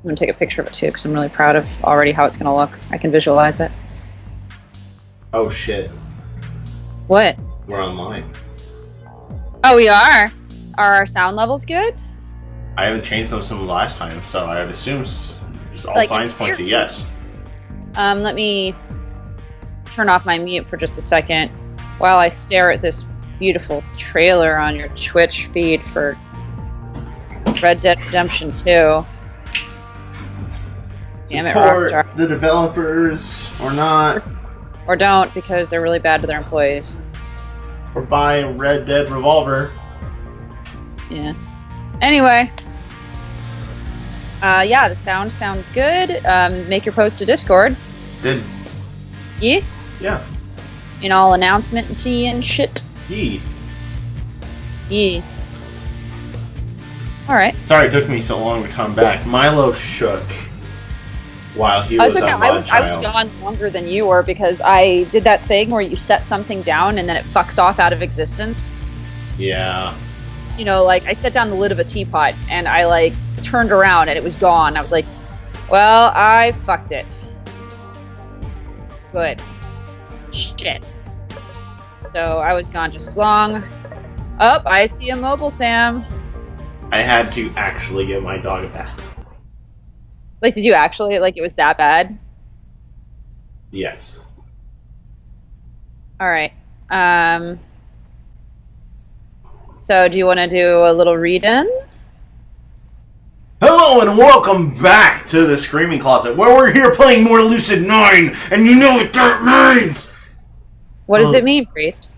I'm going to take a picture of it too because I'm really proud of already how it's going to look. I can visualize it. Oh shit. What? We're online. Oh, we are? Are our sound levels good? I haven't changed them from last time, so I would assume all Like, signs point to yes. Let me turn off my mute for just a second while I stare at this beautiful trailer on your Twitch feed for Red Dead Redemption 2. Damn it, Support Rockstar. the developers, or not. Or don't, because they're really bad to their employees. Or buy a Red Dead Revolver. Yeah. Anyway. Yeah, the sound sounds good. Make your post to Discord. Did. Yeah? Yeah. In all announcement and shit. Yee. Yeah. Alright. Sorry it took me so long to come back. Milo shook while he was okay. on I was gone longer than you were because I did that thing where you set something down and then it fucks off out of existence. Yeah. You know, like, I set down the lid of a teapot and I, like, turned around and it was gone. I was like, well, I fucked it. Good. Shit. So I was gone just as long. Oh, I see a mobile Sam. I had to actually give my dog a bath. Like, did you actually? Like, it was that bad? Yes. Alright. So do you want to do a little read-in? Hello and welcome back to the Screaming Closet, where we're here playing more Lucid9, and you know what that means! What does it mean, Priest?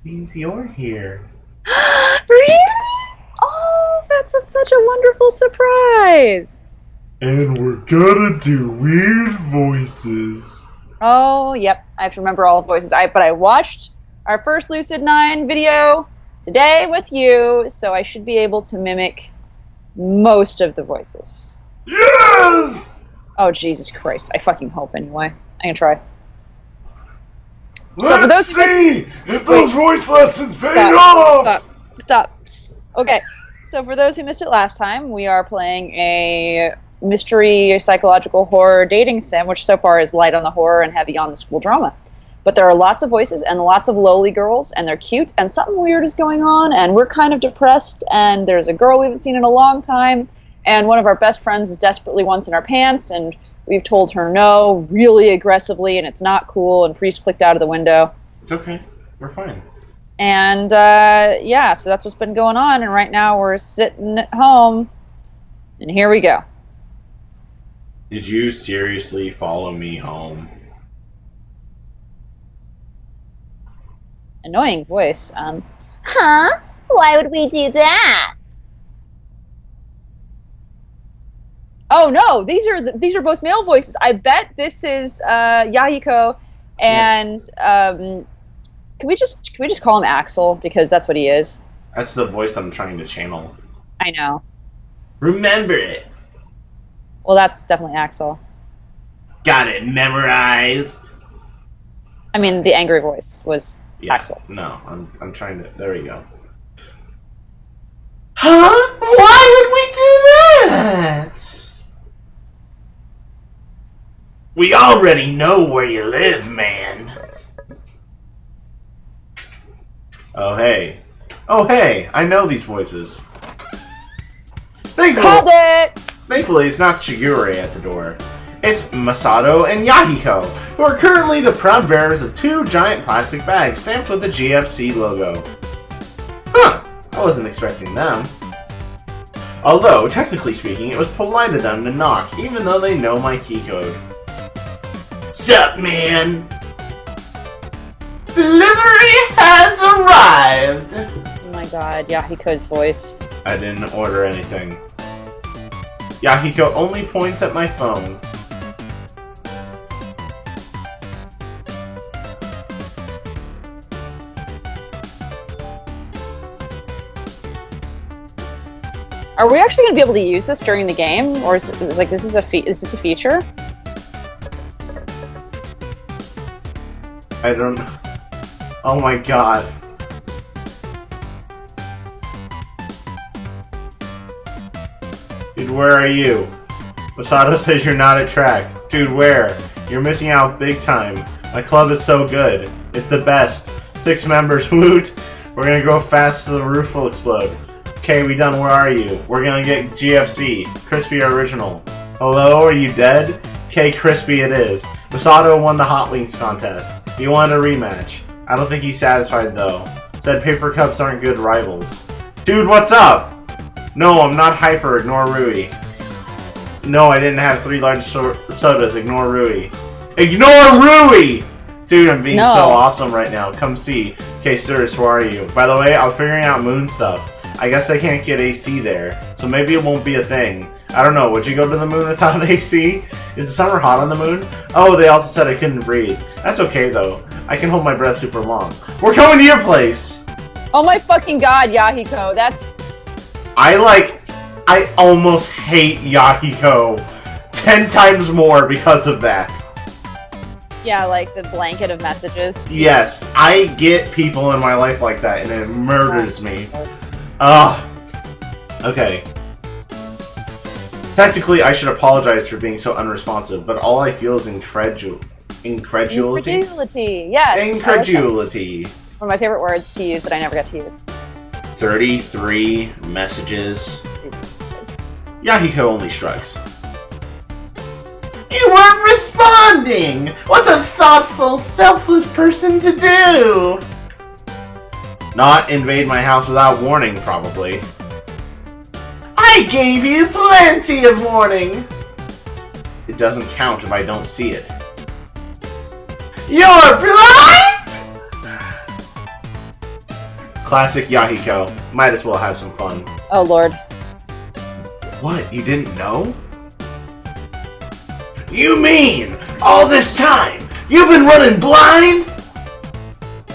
Means you're here. Really? Oh, that's such a wonderful surprise! And we're gonna do weird voices. Oh, yep. I have to remember all the voices. But I watched our first Lucid9 video today with you, so I should be able to mimic most of the voices. Yes! Oh, Jesus Christ. I fucking hope anyway. I can try. Let's see if those voice lessons paid off! Stop. Okay. So for those who missed it last time, we are playing a mystery psychological horror dating sim, which so far is light on the horror and heavy on the school drama. But there are lots of voices and lots of lowly girls, and they're cute, and something weird is going on, and we're kind of depressed, and there's a girl we haven't seen in a long time, and one of our best friends is desperately wants in our pants, and we've told her no really aggressively, and it's not cool, and Priest clicked out of the window. It's okay. We're fine. And, yeah, so that's what's been going on, and right now we're sitting at home, and here we go. Did you seriously follow me home? Annoying voice. Huh? Why would we do that? Oh no, these are both male voices. I bet this is Yahiko and can we just call him Axel because that's what he is. That's the voice I'm trying to channel. I know. Remember it. Well, that's definitely Axel. Got it memorized. I mean, the angry voice was Axel. No, I'm trying to. There we go. Huh? Why would we do that? We already know where you live, man. Oh hey, I know these voices. Called it! Thankfully, it's not Shigure at the door. It's Masato and Yahiko, who are currently the proud bearers of 2 giant plastic bags stamped with the GFC logo. Huh, I wasn't expecting them. Although, technically speaking, it was polite of them to knock, even though they know my key code. Sup, man? Delivery has arrived! Oh my god, Yahiko's voice. I didn't order anything. Yahiko only points at my phone. Are we actually going to be able to use this during the game, or is this a feature? I don't know. Oh my god. Dude, where are you? Masato says you're not at track. Dude, where? You're missing out big time. My club is so good. It's the best. 6 members, woot! We're gonna go fast so the roof will explode. Okay, we done. Where are you? We're gonna get GFC. Crispy Original. Hello, are you dead? Okay, Crispy it is. Masato won the Hot Wings contest. He wanted a rematch. I don't think he's satisfied though. Said paper cups aren't good rivals. Dude, what's up? No, I'm not hyper. Ignore Rui. No, I didn't have 3 large sodas. Ignore Rui. Ignore Rui! Dude, I'm being so awesome right now. Come see. Okay, sirs, where are you? By the way, I was figuring out moon stuff. I guess I can't get AC there, so maybe it won't be a thing. I don't know. Would you go to the moon without AC? Is the summer hot on the moon? Oh, they also said I couldn't breathe. That's okay, though. I can hold my breath super long. We're coming to your place! Oh my fucking god, Yahiko, that's... I almost hate Yahiko 10 times more because of that. Yeah, like the blanket of messages. Yes, I get people in my life like that, and it murders me. Ugh. Okay. Technically, I should apologize for being so unresponsive, but all I feel is incredulity. Incredulity, yes. Incredulity. One of my favorite words to use that I never get to use. 33 messages. Yahiko only shrugs. You weren't responding! What's a thoughtful, selfless person to do? Not invade my house without warning, probably. I gave you plenty of warning! It doesn't count if I don't see it. You're blind?! Classic Yahiko. Might as well have some fun. Oh, Lord. What? You didn't know? You mean, all this time, you've been running blind?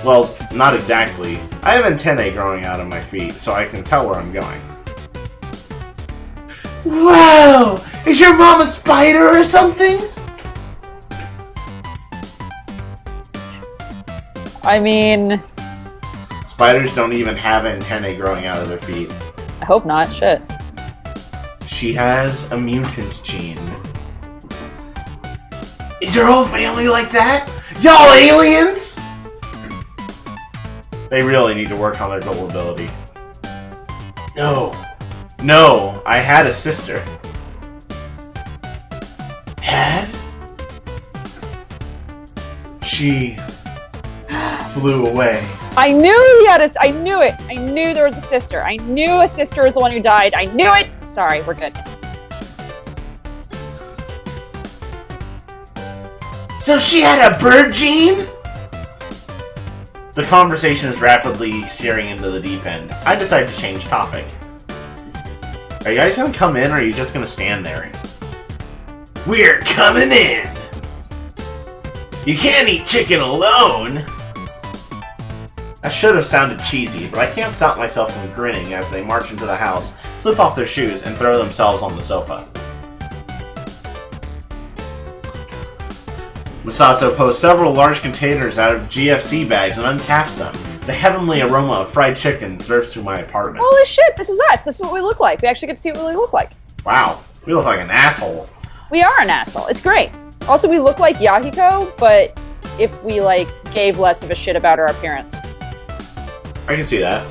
Well, not exactly. I have antennae growing out of my feet, so I can tell where I'm going. Wow! Is your mom a spider or something? I mean... Spiders don't even have antennae growing out of their feet. I hope not, shit. She has a mutant gene. Is your whole family like that? Y'all aliens? They really need to work on their gullibility. No, I had a sister. Had? She flew away. I knew he had a... I knew it! I knew there was a sister. I knew a sister was the one who died. I knew it! Sorry, we're good. So she had a bird gene? The conversation is rapidly steering into the deep end. I decide to change topic. Are you guys gonna come in, or are you just gonna stand there? We're coming in! You can't eat chicken alone! That should have sounded cheesy, but I can't stop myself from grinning as they march into the house, slip off their shoes, and throw themselves on the sofa. Masato pulls several large containers out of GFC bags and uncaps them. The heavenly aroma of fried chicken drifts through my apartment. Holy shit, this is us. This is what we look like. We actually get to see what we look like. Wow, we look like an asshole. We are an asshole. It's great. Also, we look like Yahiko, but if we, like, gave less of a shit about our appearance. I can see that.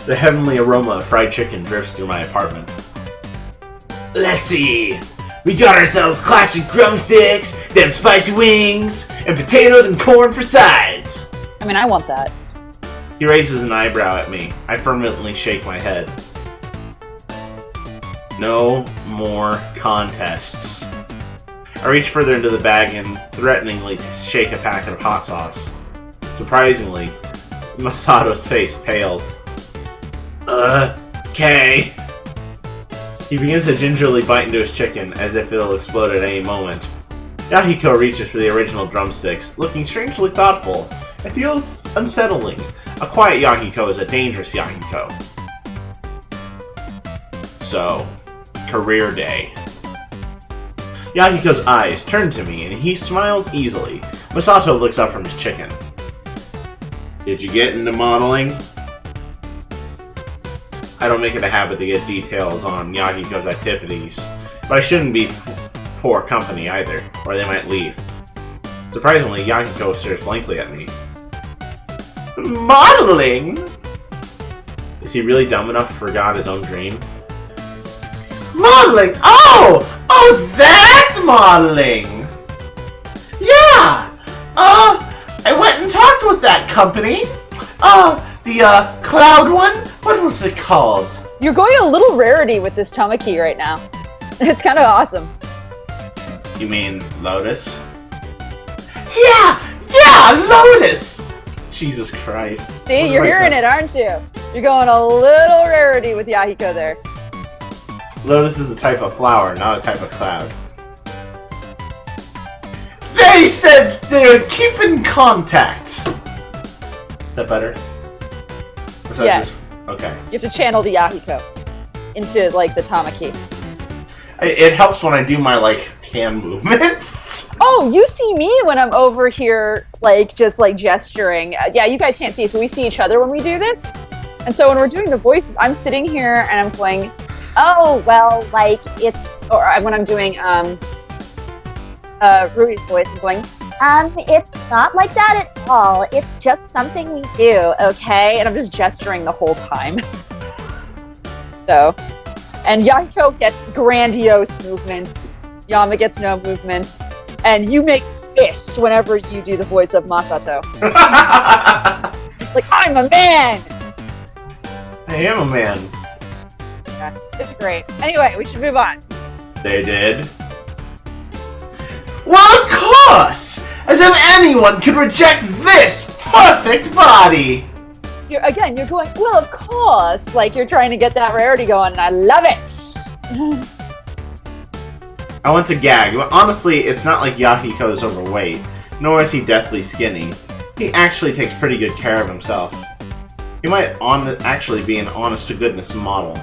The heavenly aroma of fried chicken drifts through my apartment. Let's see. We got ourselves classic drumsticks, them spicy wings, and potatoes and corn for sides. I mean, I want that. He raises an eyebrow at me. I fervently shake my head. No more contests. I reach further into the bag and threateningly shake a packet of hot sauce. Surprisingly, Masato's face pales. Okay. He begins to gingerly bite into his chicken, as if it'll explode at any moment. Yahiko reaches for the original drumsticks, looking strangely thoughtful. It feels unsettling. A quiet Yahiko is a dangerous Yahiko. So, career day. Yahiko's eyes turn to me, and he smiles easily. Masato looks up from his chicken. Did you get into modeling? I don't make it a habit to get details on Yahiko's activities, but I shouldn't be poor company either, or they might leave. Surprisingly, Yahiko stares blankly at me. Modeling? Is he really dumb enough to forget his own dream? Modeling? Oh! Oh, that's modeling! Yeah! I went and talked with that company. The cloud one? What was it called? You're going a little rarity with this Tamaki right now. It's kind of awesome. You mean Lotus? Yeah, Lotus! Jesus Christ. See, you're hearing it, aren't you? You're going a little rarity with Yahiko there. Lotus is a type of flower, not a type of cloud. They said they would keep in contact. Is that better? Yes. Okay. You have to channel the Yahiko into, like, the Tamaki. It helps when I do my, like, hand movements. Oh, you see me when I'm over here, like, just, like, gesturing. Yeah, you guys can't see, so we see each other when we do this. And so when we're doing the voices, I'm sitting here and I'm going, oh, well, like, it's... Or when I'm doing, Rui's voice, I'm going, it's not like that at all. It's just something we do, okay? and I'm just gesturing the whole time. So... And Yahiko gets grandiose movements. Yama gets no movements. And you make this whenever you do the voice of Masato. It's like, I'm a man! I am a man. Yeah, it's great. Anyway, we should move on. They did. Well, of course! As if anyone could reject this perfect body! You're going, well, of course! Like, you're trying to get that rarity going, and I love it! I want to gag, but honestly, it's not like Yahiko is overweight, nor is he deathly skinny. He actually takes pretty good care of himself. He might actually be an honest-to-goodness model.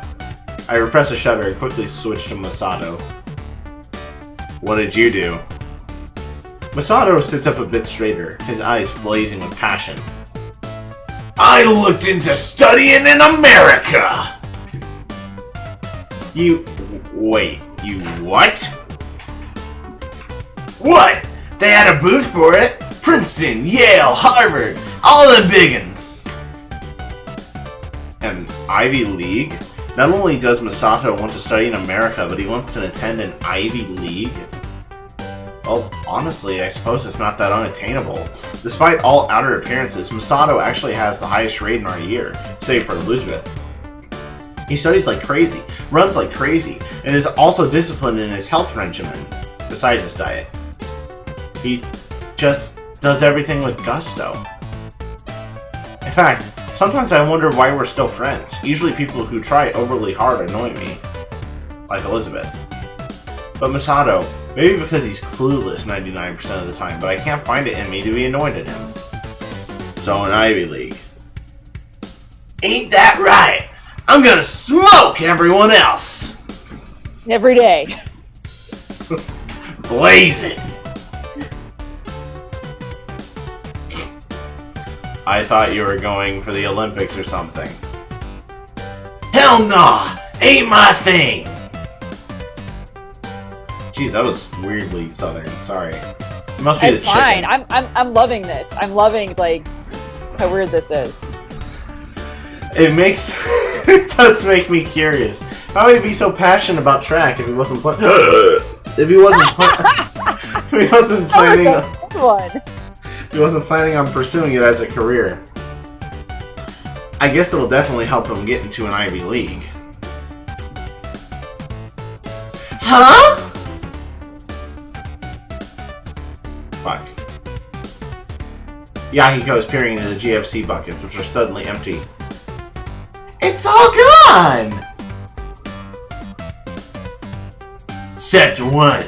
I repress a shudder and quickly switch to Masato. What did you do? Masato sits up a bit straighter, his eyes blazing with passion. I looked into studying in America! Wait, you what? What? They had a booth for it? Princeton, Yale, Harvard, all the biggins! An Ivy League? Not only does Masato want to study in America, but he wants to attend an Ivy League? Well, honestly, I suppose it's not that unattainable. Despite all outer appearances, Masato actually has the highest grade in our year, save for Elizabeth. He studies like crazy, runs like crazy, and is also disciplined in his health regimen, besides his diet. He just does everything with gusto. In fact, sometimes I wonder why we're still friends. Usually people who try overly hard annoy me, like Elizabeth. But Masato, maybe because he's clueless 99% of the time, but I can't find it in me to be annoyed at him. So an Ivy League. Ain't that right? I'm gonna smoke everyone else! Every day. Blaze it! I thought you were going for the Olympics or something. Hell nah! Ain't my thing! Jeez, that was weirdly southern. Sorry. It must be It's the fine. chicken. I'm loving this. I'm loving, like, how weird this is. It does make me curious. How would he be so passionate about track if he wasn't planning on pursuing it as a career? I guess it'll definitely help him get into an Ivy League. Huh? Fuck. Yahiko is peering into the GFC buckets, which are suddenly empty. It's all gone! Set 1.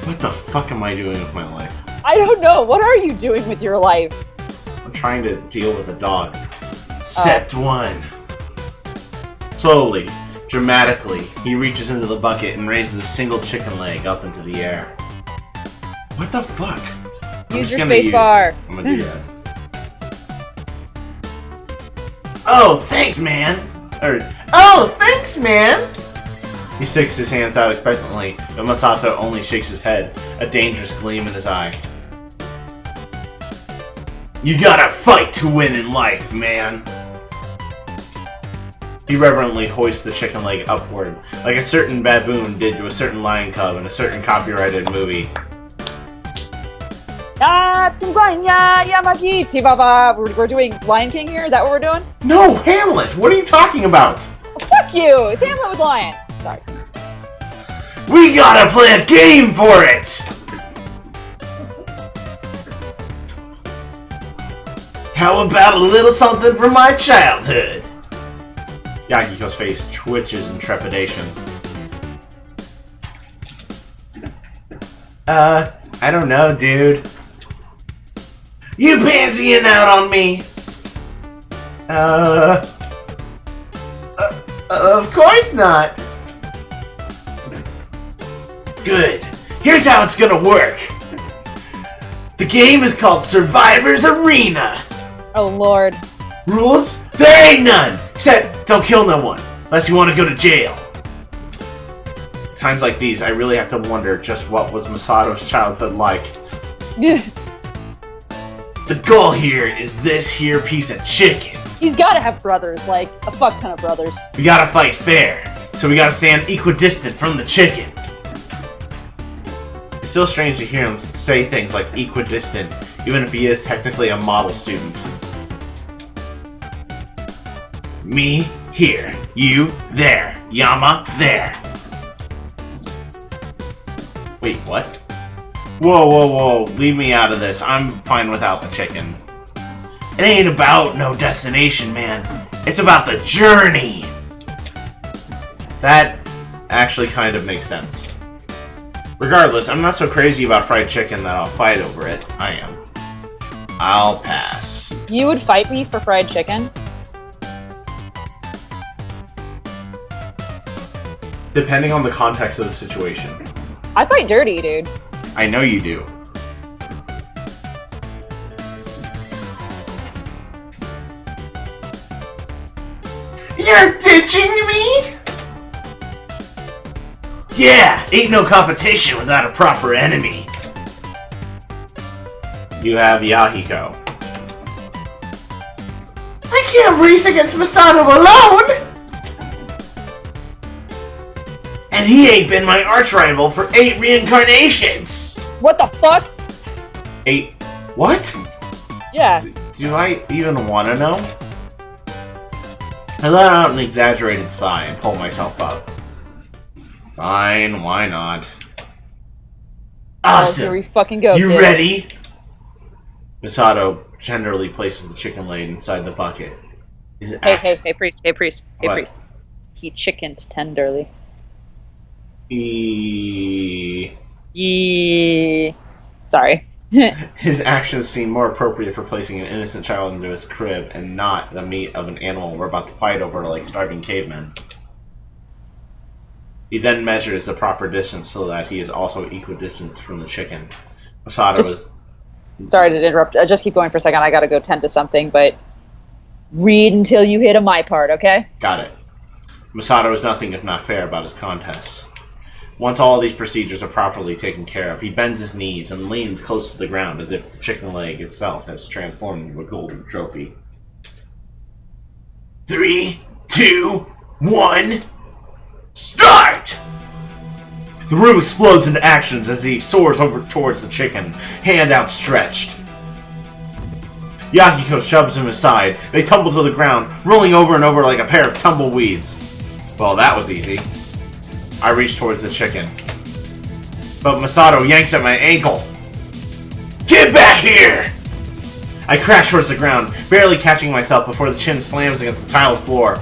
What the fuck am I doing with my life? I don't know. What are you doing with your life? I'm trying to deal with a dog. Set 1. Slowly, dramatically, he reaches into the bucket and raises a single chicken leg up into the air. What the fuck? Use your space bar. I'm gonna do that. Oh, thanks, man! Oh, thanks, man! He sticks his hands out expectantly, but Masato only shakes his head, a dangerous gleam in his eye. You gotta fight to win in life, man! He reverently hoists the chicken leg upward, like a certain baboon did to a certain lion cub in a certain copyrighted movie. We're doing Lion King here? Is that what we're doing? No, Hamlet! What are you talking about? Oh, fuck you! It's Hamlet with lions! Sorry. We gotta play a game for it! How about a little something from my childhood? Yagiko's face twitches in trepidation. I don't know, dude. You pansying out on me? Of course not. Good. Here's how it's gonna work. The game is called Survivor's Arena. Oh, Lord. Rules? There ain't none! Except, don't kill no one, unless you want to go to jail. Times like these, I really have to wonder just what was Masato's childhood like. The goal here is this here piece of chicken. He's gotta have brothers, like a fuck ton of brothers. We gotta fight fair, so we gotta stand equidistant from the chicken. It's still strange to hear him say things like equidistant, even if he is technically a model student. Me here, you there, Yama there. Wait, what? Whoa, whoa, whoa, leave me out of this. I'm fine without the chicken. It ain't about no destination, man. It's about the journey. That actually kind of makes sense. Regardless, I'm not so crazy about fried chicken that I'll fight over it. I am. I'll pass. You would fight me for fried chicken? Depending on the context of the situation. I fight dirty, dude. I know you do. You're ditching me? Yeah, ain't no competition without a proper enemy. You have Yahiko. I can't race against Masato alone! And he ain't been my arch-rival for 8 reincarnations! What the fuck? 8... what? Yeah. Do I even want to know? I let out an exaggerated sigh and pulled myself up. Fine, why not? Awesome! Here we fucking go, You kid. ready? Masato tenderly places the chicken leg inside the bucket. Is it Hey, priest. Hey, What? priest. He chickened tenderly. Sorry. His actions seem more appropriate for placing an innocent child into his crib and not the meat of an animal we're about to fight over like starving cavemen. He then measures the proper distance so that he is also equidistant from the chicken. Masato is... Sorry to interrupt. Just keep going for a second. I gotta go tend to something, but read until you hit a my part, okay? Got it. Masato is nothing if not fair about his contests. Once all these procedures are properly taken care of, he bends his knees and leans close to the ground as if the chicken leg itself has transformed into a golden trophy. 3, 2, 1, start! The room explodes into actions as he soars over towards the chicken, hand outstretched. Yahiko shoves him aside. They tumble to the ground, rolling over and over like a pair of tumbleweeds. Well, that was easy. I reach towards the chicken. But Masato yanks at my ankle. Get back here! I crash towards the ground, barely catching myself before the chin slams against the tiled floor.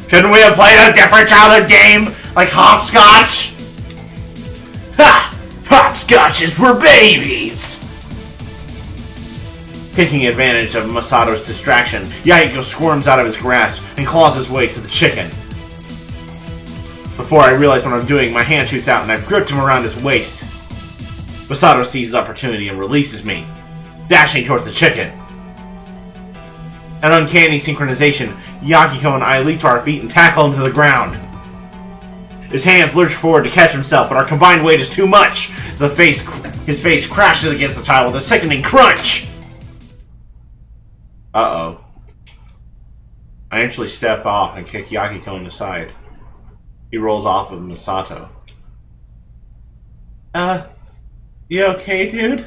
Couldn't we have played a different childhood game? Like hopscotch? Ha! Hopscotch is for babies! Taking advantage of Masato's distraction, Yahiko squirms out of his grasp and claws his way to the chicken. Before I realize what I'm doing, my hand shoots out and I've gripped him around his waist. Masato seizes opportunity and releases me, dashing towards the chicken. An uncanny synchronization, Yahiko and I leap to our feet and tackle him to the ground. His hands lurch forward to catch himself, but our combined weight is too much. His face crashes against the tile with a sickening crunch. Uh-oh. I actually step off and kick Yahiko in the side. He rolls off of Misato. You okay, dude?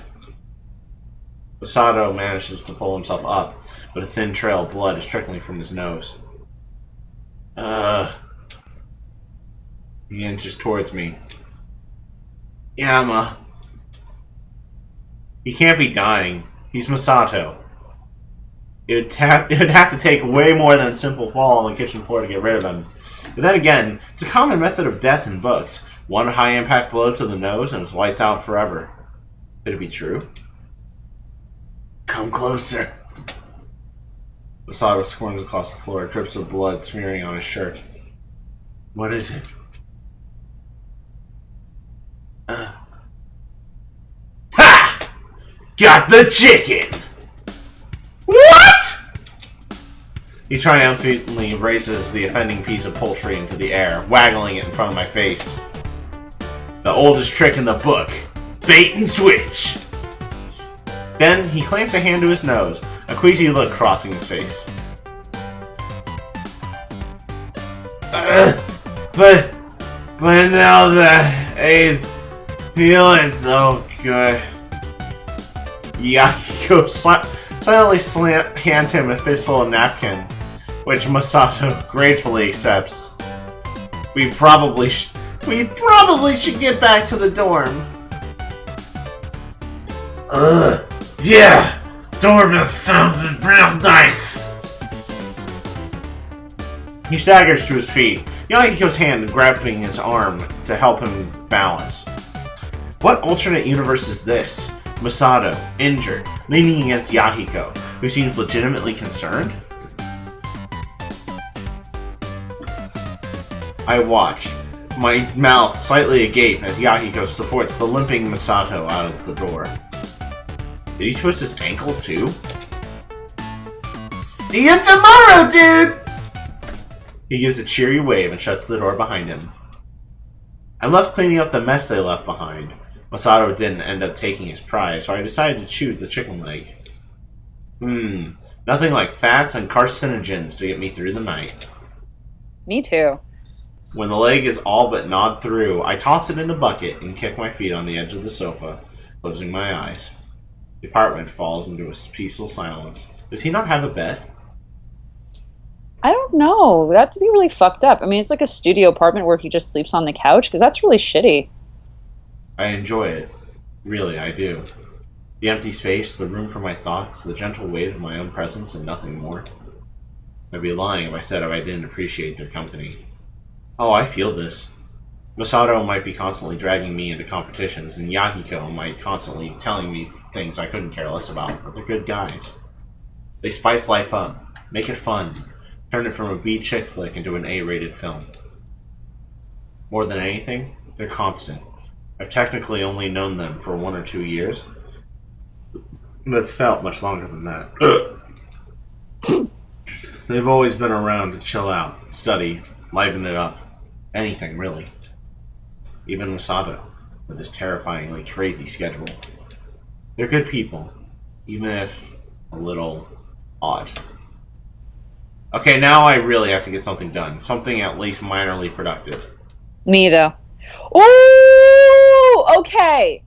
Misato manages to pull himself up, but a thin trail of blood is trickling from his nose. He inches towards me. Yama. He can't be dying. He's Misato. It would have to take way more than a simple fall on the kitchen floor to get rid of him. But then again, it's a common method of death in books. One high-impact blow to the nose and it's lights out forever. Could it be true? Come closer. Misato squirms across the floor, drips of blood smearing on his shirt. What is it? Ha! Got the chicken! What? He triumphantly raises the offending piece of poultry into the air, waggling it in front of my face. The oldest trick in the book. Bait and switch! Then, he clamps a hand to his nose, a queasy look crossing his face. But now that I feeling so good. Yahiko silently hands him a fistful of napkin, which Misato gratefully accepts. We probably should get back to the dorm. Yeah! Dorm sounded real nice! He staggers to his feet, Yahiko's hand grabbing his arm to help him balance. What alternate universe is this? Misato, injured, leaning against Yahiko, who seems legitimately concerned? I watch, my mouth slightly agape as Yahiko supports the limping Misato out of the door. Did he twist his ankle too? See you tomorrow, dude! He gives a cheery wave and shuts the door behind him. I'm left cleaning up the mess they left behind. Misato didn't end up taking his prize, so I decided to chew the chicken leg. Nothing like fats and carcinogens to get me through the night. Me too. When the leg is all but gnawed through, I toss it in the bucket and kick my feet on the edge of the sofa, closing my eyes. The apartment falls into a peaceful silence. Does he not have a bed? I don't know. That'd be really fucked up. I mean, it's like a studio apartment where he just sleeps on the couch, because that's really shitty. I enjoy it. Really, I do. The empty space, the room for my thoughts, the gentle weight of my own presence, and nothing more. I'd be lying if I said I didn't appreciate their company. Oh, I feel this. Misato might be constantly dragging me into competitions, and Yahiko might constantly telling me things I couldn't care less about, but they're good guys. They spice life up, make it fun, turn it from a B chick flick into an A-rated film. More than anything, they're constant. I've technically only known them for 1 or 2 years, but it's felt much longer than that. They've always been around to chill out, study, liven it up. Anything, really. Even Misato, with his terrifyingly crazy schedule. They're good people, even if a little odd. Okay, now I really have to get something done. Something at least minorly productive. Me, though. Ooh! Okay.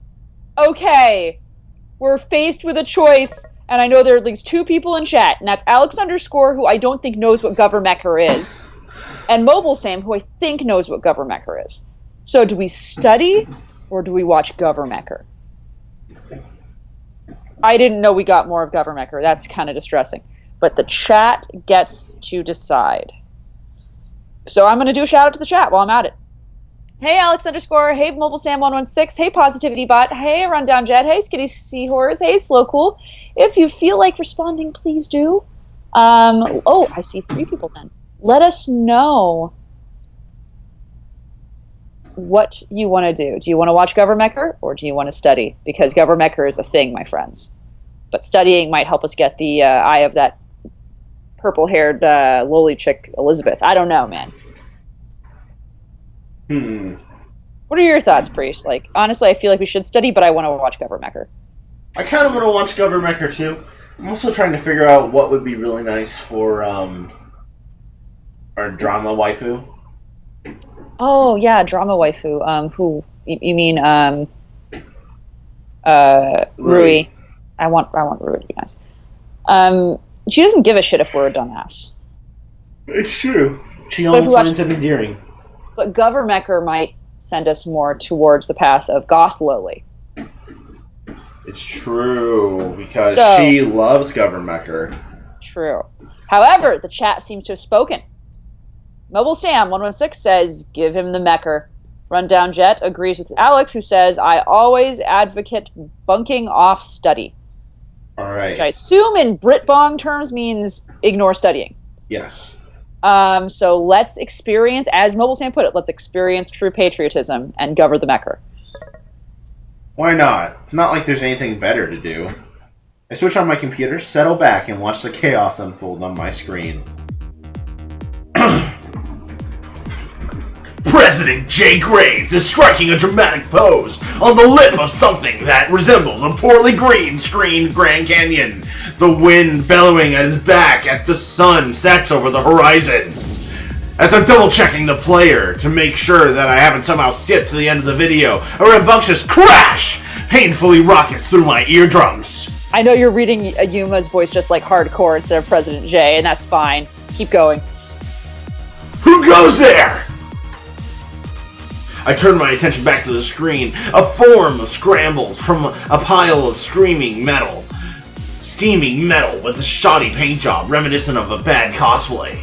Okay. We're faced with a choice, and I know there are at least 2 people in chat, and that's Alex _, who I don't think knows what Governmecher is, and Mobile Sam, who I think knows what Governmecher is. So do we study, or do we watch Governmecher? I didn't know we got more of Governmecher. That's kind of distressing. But the chat gets to decide. So I'm going to do a shout out to the chat while I'm at it. Hey Alex _, hey Mobile Sam 116, hey Positivity Bot, hey Rundown Jet, hey Skitty Seahorse, hey Slow Cool. If you feel like responding, please do. Oh, I see 3 people then. Let us know what you want to do. Do you want to watch Governmecher, or do you want to study? Because Governmecher is a thing, my friends. But studying might help us get the eye of that purple-haired lowly chick Elizabeth. I don't know, man. What are your thoughts, Priest? Like, honestly, I feel like we should study, but I want to watch Governmecker. I kind of want to watch Governmecker too. I'm also trying to figure out what would be really nice for our drama waifu. Oh yeah, drama waifu. Who you mean? Rui. I want Rui to be nice. She doesn't give a shit if we're a dumbass. It's true. She almost finds it endearing. But Governmecker might send us more towards the path of goth lowly. It's true, because she loves Governmecker. True. However, the chat seems to have spoken. Mobile Sam 116 says, "Give him the mecker." Rundown Jet agrees with Alex, who says, "I always advocate bunking off study." All right. Which I assume in Britbong terms means ignore studying. Yes. So let's experience, as Mobile Sam put it, let's experience true patriotism and govern the mecker. Why not? It's not like there's anything better to do. I switch on my computer, settle back, and watch the chaos unfold on my screen. President Jay Graves is striking a dramatic pose on the lip of something that resembles a poorly green-screened Grand Canyon. The wind bellowing at his back as the sun sets over the horizon. As I'm double-checking the player to make sure that I haven't somehow skipped to the end of the video, a rambunctious crash painfully rockets through my eardrums. I know you're reading Yuma's voice just like hardcore instead of President J, and that's fine. Keep going. Who goes there? I turn my attention back to the screen. A form scrambles from a pile of steaming metal with a shoddy paint job reminiscent of a bad cosplay.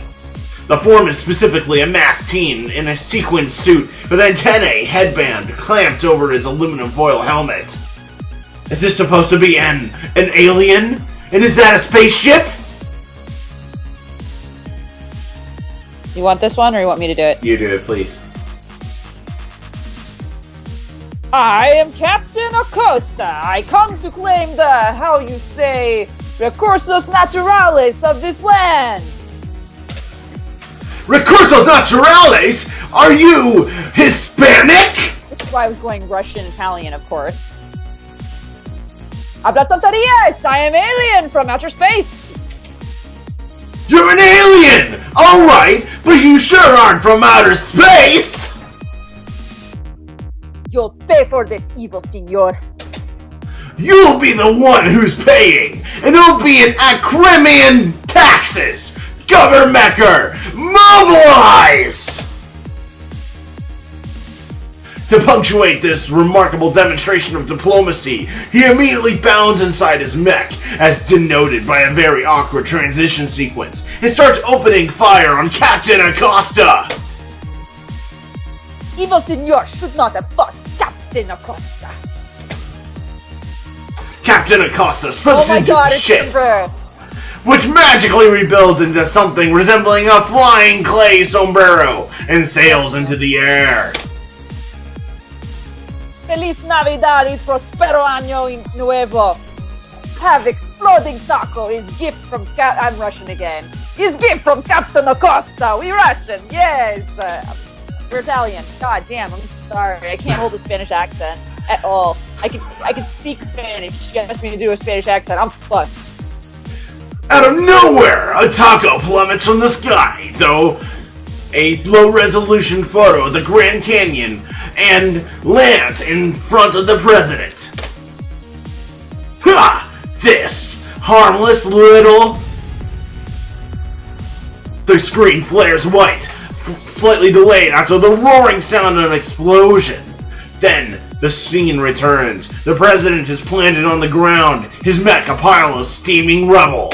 The form is specifically a masked teen in a sequined suit with antennae headband clamped over his aluminum foil helmet. Is this supposed to be an alien? And is that a spaceship? You want this one, or you want me to do it? You do it, please. I am Captain Acosta. I come to claim the, how you say, recursos naturales of this land. Recursos naturales? Are you Hispanic? That's why I was going Russian, Italian, of course. Habla tonterías! I am alien from outer space! You're an alien! Alright, but you sure aren't from outer space! You'll pay for this, evil senor. You'll be the one who's paying, and it'll be in Acrimian taxes! Governmecker, mobilize! To punctuate this remarkable demonstration of diplomacy, he immediately bounds inside his mech, as denoted by a very awkward transition sequence, and starts opening fire on Captain Acosta! Evil senor should not have fought Captain Acosta. Captain Acosta slips into God, the it's ship, Sombrero. which magically rebuilds into something resembling a flying clay sombrero, and sails into the air. Feliz Navidad y prospero año nuevo. Have exploding taco is gift from I'm Russian again. Is gift from Captain Acosta. We Russian, yes. We're Italian. God damn, I'm sorry. I can't hold a Spanish accent at all. I can speak Spanish. You ask me to do a Spanish accent, I'm fucked. Out of nowhere, a taco plummets from the sky, though. A low-resolution photo of the Grand Canyon and lands in front of the president. Ha! This harmless little... The screen flares white, slightly delayed after the roaring sound of an explosion. Then, the scene returns. The president is planted on the ground, his mech a pile of steaming rubble.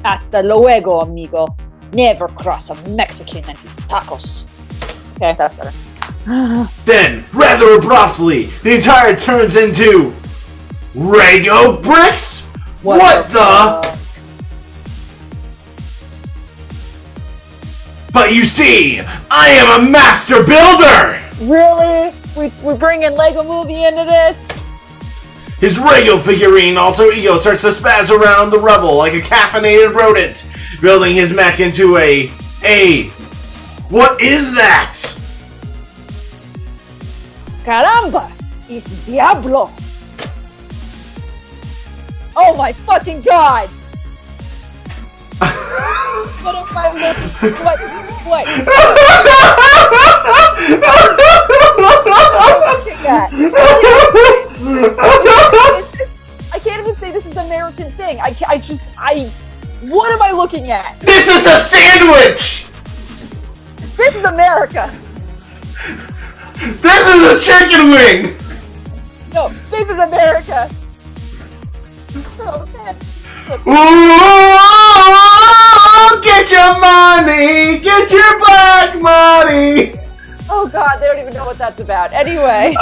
Hasta luego, amigo. Never cross a Mexican and his tacos. Okay, that's better. Then, rather abruptly, the entire turns into... Rego bricks? What the? But you see, I am a master builder! Really? We bringing Lego Movie into this? His Rego figurine alter ego starts to spaz around the rubble like a caffeinated rodent, building his mech into a... What is that? Caramba! Es Diablo! Oh my fucking god! What am I looking... What? What am I looking at? I can't even say this is an American thing. What am I looking at? This is a sandwich! This is America! This is a chicken wing! No, this is America! Okay. Ooh, get your money! Get your black money! Oh god, they don't even know what that's about. Anyway.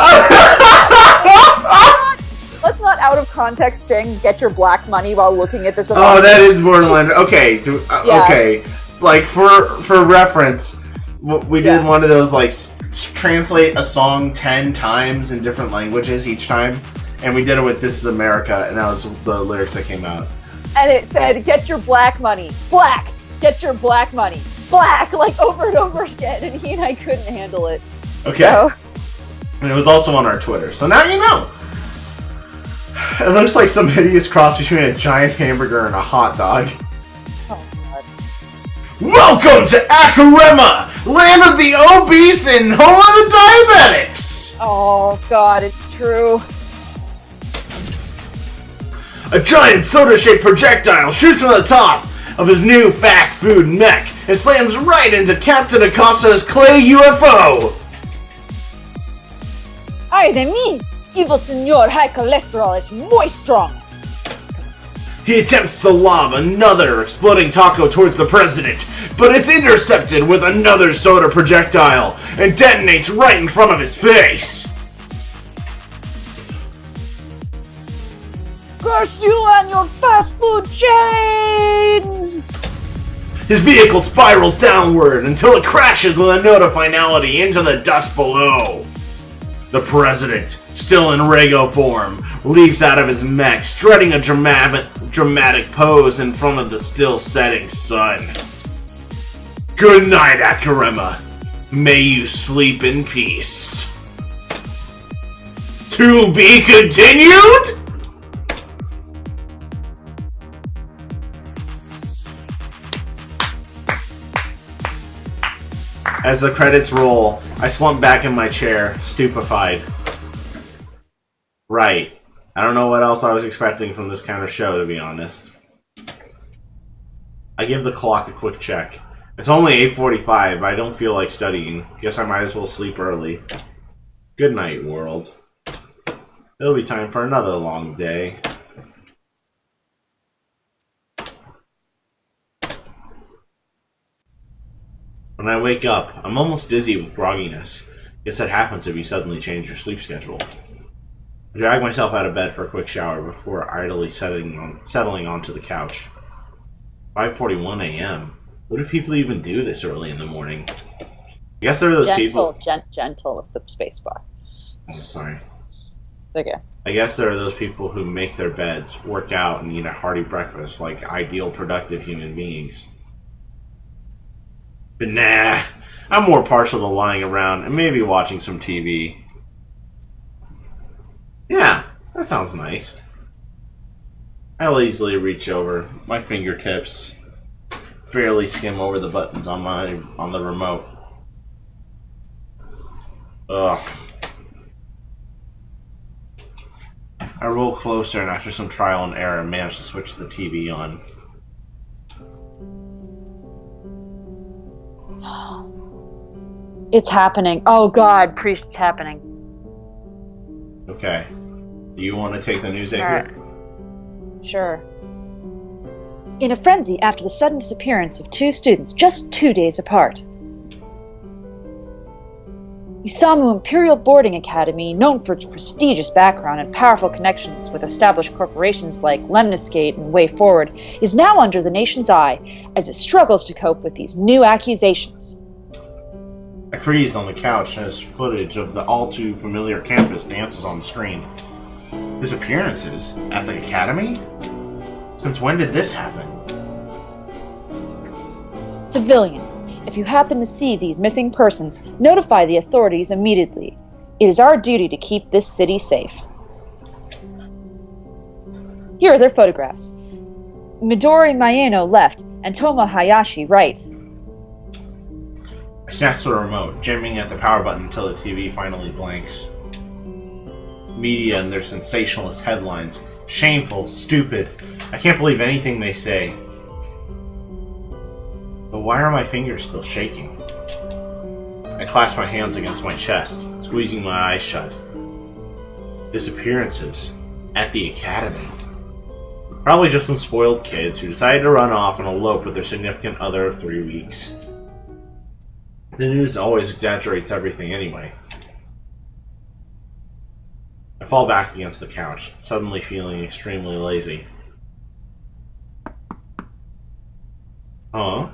Let's not out of context sing "Get Your Black Money" while looking at this. Oh, that is borderline. Okay, okay. Like for reference, we did one of those like translate a song 10 times in different languages each time, and we did it with "This Is America," and that was the lyrics that came out. And it said, "Get your black money, black. Get your black money, black," like over and over again, and he and I couldn't handle it. Okay. So. And it was also on our Twitter, so now you know. It looks like some hideous cross between a giant hamburger and a hot dog. Oh, God. Welcome to Akarema, land of the obese and home of the diabetics! Oh, God, it's true. A giant soda-shaped projectile shoots from the top of his new fast food mech and slams right into Captain Acosta's clay UFO! Ay de mí! Evil Senor High Cholesterol is muy strong! He attempts to lob another exploding taco towards the president, but it's intercepted with another soda projectile and detonates right in front of his face! Curse you and your fast food chains! His vehicle spirals downward until it crashes with a note of finality into the dust below. The president, still in Rego form, leaps out of his mech, strutting a dramatic pose in front of the still setting sun. Good night, Akarema. May you sleep in peace. To be continued? As the credits roll, I slump back in my chair, stupefied. Right. I don't know what else I was expecting from this kind of show, to be honest. I give the clock a quick check. It's only 8:45, but I don't feel like studying. Guess I might as well sleep early. Good night, world. It'll be time for another long day. When I wake up, I'm almost dizzy with grogginess. Guess that happens if you suddenly change your sleep schedule. I drag myself out of bed for a quick shower before idly settling onto the couch. 5:41 a.m. What do people even do this early in the morning? I guess there are those people... Gentle with the spacebar. I'm sorry. Okay. I guess there are those people who make their beds, work out, and eat a hearty breakfast like ideal, productive human beings. But nah, I'm more partial to lying around and maybe watching some TV. Yeah, that sounds nice. I'll lazily reach over, my fingertips barely skim over the buttons on the remote. Ugh. I roll closer and after some trial and error manage to switch the TV on. It's happening. Oh god, Priest, it's happening. Okay. Do you want to take the news anchor? Right. Sure. In a frenzy after the sudden disappearance of 2 students just 2 days apart. Isamu Imperial Boarding Academy, known for its prestigious background and powerful connections with established corporations like Lemniscate and Way Forward, is now under the nation's eye as it struggles to cope with these new accusations. I freeze on the couch as footage of the all-too-familiar campus dances on the screen. Disappearances? At the academy? Since when did this happen? Civilians, if you happen to see these missing persons, notify the authorities immediately. It is our duty to keep this city safe. Here are their photographs. Midori Maeno left, and Toma Hayashi right. I snatch the remote, jamming at the power button until the TV finally blanks. Media and their sensationalist headlines. Shameful, stupid. I can't believe anything they say. But why are my fingers still shaking? I clasp my hands against my chest, squeezing my eyes shut. Disappearances. At the academy. Probably just some spoiled kids who decided to run off and elope with their significant other of 3 weeks. The news always exaggerates everything anyway. I fall back against the couch, suddenly feeling extremely lazy. Huh?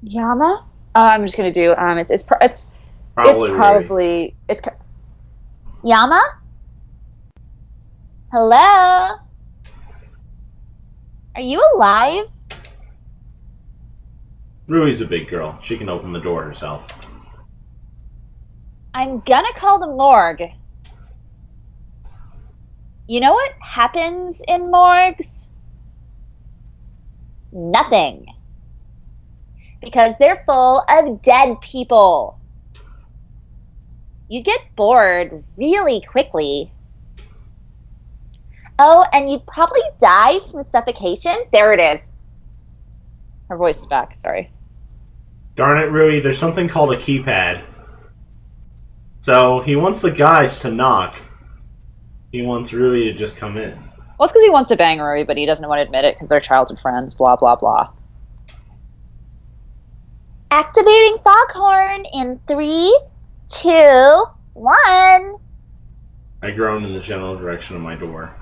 Yama? I'm just gonna do. It's Yama? Hello? Are you alive? Rui's a big girl. She can open the door herself. I'm gonna call the morgue. You know what happens in morgues? Nothing. Because they're full of dead people. You get bored really quickly. Oh, and you'd probably die from suffocation. There it is. Her voice is back, sorry. Darn it, Rui, there's something called a keypad. So, he wants the guys to knock. He wants Rui to just come in. Well, it's because he wants to bang Rui, but he doesn't want to admit it because they're childhood friends, blah, blah, blah. Activating foghorn in 3, 2, 1. I groan in the general direction of my door.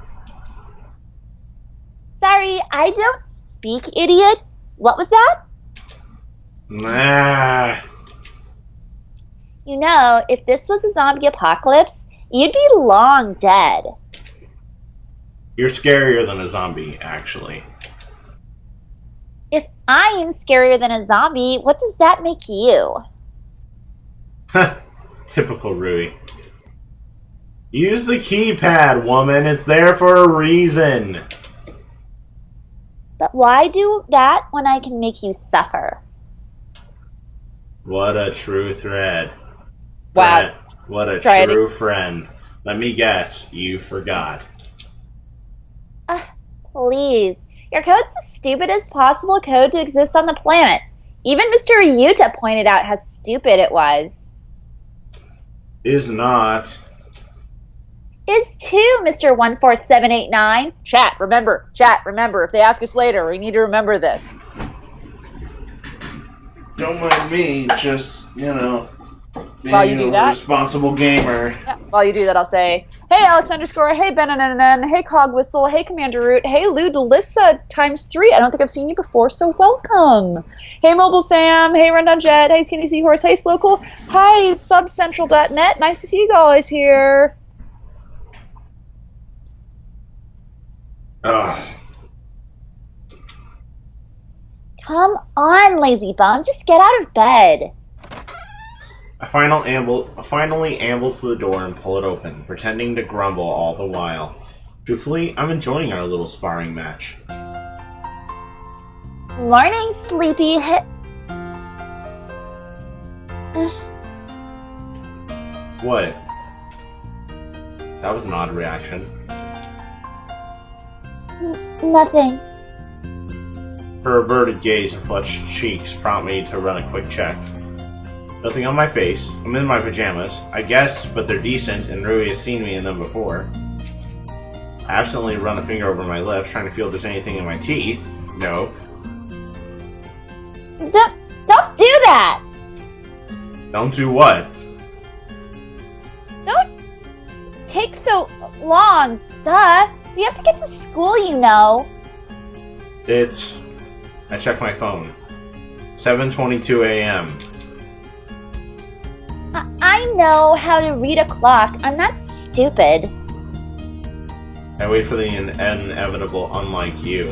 Sorry, I don't speak, idiot. What was that? Nah. You know, if this was a zombie apocalypse, you'd be long dead. You're scarier than a zombie, actually. If I'm scarier than a zombie, what does that make you? Typical Rui. Use the keypad, woman. It's there for a reason. But why do that when I can make you suffer? What a true thread. Wow. What a Try true friend. Let me guess, you forgot. Please. Your code's the stupidest possible code to exist on the planet. Even Mr. Yuta pointed out how stupid it was. Is not. Is too, Mr. 14789. Chat, remember. If they ask us later, we need to remember this. Don't mind me, just, While you do that, responsible gamer. Yeah, while you do that, I'll say, hey Alex underscore, hey Ben, hey Cog Whistle, hey Commander Root, hey Lou Delissa ×3. I don't think I've seen you before, so welcome. Hey Mobile Sam, hey Rundown Jet, hey Skinny Seahorse, hey Slowcool, hi Subcentral.net. Nice to see you guys here. Ugh. Come on, lazy bum. Just get out of bed. I finally amble to the door and pull it open, pretending to grumble all the while. Truthfully, I'm enjoying our little sparring match. Morning, sleepy What? That was an odd reaction. Nothing. Her averted gaze and flushed cheeks prompt me to run a quick check. Nothing on my face. I'm in my pajamas, I guess, but they're decent and Rui has seen me in them before. I absently run a finger over my lips, trying to feel if there's anything in my teeth. No. Don't do that! Don't do what? Don't take so long. Duh. We have to get to school, you know. I check my phone. 7:22 a.m. I I know how to read a clock. I'm not stupid. I wait for the inevitable unlike you.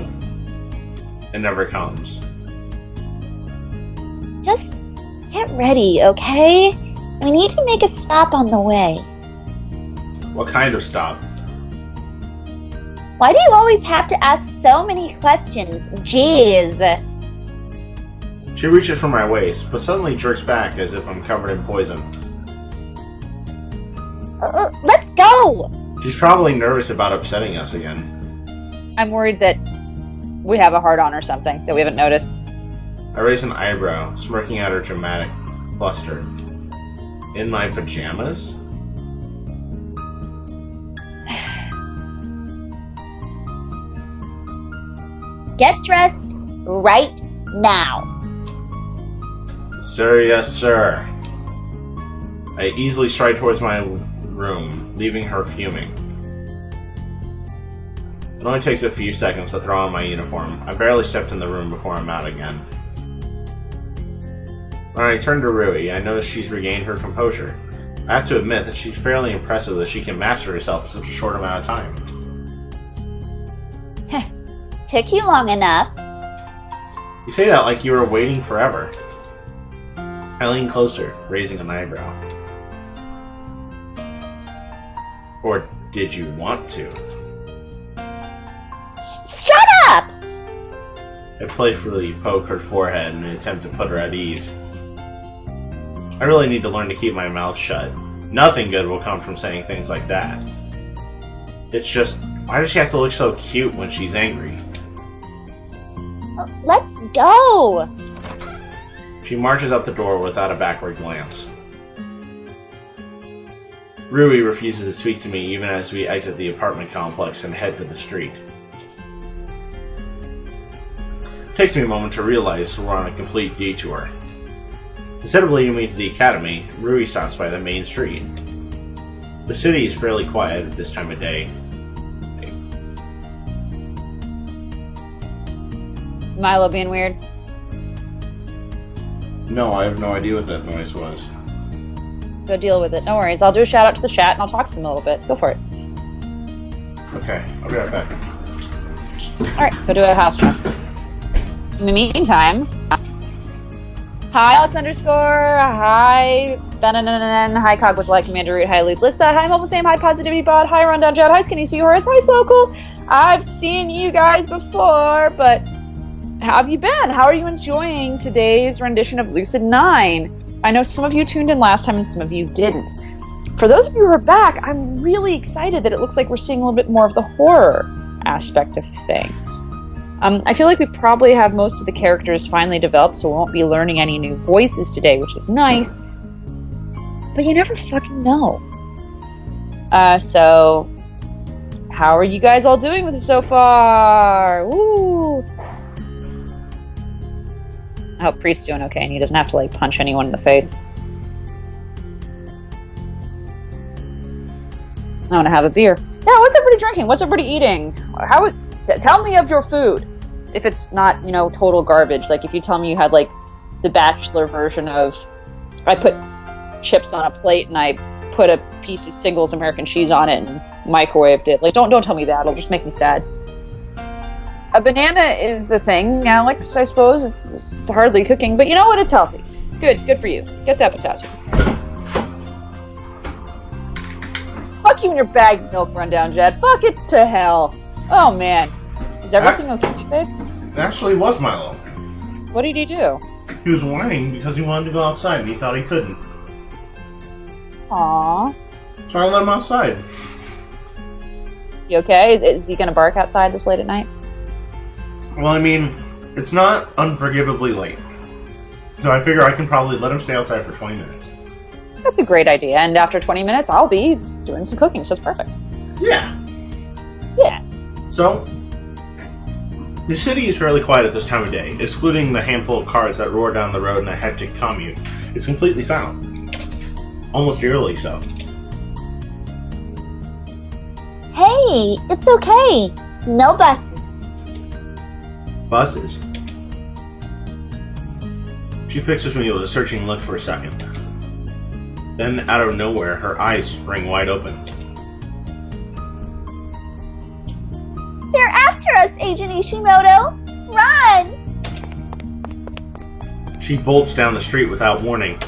It never comes. Just get ready, okay? We need to make a stop on the way. What kind of stop? Why do you always have to ask so many questions? Jeez. She reaches for my waist, but suddenly jerks back as if I'm covered in poison. Let's go! She's probably nervous about upsetting us again. I'm worried that we have a heart-on or something that we haven't noticed. I raise an eyebrow, smirking at her dramatic bluster. In my pajamas? Get dressed right now. Sir, yes, sir. I easily stride towards my room, leaving her fuming. It only takes a few seconds to throw on my uniform. I barely stepped in the room before I'm out again. When I turn to Rui, I notice she's regained her composure. I have to admit that she's fairly impressive that she can master herself in such a short amount of time. Took you long enough. You say that like you were waiting forever. I lean closer, raising an eyebrow. Or did you want to? Shut up! I playfully poke her forehead in an attempt to put her at ease. I really need to learn to keep my mouth shut. Nothing good will come from saying things like that. It's just, why does she have to look so cute when she's angry? Let's go! She marches out the door without a backward glance. Rui refuses to speak to me even as we exit the apartment complex and head to the street. It takes me a moment to realize we're on a complete detour. Instead of leading me to the academy, Rui stops by the main street. The city is fairly quiet at this time of day. Milo being weird. No, I have no idea what that noise was. Go deal with it. No worries. I'll do a shout out to the chat and I'll talk to them a little bit. Go for it. Okay, I'll be right back. Alright, go do a house check. In the meantime, hi Alex underscore, hi Benanan, hi Cog with like Commander Root, hi Luke Lista, hi Mobile Sam, hi Positivity Bod, hi Rundown Jad, hi Skinny Seahorse, hi Sokol. I've seen you guys before, but how have you been? How are you enjoying today's rendition of Lucid9? I know some of you tuned in last time and some of you didn't. For those of you who are back, I'm really excited that it looks like we're seeing a little bit more of the horror aspect of things. I feel like we probably have most of the characters finally developed, so we won't be learning any new voices today, which is nice. But you never fucking know. So, how are you guys all doing with it so far? Woo! I hope Priest's doing okay and he doesn't have to like punch anyone in the face. I want to have a beer. Yeah, what's everybody drinking? What's everybody eating? Tell me of your food. If it's not, total garbage. Like if you tell me you had like the Bachelor version of, I put chips on a plate and I put a piece of Singles American cheese on it and microwaved it. Like don't tell me that. It'll just make me sad. A banana is the thing, Alex, I suppose. It's hardly cooking, but you know what? It's healthy. Good for you. Get that potassium. Fuck you and your bagged milk, Rundown Jet. Fuck it to hell. Oh, man. Is everything okay, babe? It actually was Milo. What did he do? He was whining because he wanted to go outside and he thought he couldn't. Aww. So I let him outside. You okay? Is he gonna bark outside this late at night? Well, I mean, it's not unforgivably late. So I figure I can probably let him stay outside for 20 minutes. That's a great idea. And after 20 minutes, I'll be doing some cooking, so it's perfect. Yeah. Yeah. So, the city is fairly quiet at this time of day, excluding the handful of cars that roar down the road in a hectic commute. It's completely silent. Almost eerily so. Hey, it's okay. No buses. Buses. She fixes me with a searching look for a second. Then, out of nowhere, her eyes spring wide open. They're after us, Agent Ishimoto! Run! She bolts down the street without warning.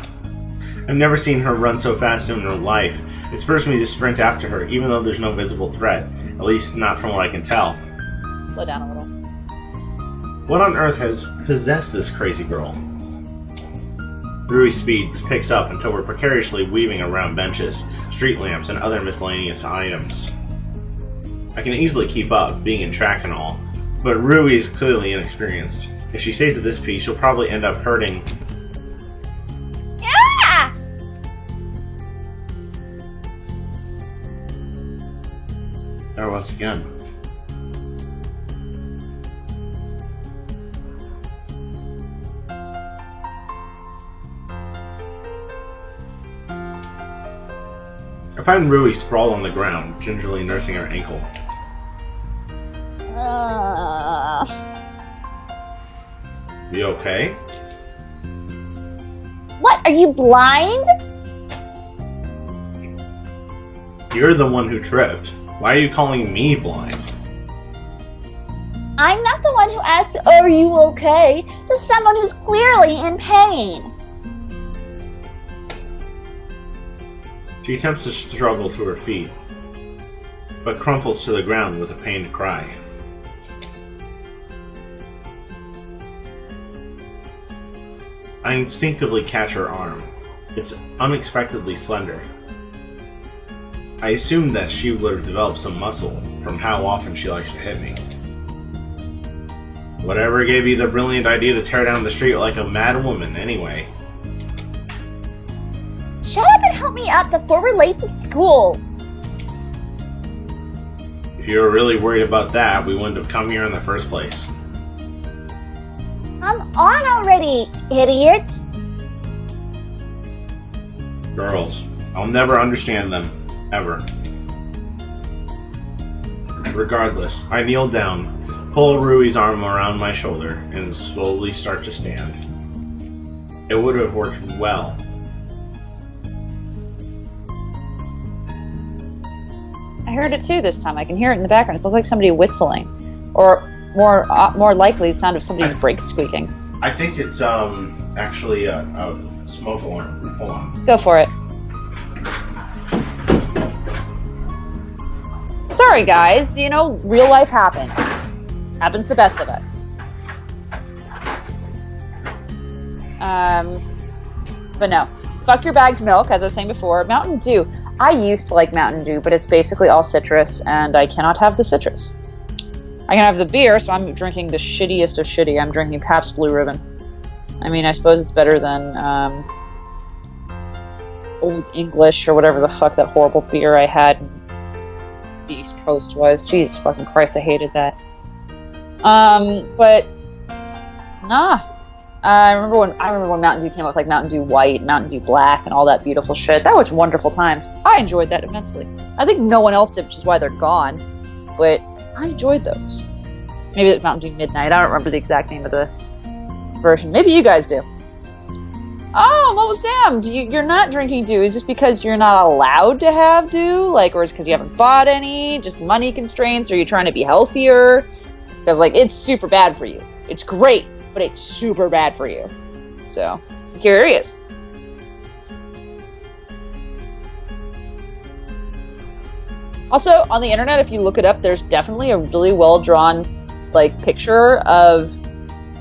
I've never seen her run so fast in her life. It spurs me to sprint after her, even though there's no visible threat. At least, not from what I can tell. Slow down a little. What on earth has possessed this crazy girl? Rui's speed picks up until we're precariously weaving around benches, street lamps, and other miscellaneous items. I can easily keep up, being in track and all, but Rui is clearly inexperienced. If she stays at this pace, she'll probably end up hurting. Yeah! There was again. I find Rui sprawled on the ground, gingerly nursing her ankle. You okay? What? Are you blind? You're the one who tripped. Why are you calling me blind? I'm not the one who asked, "Are you okay?" to someone who's clearly in pain. She attempts to struggle to her feet, but crumples to the ground with a pained cry. I instinctively catch her arm. It's unexpectedly slender. I assumed that she would have developed some muscle from how often she likes to hit me. Whatever gave you the brilliant idea to tear down the street like a mad woman, anyway? Shut up and help me up before we're late to school. If you were really worried about that, we wouldn't have come here in the first place. I'm on already, idiot. Girls. I'll never understand them. Ever. Regardless, I kneel down, pull Rui's arm around my shoulder, and slowly start to stand. It would have worked well. I heard it too this time. I can hear it in the background. It sounds like somebody whistling, or more likely, the sound of somebody's brakes squeaking. I think it's actually a smoke alarm. Hold on. Go for it. Sorry, guys. You know, real life happens. Happens to the best of us. But no. Fuck your bagged milk, as I was saying before. Mountain Dew. I used to like Mountain Dew, but it's basically all citrus, and I cannot have the citrus. I can have the beer, so I'm drinking the shittiest of shitty. I'm drinking Pabst Blue Ribbon. I mean, I suppose it's better than Old English or whatever the fuck that horrible beer I had in the East Coast was. Jesus fucking Christ, I hated that. But nah. I remember when Mountain Dew came out with like Mountain Dew White, Mountain Dew Black, and all that beautiful shit. That was wonderful times. I enjoyed that immensely. I think no one else did, which is why they're gone. But I enjoyed those. Maybe it's Mountain Dew Midnight. I don't remember the exact name of the version. Maybe you guys do. Oh, Mobile Sam, you're not drinking Dew. Is this because you're not allowed to have Dew? Like, or it's because you haven't bought any? Just money constraints? Or are you trying to be healthier? Because, like, it's super bad for you. It's great, but it's super bad for you. So, I'm curious. Also, on the internet, if you look it up, there's definitely a really well-drawn, like, picture of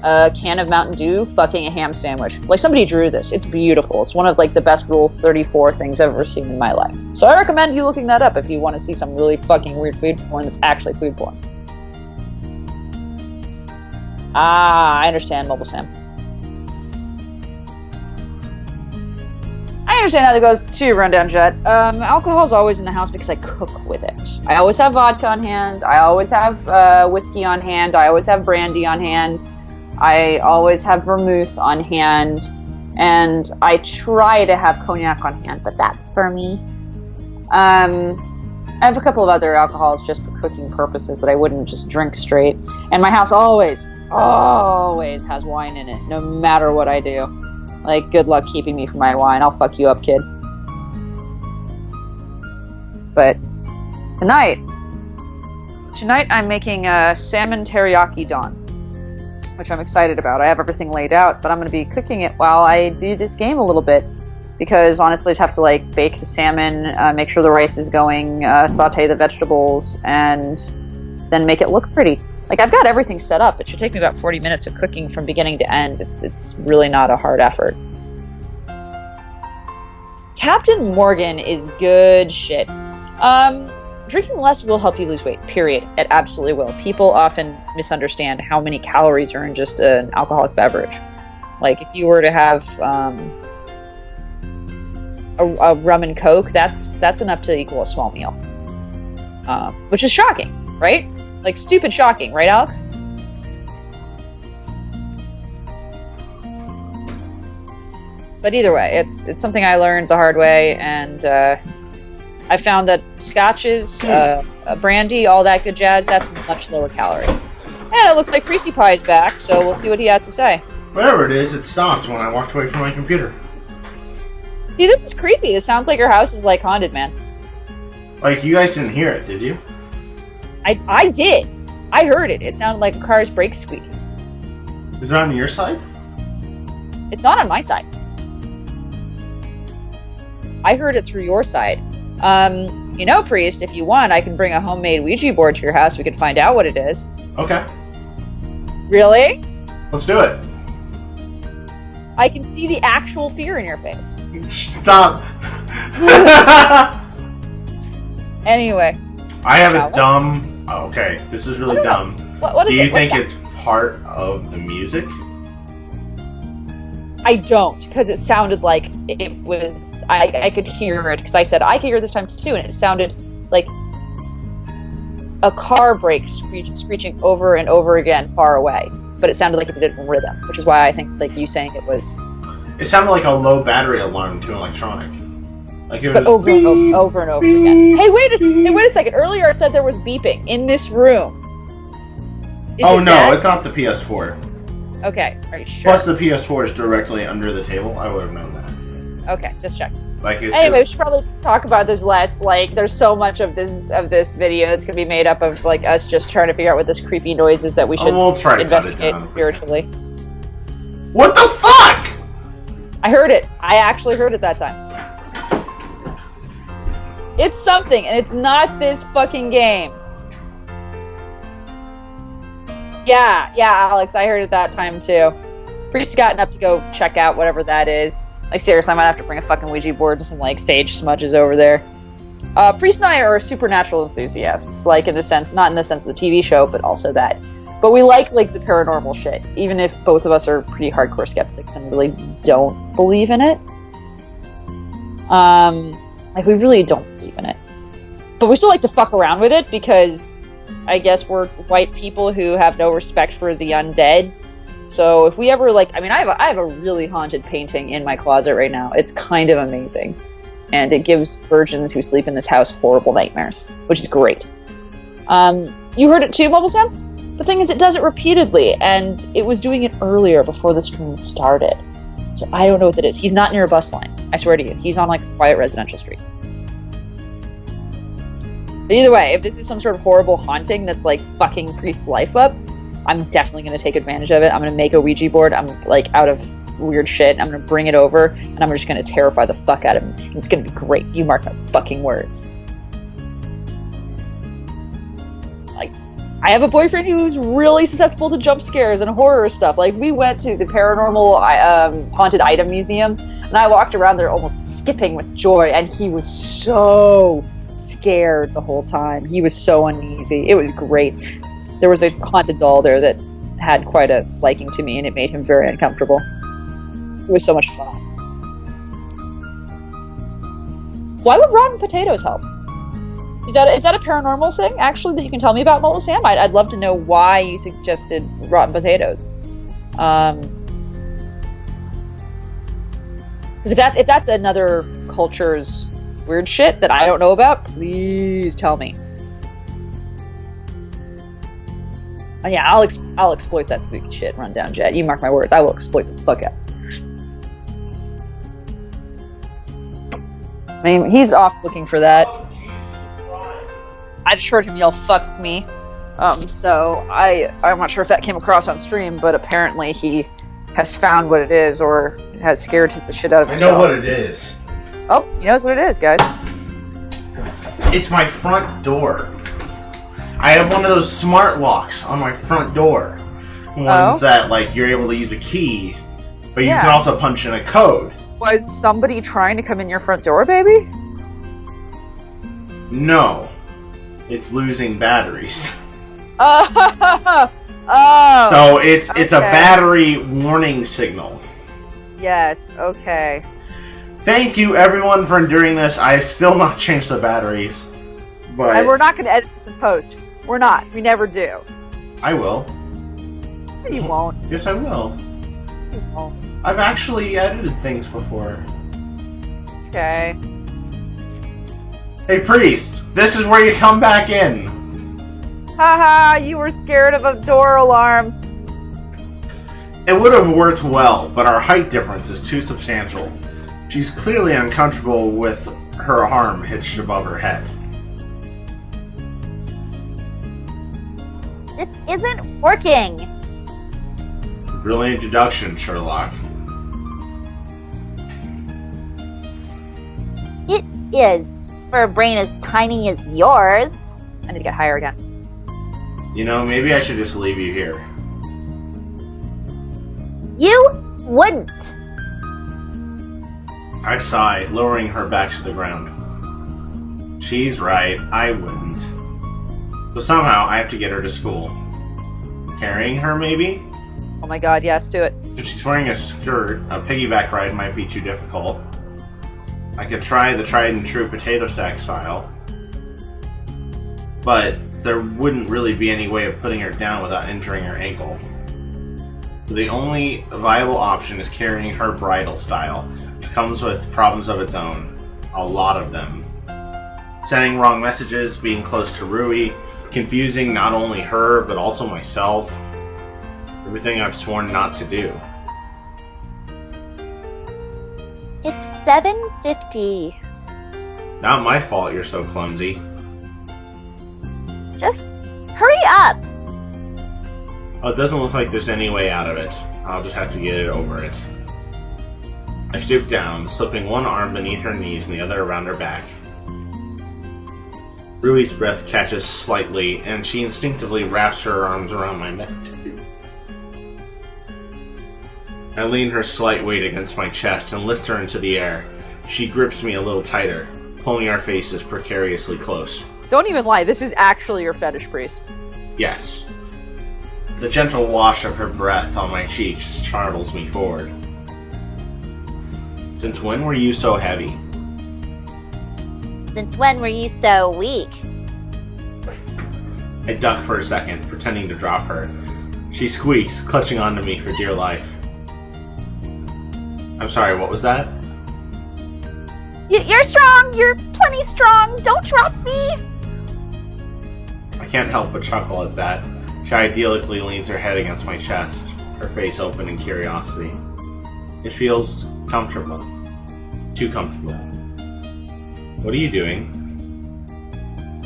a can of Mountain Dew fucking a ham sandwich. Like, somebody drew this. It's beautiful. It's one of, like, the best Rule 34 things I've ever seen in my life. So I recommend you looking that up if you want to see some really fucking weird food porn that's actually food porn. Ah, I understand, Mobile Sam. I understand how that goes to your rundown, Jet. Alcohol's always in the house because I cook with it. I always have vodka on hand. I always have whiskey on hand. I always have brandy on hand. I always have vermouth on hand. And I try to have cognac on hand, but that's for me. I have a couple of other alcohols just for cooking purposes that I wouldn't just drink straight. And my house always has wine in it, no matter what I do. Like, good luck keeping me from my wine. I'll fuck you up, kid. But tonight I'm making a salmon teriyaki don, which I'm excited about. I have everything laid out, but I'm going to be cooking it while I do this game a little bit. Because honestly, I'd have to like bake the salmon, make sure the rice is going, saute the vegetables, and then make it look pretty. Like, I've got everything set up. It should take me about 40 minutes of cooking from beginning to end. It's really not a hard effort. Captain Morgan is good shit. Drinking less will help you lose weight, period. It absolutely will. People often misunderstand how many calories are in just an alcoholic beverage. Like, if you were to have a rum and coke, that's enough to equal a small meal. Which is shocking, right? Like, stupid shocking, right, Alex? But either way, it's something I learned the hard way, and I found that scotches, brandy, all that good jazz, that's much lower calorie. And it looks like Priesty Pie's back, so we'll see what he has to say. Whatever it is, it stopped when I walked away from my computer. See, this is creepy. It sounds like your house is, like, haunted, man. Like, you guys didn't hear it, did you? I did. I heard it. It sounded like a car's brakes squeaking. Is it on your side? It's not on my side. I heard it through your side. You know, Priest, if you want, I can bring a homemade Ouija board to your house. We can find out what it is. Okay. Really? Let's do it. I can see the actual fear in your face. Stop. Anyway. I have a dumb... Oh, okay, this is really dumb. What is Do you it? think it's part of the music? I don't, because it sounded like it was... I could hear it, because I said I could hear it this time too, and it sounded like a car brake screeching over and over again far away. But it sounded like it did it in rhythm, which is why I think like you saying it was... It sounded like a low battery alarm to an electronic. Like it was... But over and over again. Hey, wait a second. Earlier I said there was beeping in this room. Oh no, it's not the PS4. Okay, are you sure? Plus the PS4 is directly under the table. I would have known that. Okay, just check. Like anyway, we should probably talk about this less. Like, there's so much of this video that's gonna be made up of like us just trying to figure out what this creepy noise is that we should we'll try to investigate spiritually. What the fuck? I heard it. I actually heard it that time. It's something, and it's not this fucking game. Yeah, Alex, I heard it that time too. Priest's gotten up to go check out whatever that is. Like, seriously, I might have to bring a fucking Ouija board and some, like, sage smudges over there. Priest and I are supernatural enthusiasts, like, in the sense, not in the sense of the TV show, but also that. But we like the paranormal shit, even if both of us are pretty hardcore skeptics and really don't believe in it. Like, we really don't believe in it. But we still like to fuck around with it because I guess we're white people who have no respect for the undead. So if we ever, like, I mean, I have a really haunted painting in my closet right now. It's kind of amazing. And it gives virgins who sleep in this house horrible nightmares, which is great. You heard it too, Mobile Sam? The thing is, it does it repeatedly, and it was doing it earlier before the stream started. So I don't know what that is. He's not near a bus line. I swear to you. He's on, like, a quiet residential street. But either way, if this is some sort of horrible haunting that's, like, fucking Priest's life up, I'm definitely going to take advantage of it. I'm going to make a Ouija board. I'm, like, out of weird shit. I'm going to bring it over, and I'm just going to terrify the fuck out of him. And it's going to be great. You mark my fucking words. Like, I have a boyfriend who's really susceptible to jump scares and horror stuff. Like, we went to the paranormal haunted item museum, and I walked around there almost skipping with joy, and he was so scared the whole time. He was so uneasy. It was great. There was a haunted doll there that had quite a liking to me, and it made him very uncomfortable. It was so much fun. Why would rotten potatoes help? Is that a paranormal thing, actually, that you can tell me about, Mobile Sam? I'd love to know why you suggested rotten potatoes. Because if that's another culture's weird shit that I don't know about, please tell me. Oh, yeah, I'll exploit that spooky shit, Rundown Jet. You mark my words, I will exploit the fuck out. I mean, he's off looking for that. I just heard him yell "fuck me." So I'm not sure if that came across on stream, but apparently he has found what it is, or has scared the shit out of himself. I know what it is. Oh, he knows what it is, guys. It's my front door. I have one of those smart locks on my front door. Ones that, like, you're able to use a key, but you can also punch in a code. Was somebody trying to come in your front door, baby? No. It's losing batteries. Oh! So it's a battery warning signal. Yes, okay. Thank you, everyone, for enduring this. I have still not changed the batteries. But And we're not going to edit this in post. We're not. We never do. I will. You won't. Yes, I will. You won't. I've actually edited things before. Okay. Hey, Priest, this is where you come back in. Haha, you were scared of a door alarm. It would have worked well, but our height difference is too substantial. She's clearly uncomfortable with her arm hitched above her head. This isn't working. Brilliant introduction, Sherlock. It is. For a brain as tiny as yours. I need to get higher again. You know, maybe I should just leave you here. You wouldn't. I sigh, lowering her back to the ground. She's right, I wouldn't. So somehow, I have to get her to school. Carrying her, maybe? Oh my god, yes, do it. If she's wearing a skirt, a piggyback ride might be too difficult. I could try the tried and true potato stack style. But there wouldn't really be any way of putting her down without injuring her ankle. So the only viable option is carrying her bridal style, which comes with problems of its own. A lot of them. Sending wrong messages, being close to Rui, confusing not only her, but also myself. Everything I've sworn not to do. It's 7:50. Not my fault you're so clumsy. Just hurry up. Oh, it doesn't look like there's any way out of it. I'll just have to get it over it. I stoop down, slipping one arm beneath her knees and the other around her back. Rui's breath catches slightly, and she instinctively wraps her arms around my neck. I lean her slight weight against my chest and lift her into the air. She grips me a little tighter, pulling our faces precariously close. Don't even lie, this is actually your fetish, Priest. Yes. The gentle wash of her breath on my cheeks startles me forward. Since when were you so heavy? Since when were you so weak? I duck for a second, pretending to drop her. She squeaks, clutching onto me for dear life. I'm sorry, what was that? You're strong. You're plenty strong. Don't drop me. I can't help but chuckle at that. She idyllically leans her head against my chest, her face open in curiosity. It feels comfortable. Too comfortable. What are you doing?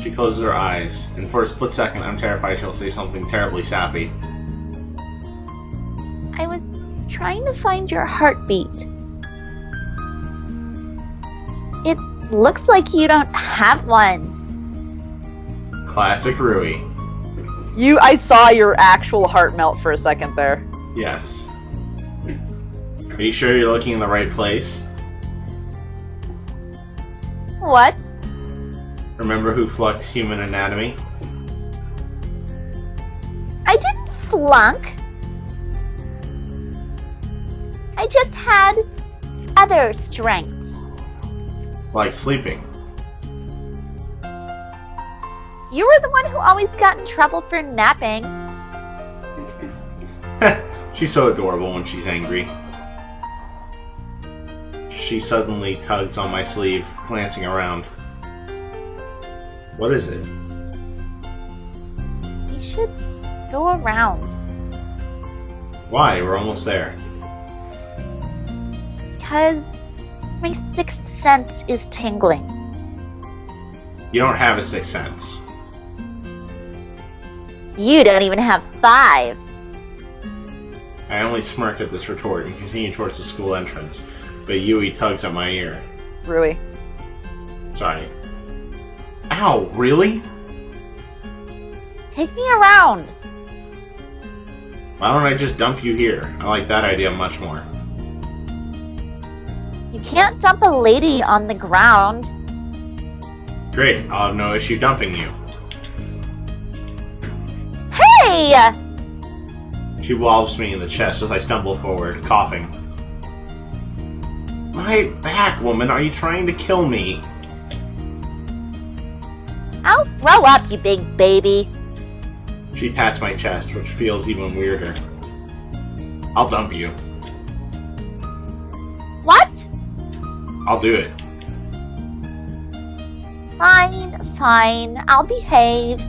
She closes her eyes, and for a split second I'm terrified she'll say something terribly sappy. I was trying to find your heartbeat. It looks like you don't have one. Classic Rui. I saw your actual heart melt for a second there. Yes. Are you sure you're looking in the right place? What? Remember who flunked human anatomy? I didn't flunk. I just had other strengths. Like sleeping. You were the one who always got in trouble for napping. She's so adorable when she's angry. She suddenly tugs on my sleeve, glancing around. What is it? You should go around. Why? We're almost there. Because my sixth sense is tingling. You don't have a sixth sense. You don't even have 5. I only smirk at this retort and continue towards the school entrance, but Yui tugs at my ear. Rui. Sorry. Ow, really? Take me around. Why don't I just dump you here? I like that idea much more. You can't dump a lady on the ground. Great, I'll have no issue dumping you. Hey! She wobbles me in the chest as I stumble forward, coughing. My back, woman, are you trying to kill me? I'll grow up, you big baby. She pats my chest, which feels even weirder. I'll dump you. What? I'll do it. Fine, I'll behave.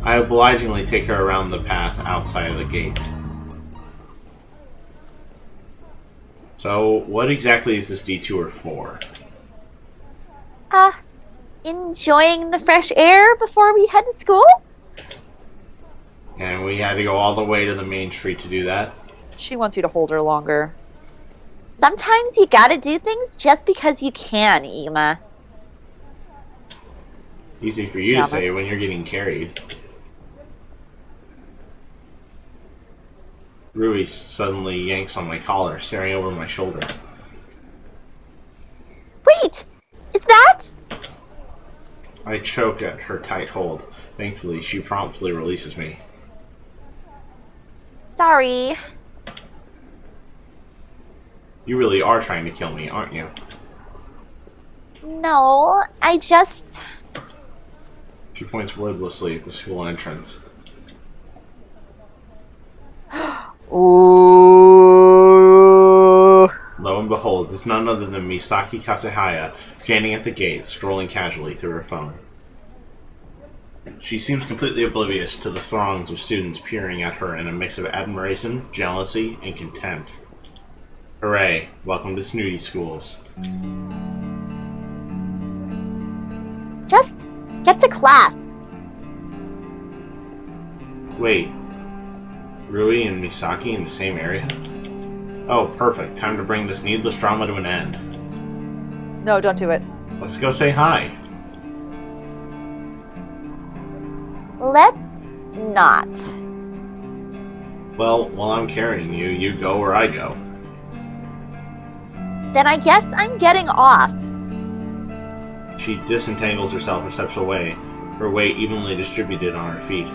I obligingly take her around the path outside of the gate. So, what exactly is this detour for? Enjoying the fresh air before we head to school? And we had to go all the way to the main street to do that? She wants you to hold her longer. Sometimes you gotta do things just because you can, Ima. Easy for you Yeah, to say when you're getting carried. Rui suddenly yanks on my collar, staring over my shoulder. Wait! Is that? I choke at her tight hold. Thankfully, she promptly releases me. Sorry. You really are trying to kill me, aren't you? No, I just... She points wordlessly at the school entrance. Ooh. Lo and behold, it's none other than Misaki Kasehaya, standing at the gate, scrolling casually through her phone. She seems completely oblivious to the throngs of students peering at her in a mix of admiration, jealousy, and contempt. Hooray, welcome to Snooty Schools. Just get to class. Wait, Rui and Misaki in the same area? Oh, perfect. Time to bring this needless drama to an end. No, don't do it. Let's go say hi. Let's not. Well, while I'm carrying you, you go where I go. Then I guess I'm getting off. She disentangles herself and steps away, her weight evenly distributed on her feet.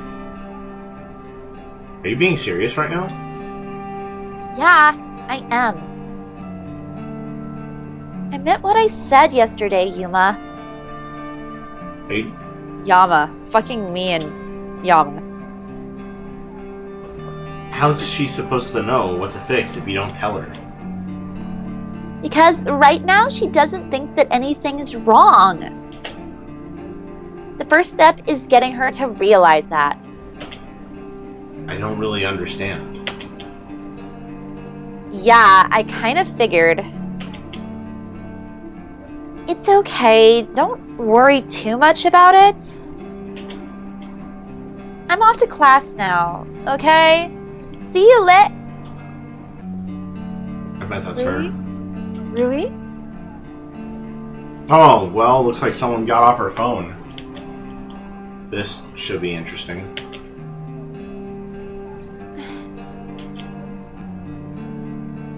Are you being serious right now? Yeah, I am. I meant what I said yesterday, Yuma. Hey, Yama. Fucking me and Yama. how's she supposed to know what to fix if you don't tell her? Because right now she doesn't think that anything's wrong. The first step is getting her to realize that. I don't really understand. Yeah, I kind of figured. It's okay. Don't worry too much about it. I'm off to class now, okay? See you lit. I bet that's her. Rui? Oh, well, looks like someone got off her phone. This should be interesting.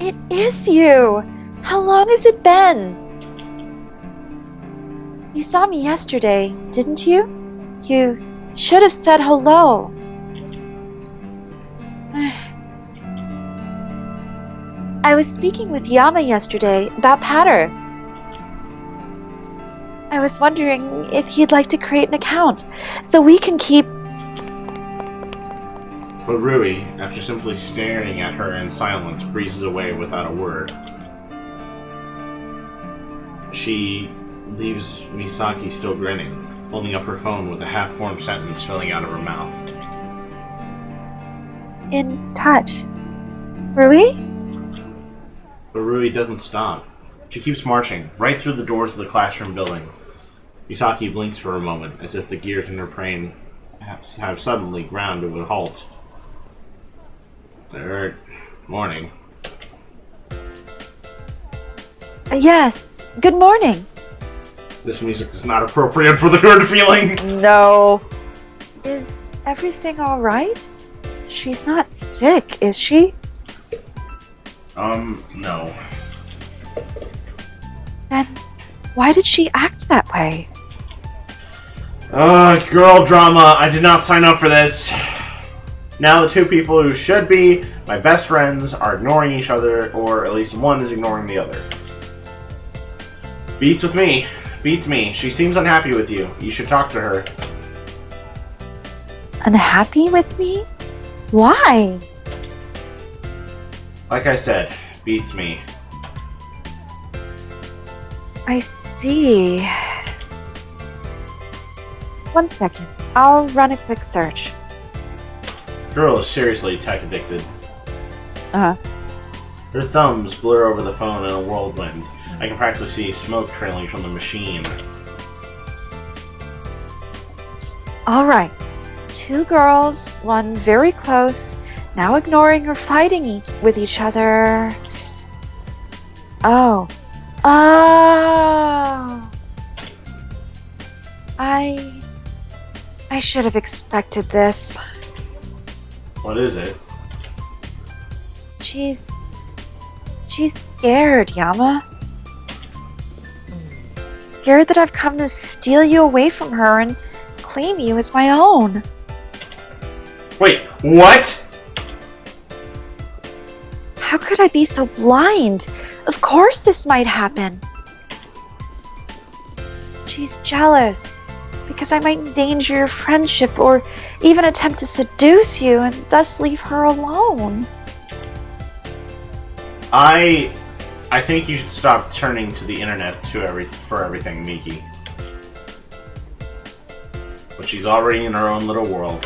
It is you! How long has it been? You saw me yesterday, didn't you? You should have said hello. I was speaking with Yama yesterday about Patter. I was wondering if he'd like to create an account so we can keep... But Rui, after simply staring at her in silence, breezes away without a word. She leaves Misaki still grinning, holding up her phone with a half-formed sentence spilling out of her mouth. in touch. Rui? But Rui doesn't stop. She keeps marching, right through the doors of the classroom building. Misaki blinks for a moment, as if the gears in her brain have suddenly ground to a halt. Third morning. Yes, good morning. This music is not appropriate for the good feeling. No. Is everything alright? She's not sick, is she? No. Then why did she act that way? Girl drama. I did not sign up for this. Now the two people who should be my best friends are ignoring each other, or at least one is ignoring the other. Beats me. She seems unhappy with you. You should talk to her. Unhappy with me? Why? Like I said, beats me. I see. One second. I'll run a quick search. Girl is seriously tech addicted. Uh-huh. Her thumbs blur over the phone in a whirlwind. I can practically see smoke trailing from the machine. Alright. 2 girls, one very close, now ignoring or fighting with each other. Oh. I should have expected this. What is it? She's scared, Yama. Scared that I've come to steal you away from her and claim you as my own. Wait, what? How could I be so blind? Of course this might happen. She's jealous because I might endanger your friendship or even attempt to seduce you and thus leave her alone. I think you should stop turning to the internet for everything, Miki. But she's already in her own little world.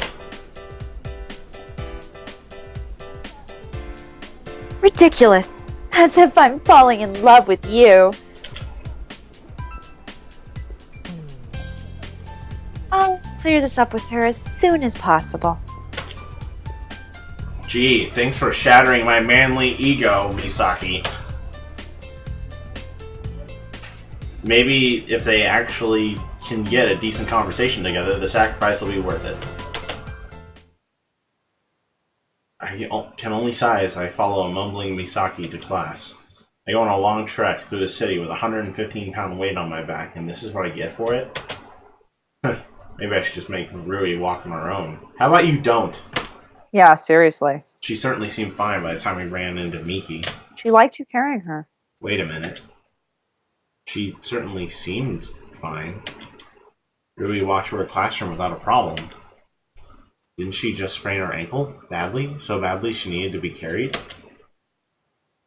Ridiculous. As if I'm falling in love with you. I'll clear this up with her as soon as possible. Gee, thanks for shattering my manly ego, Misaki. Maybe if they actually can get a decent conversation together, the sacrifice will be worth it. I can only sigh as I follow a mumbling Misaki to class. I go on a long trek through the city with a 115-pound weight on my back, and this is what I get for it? Maybe I should just make Rui walk on her own. How about you don't? Yeah, seriously. She certainly seemed fine by the time we ran into Miki. She liked you carrying her. Wait a minute. She certainly seemed fine. Rui walked to her classroom without a problem. Didn't she just sprain her ankle? Badly? So badly she needed to be carried?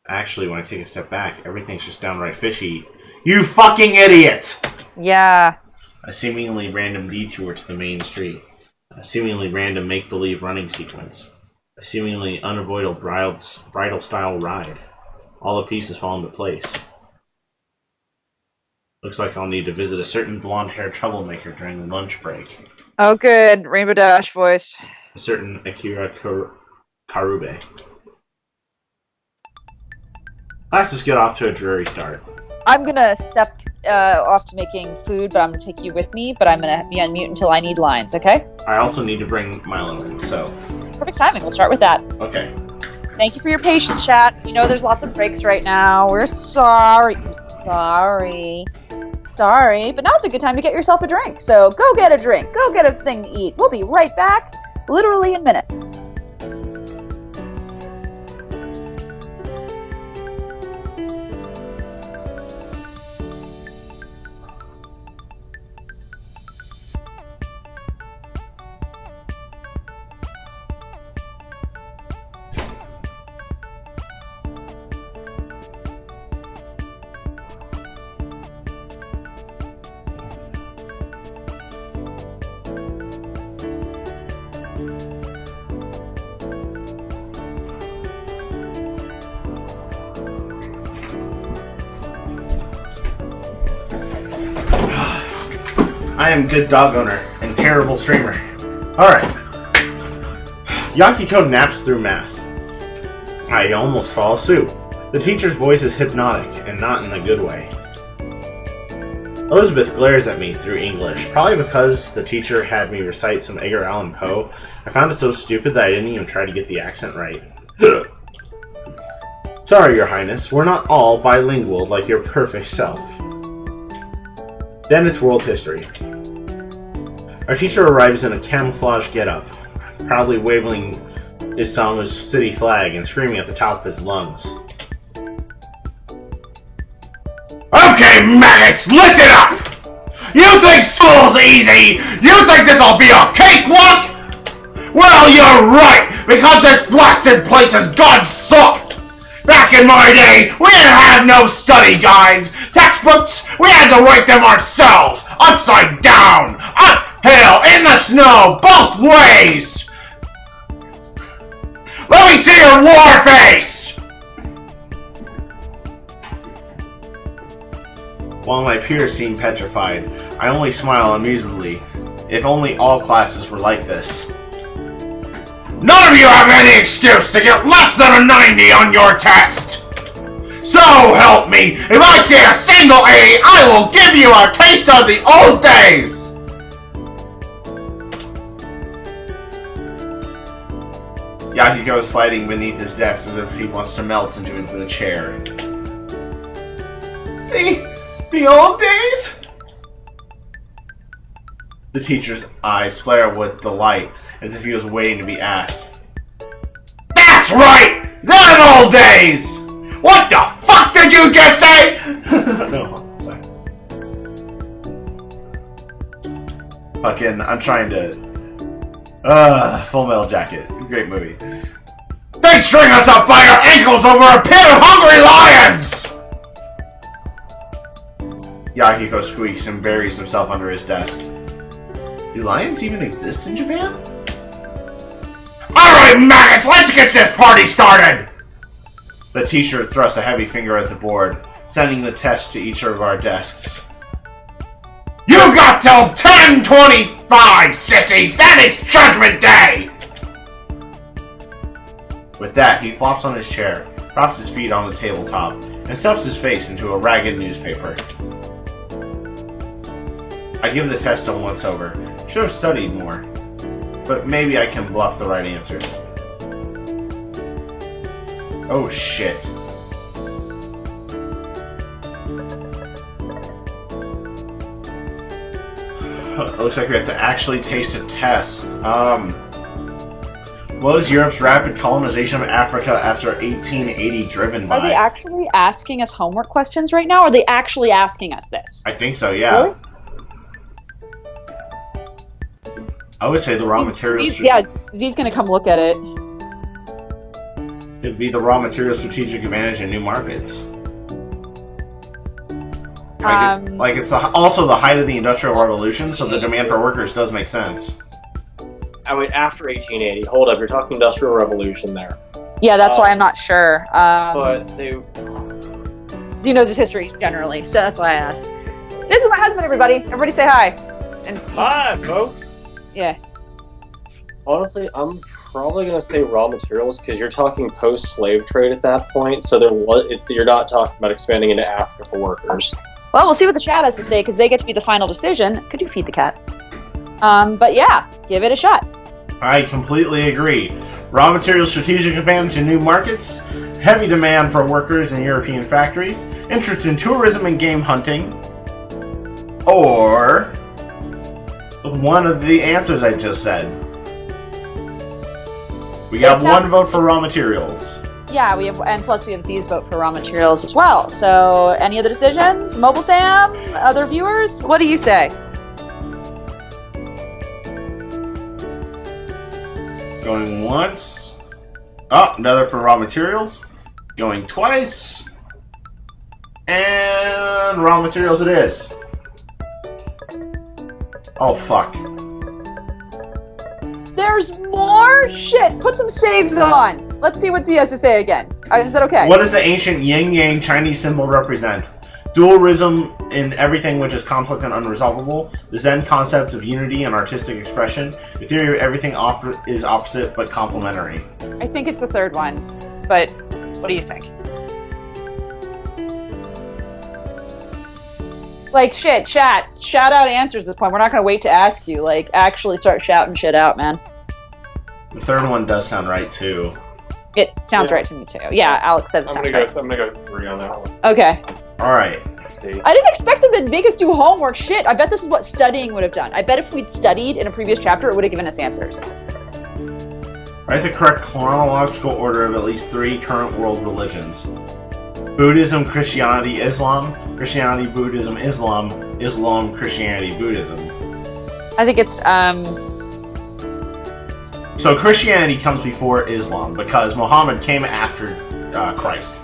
Actually, when I take a step back, everything's just downright fishy. You fucking idiot! Yeah. A seemingly random detour to the main street. A seemingly random make-believe running sequence. A seemingly unavoidable bridal-style ride. All the pieces fall into place. Looks like I'll need to visit a certain blonde-haired troublemaker during the lunch break. Oh, good. Rainbow Dash voice. A certain Akira Karube. Classes get off to a dreary start. I'm gonna step off to making food, but I'm gonna take you with me, but I'm gonna be on mute until I need lines, okay? I also need to bring Milo in, so... Perfect timing. We'll start with that. Okay. Thank you for your patience, chat. We know there's lots of breaks right now. We're sorry. Sorry, but now's a good time to get yourself a drink. So go get a drink. Go get a thing to eat. We'll be right back, literally in minutes. I am good dog owner and terrible streamer. Alright. Yakiko naps through math. I almost follow suit. The teacher's voice is hypnotic, and not in the good way. Elizabeth glares at me through English, probably because the teacher had me recite some Edgar Allan Poe. I found it so stupid that I didn't even try to get the accent right. Sorry, Your Highness, we're not all bilingual like your perfect self. Then it's world history. Our teacher arrives in a camouflage getup, proudly waving Isamu's city flag and screaming at the top of his lungs. Okay, maggots, listen up! You think school's easy? You think this'll be a cakewalk? Well, you're right, because this blasted place has gone soft! Back in my day, we didn't have no study guides, textbooks, we had to write them ourselves, upside down, uphill, in the snow, both ways! Let me see your war face! While my peers seem petrified, I only smile amusedly. If only all classes were like this. None of you have any excuse to get less than a 90 on your test! So help me, if I see a single A, I will give you a taste of the old days! Yakiko is sliding beneath his desk as if he wants to melt into the chair. The old days? The teacher's eyes flare with delight, as if he was waiting to be asked. That's right! Them old days! What the fuck did you just say? No, sorry. Fucking, I'm trying to... Full Metal Jacket. Great movie. They'd string us up by our ankles over a pit of hungry lions! Yakiko squeaks and buries himself under his desk. Do lions even exist in Japan? Alright, maggots, let's get this party started! The teacher thrusts a heavy finger at the board, sending the test to each of our desks. You've got till 10:25, sissies! Then it's Judgment Day! With that, he flops on his chair, props his feet on the tabletop, and stuffs his face into a ragged newspaper. I give the test a once-over. Should have studied more. But maybe I can bluff the right answers. Oh shit. Looks like we have to actually taste a test. What was Europe's rapid colonization of Africa after 1880 driven by? Are they actually asking us homework questions right now? Or are they actually asking us this? I think so, yeah. Really? I would say the raw materials... Z's gonna come look at it. It'd be the raw material strategic advantage in new markets. Like it's also the height of the Industrial Revolution, so the demand for workers does make sense. I wait, after 1880. Hold up, you're talking Industrial Revolution there. Yeah, that's why I'm not sure. But they... Z knows his history generally, so that's why I asked. This is my husband, everybody. Everybody say hi. And Hi, folks! yeah. Honestly, I'm probably going to say raw materials because you're talking post-slave trade at that point, so you're not talking about expanding into Africa for workers. Well, we'll see what the chat has to say because they get to be the final decision. Could you feed the cat? But yeah, give it a shot. I completely agree. Raw material strategic advantage in new markets, heavy demand for workers in European factories, interest in tourism and game hunting, or one of the answers I just said. We got one vote for raw materials. Yeah, we have, and plus we have Z's vote for raw materials as well. So, any other decisions? Mobile Sam? Other viewers? What do you say? Going once. Oh, another for raw materials. Going twice. And raw materials it is. Oh, fuck. There's more? Shit, put some saves on. Let's see what Z has to say again. Is that okay? What does the ancient yin-yang Chinese symbol represent? Dualism in everything which is complex and unresolvable. The Zen concept of unity and artistic expression. The theory of everything is opposite but complementary. I think it's the third one, but what do you think? Like, shit, chat. Shout out answers at this point. We're not going to wait to ask you. Like, actually start shouting shit out, man. The third one does sound right, too. It sounds right to me, too. Yeah, Alex says it sounds right. I'm gonna go 3 on that one. Okay. Alright. I didn't expect them to make us do homework. Shit, I bet this is what studying would have done. I bet if we'd studied in a previous chapter, it would have given us answers. Write the correct chronological order of at least 3 current world religions. Buddhism, Christianity, Islam. Christianity, Buddhism, Islam. Islam, Christianity, Buddhism. I think it's, So Christianity comes before Islam because Muhammad came after Christ.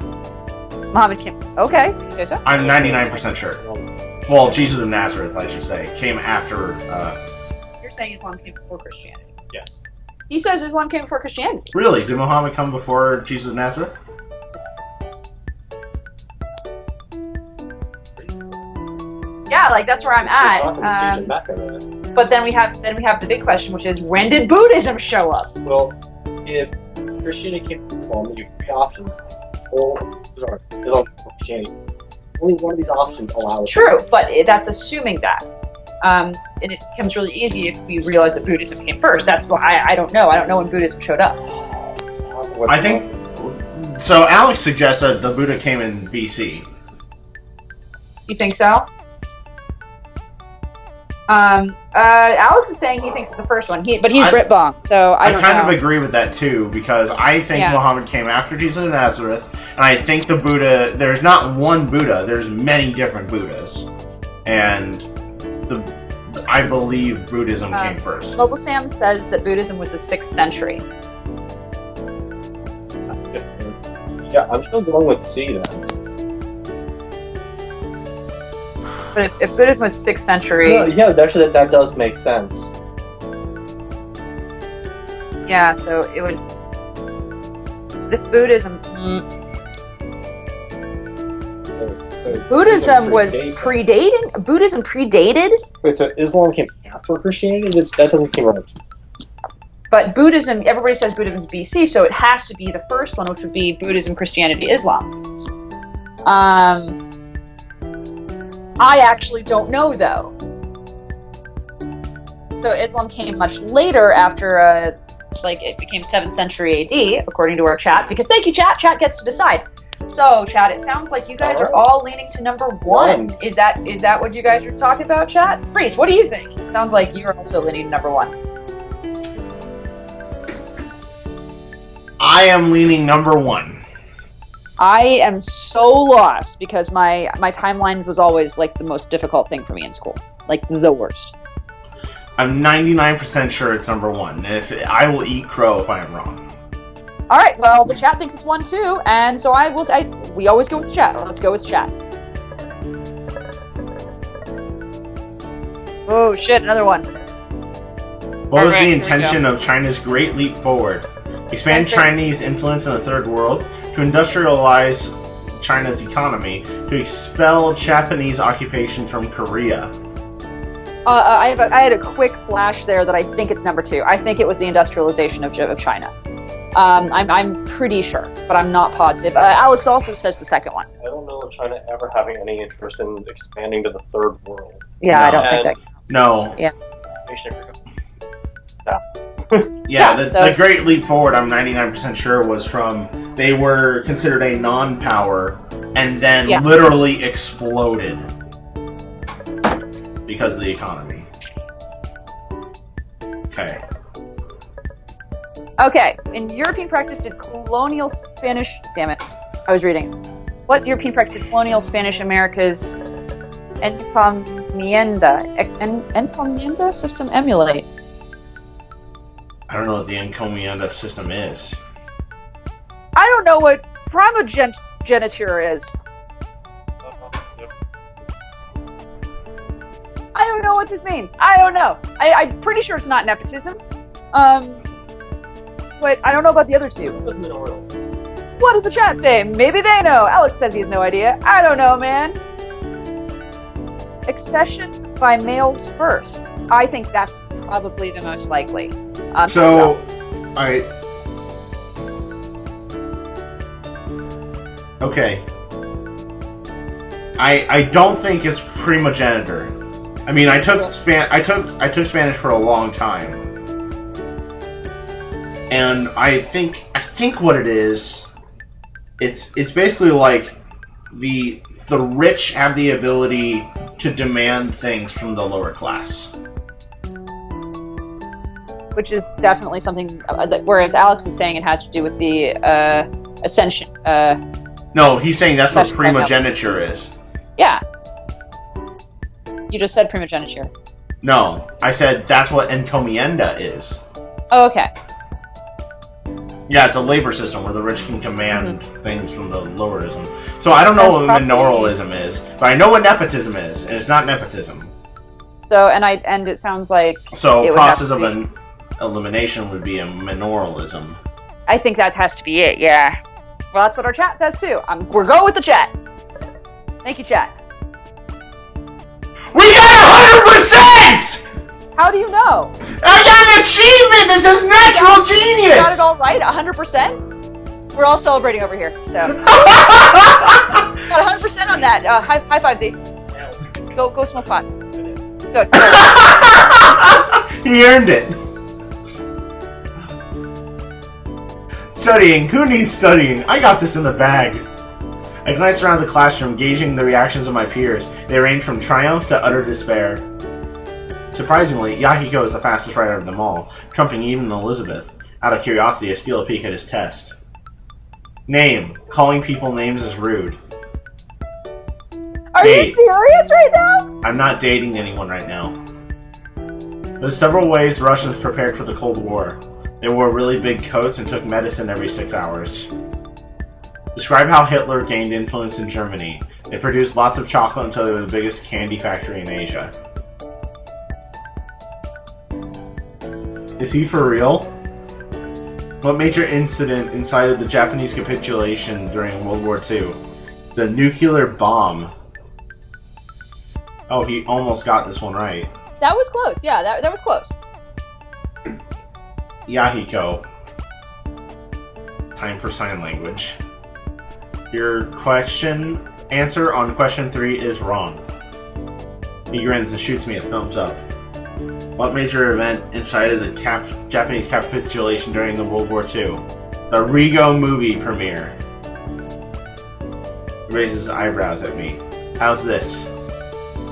Muhammad came. Okay, you say so? I'm 99% sure. Well, Jesus of Nazareth, I should say, came after... You're saying Islam came before Christianity. Yes. He says Islam came before Christianity. Really? Did Muhammad come before Jesus of Nazareth? Yeah, like that's where I'm at. But then we have the big question, which is when did Buddhism show up? Well, if Christianity came from Islam, you have 3 options. Islam, Christianity. Only one of these options allows. True, but that's assuming that. And it becomes really easy if we realize that Buddhism came first. That's why I don't know. I don't know when Buddhism showed up. I think. So Alex suggests that the Buddha came in BC. You think so? Alex is saying he thinks it's the first one, but he's Brit-bong, so I don't know. I kind of agree with that too, because I think Muhammad came after Jesus of Nazareth, and I think the Buddha, there's not one Buddha, there's many different Buddhas, and I believe Buddhism came first. Mobile Sam says that Buddhism was the 6th century. Yeah, I'm still going with C then. But if Buddhism was 6th century... Yeah, actually that does make sense. Yeah, so it would... If Buddhism... Buddhism was predating? Buddhism predated? Wait, so Islam came after Christianity? That doesn't seem right. But Buddhism, everybody says Buddhism is BC, so it has to be the first one, which would be Buddhism, Christianity, Islam. I actually don't know, though. So Islam came much later after, it became 7th century AD, according to our chat, because thank you, chat. Chat gets to decide. So, chat, it sounds like you guys are all leaning to number 1. Is that what you guys are talking about, chat? Priest, what do you think? It sounds like you're also leaning to number 1. I am leaning number 1. I am so lost because my timeline was always like the most difficult thing for me in school, like the worst. I'm 99% sure it's number 1. I will eat crow if I am wrong. All right, well the chat thinks it's 1 too, and so we always go with chat. Let's go with chat. Oh shit, another one. What was the intention of China's Great Leap Forward? Expand Chinese influence in the Third World, to industrialize China's economy, to expel Japanese occupation from Korea. I had a quick flash there that I think it's number 2. I think it was the industrialization of China. I'm pretty sure, but I'm not positive. Alex also says the second one. I don't know of China ever having any interest in expanding to the Third World. Yeah, no, I don't think that counts. No. Yeah. The Great Leap Forward, I'm 99% sure, was from, they were considered a non-power, and then literally exploded because of the economy. Okay. Okay, in European practice did colonial Spanish... Damn it, I was reading. What European practice did colonial Spanish America's encomienda system emulate? I don't know what the encomienda system is. I don't know what primogeniture is. I don't know what this means. I don't know. I'm pretty sure it's not nepotism. But I don't know about the other 2. What does the chat say? Maybe they know. Alex says he has no idea. I don't know, man. accession by males first. I think that's probably the most likely. So, okay. I don't think it's primogeniture. I mean, I took Spanish for a long time, and I think what it is, it's basically like the rich have the ability to demand things from the lower class, which is definitely something. Whereas Alex is saying it has to do with the ascension. No, he's saying that's what Ascension by primogeniture is. Yeah. You just said primogeniture. No, I said that's what encomienda is. Oh, okay. Yeah, it's a labor system where the rich can command things from the lowerism. So I don't know what manoralism is, but I know what nepotism is, and it's not nepotism. So, and it sounds like... So, process of elimination would be a manoralism. I think that has to be it, yeah. Well, that's what our chat says, too. We're going with the chat. Thank you, chat. We got 100%! How do you know? I got an achievement! This is natural genius! You got it all right? 100%? We're all celebrating over here, so. Got 100% on that. High five, Z. Go smoke pot. Good. He earned it. Studying. Who needs studying? I got this in the bag. I glanced around the classroom, gauging the reactions of my peers. They ranged from triumph to utter despair. Surprisingly, Yahiko is the fastest writer of them all, trumping even Elizabeth. Out of curiosity, I steal a peek at his test. Name. Calling people names is rude. Are you serious right now? I'm not dating anyone right now. There's several ways Russians prepared for the Cold War. They wore really big coats and took medicine every 6 hours. Describe how Hitler gained influence in Germany. They produced lots of chocolate until they were the biggest candy factory in Asia. Is he for real? What major incident incited the Japanese capitulation during World War II? The nuclear bomb. Oh, he almost got this one right. That was close, yeah, that was close. Yahiko. Time for sign language. Your answer on question 3 is wrong. He grins and shoots me a thumbs up. What major event incited the Japanese capitulation during the World War II? The Rigo movie premiere. He raises his eyebrows at me. How's this?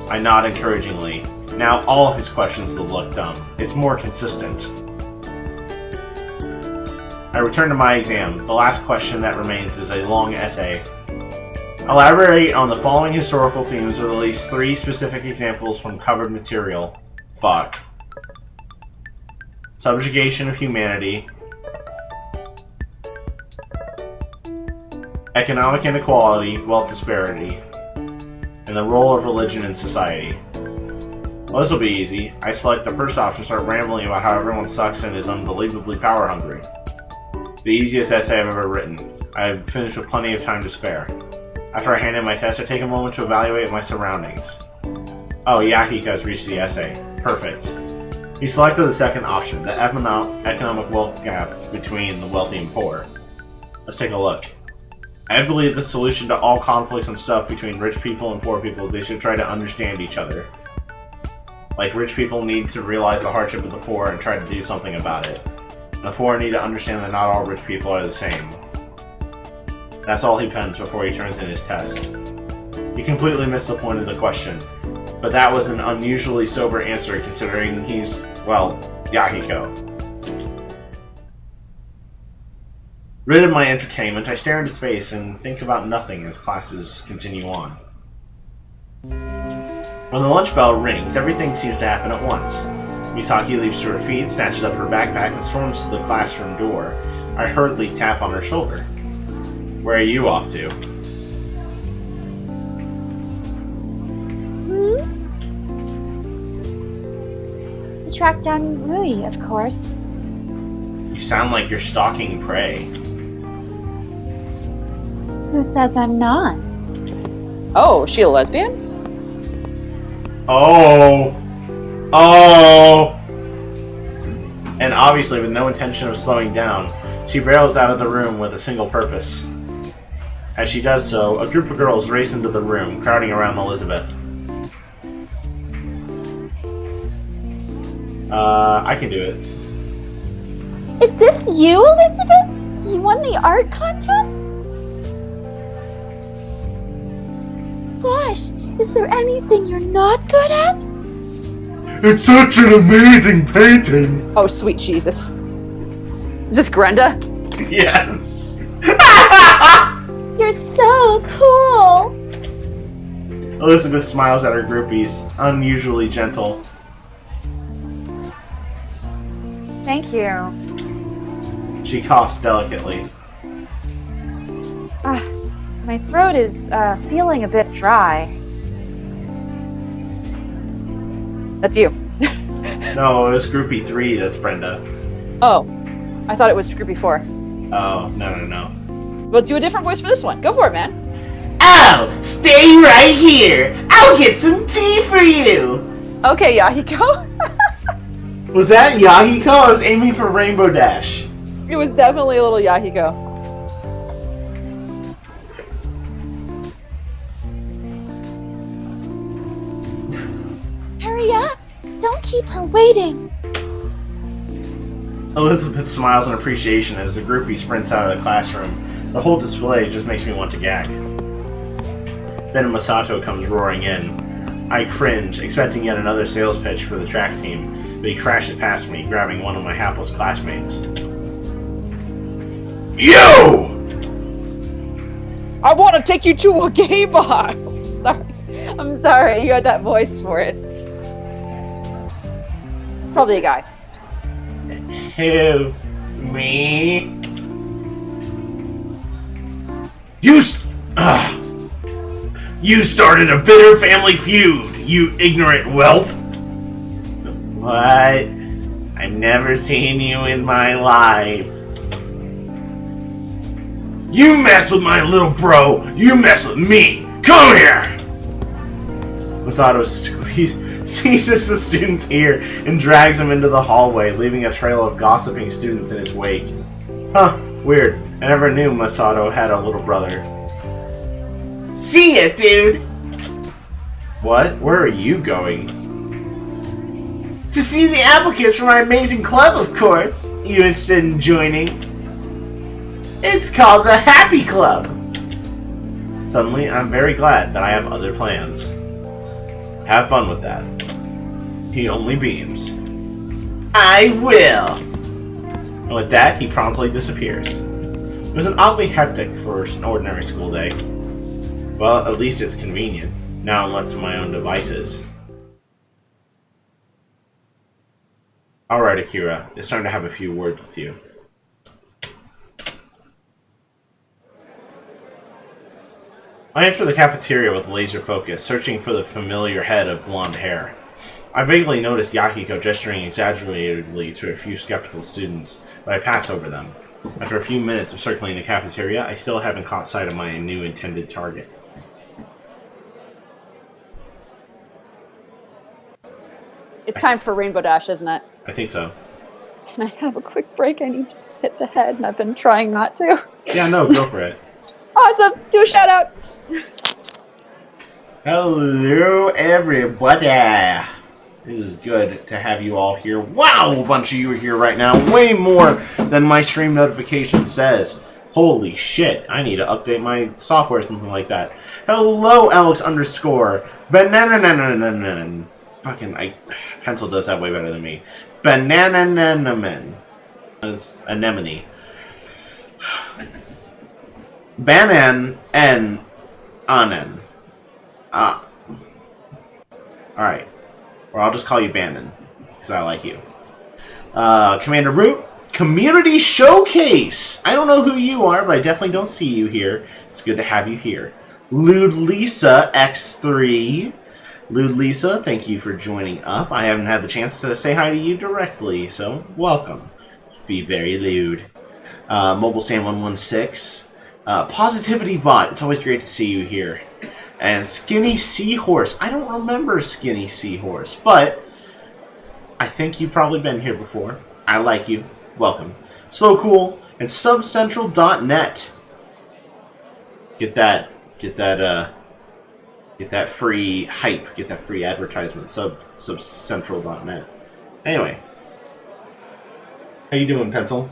I nod encouragingly. Now all his questions look dumb. It's more consistent. I return to my exam. The last question that remains is a long essay. Elaborate on the following historical themes with at least 3 specific examples from covered material. Fuck. Subjugation of humanity. Economic inequality, wealth disparity. And the role of religion in society. Well, this will be easy. I select the first option and start rambling about how everyone sucks and is unbelievably power hungry. The easiest essay I've ever written. I have finished with plenty of time to spare. After I hand in my test, I take a moment to evaluate my surroundings. Oh, Yahiko has reached the essay. Perfect. He selected the second option, the economic wealth gap between the wealthy and poor. Let's take a look. I believe the solution to all conflicts and stuff between rich people and poor people is they should try to understand each other. Like, rich people need to realize the hardship of the poor and try to do something about it. And the poor need to understand that not all rich people are the same. That's all he pens before he turns in his test. He completely missed the point of the question, but that was an unusually sober answer considering he's, well, Yahiko. Rid of my entertainment, I stare into space and think about nothing as classes continue on. When the lunch bell rings, everything seems to happen at once. Misaki leaps to her feet, snatches up her backpack, and storms to the classroom door. I hurriedly tap on her shoulder. Where are you off to? To track down Rui, of course. You sound like you're stalking prey. Who says I'm not? Oh, is she a lesbian? Oh! Oh! And obviously, with no intention of slowing down, she barrels out of the room with a single purpose. As she does so, a group of girls race into the room, crowding around Elizabeth. I can do it. Is this you, Elizabeth? You won the art contest? Gosh, is there anything you're not good at? It's such an amazing painting! Oh, sweet Jesus. Is this Grenda? Yes! You're so cool! Elizabeth smiles at her groupies, unusually gentle. Thank you. She coughs delicately. My throat is feeling a bit dry. That's you. No, it was groupie 3 that's Brenda. Oh, I thought it was groupie 4. Oh, no. Well, do a different voice for this one. Go for it, man. Oh, stay right here! I'll get some tea for you! Okay, Yahiko. Was that Yahiko? I was aiming for Rainbow Dash. It was definitely a little Yahiko. Hurry up! Don't keep her waiting! Elizabeth smiles in appreciation as the groupie sprints out of the classroom. The whole display just makes me want to gag. Then Masato comes roaring in. I cringe, expecting yet another sales pitch for the track team, but he crashes past me, grabbing one of my hapless classmates. You! I want to take you to a gay bar! I'm sorry, you had that voice for it. Probably a guy. Who? Me? You started a bitter family feud, you ignorant whelp! What? I've never seen you in my life. You mess with my little bro, you mess with me! Come here! Masato seizes the student's ear and drags him into the hallway, leaving a trail of gossiping students in his wake. Huh, weird. I never knew Masato had a little brother. See ya, dude! What? Where are you going? To see the applicants for my amazing club, of course! You interested in joining? It's called the Happy Club! Suddenly, I'm very glad that I have other plans. Have fun with that. He only beams. I will! And with that, he promptly disappears. It was an oddly hectic for an ordinary school day. Well, at least it's convenient. Now I'm left to my own devices. Alright, Akira. It's time to have a few words with you. I enter the cafeteria with laser focus, searching for the familiar head of blonde hair. I vaguely notice Yahiko gesturing exaggeratedly to a few skeptical students, but I pass over them. After a few minutes of circling the cafeteria, I still haven't caught sight of my new intended target. It's time for Rainbow Dash, isn't it? I think so. Can I have a quick break? I need to hit the head, and I've been trying not to. Yeah, no, go for it. Awesome! Do a shout out! Hello, everybody! It is good to have you all here. Wow, a bunch of you are here right now. Way more than my stream notification says. Holy shit, I need to update my software or something like that. Hello, Alex _ banana. Fucking, Pencil does that way better than me. Banana. It's anemone. Banan and Anen. Alright. Or I'll just call you Bannon, because I like you. Commander Root, Community Showcase! I don't know who you are, but I definitely don't see you here. It's good to have you here. Lude Lisa X3. Lude Lisa, thank you for joining up. I haven't had the chance to say hi to you directly, so welcome. Be very lewd. Mobile Sam 116. Positivity Bot, it's always great to see you here. And Skinny Seahorse. I don't remember Skinny Seahorse, but I think you've probably been here before. I like you. Welcome. Slow Cool and subcentral.net. Get that free hype. Get that free advertisement. Subcentral.net. Anyway. How you doing, Pencil?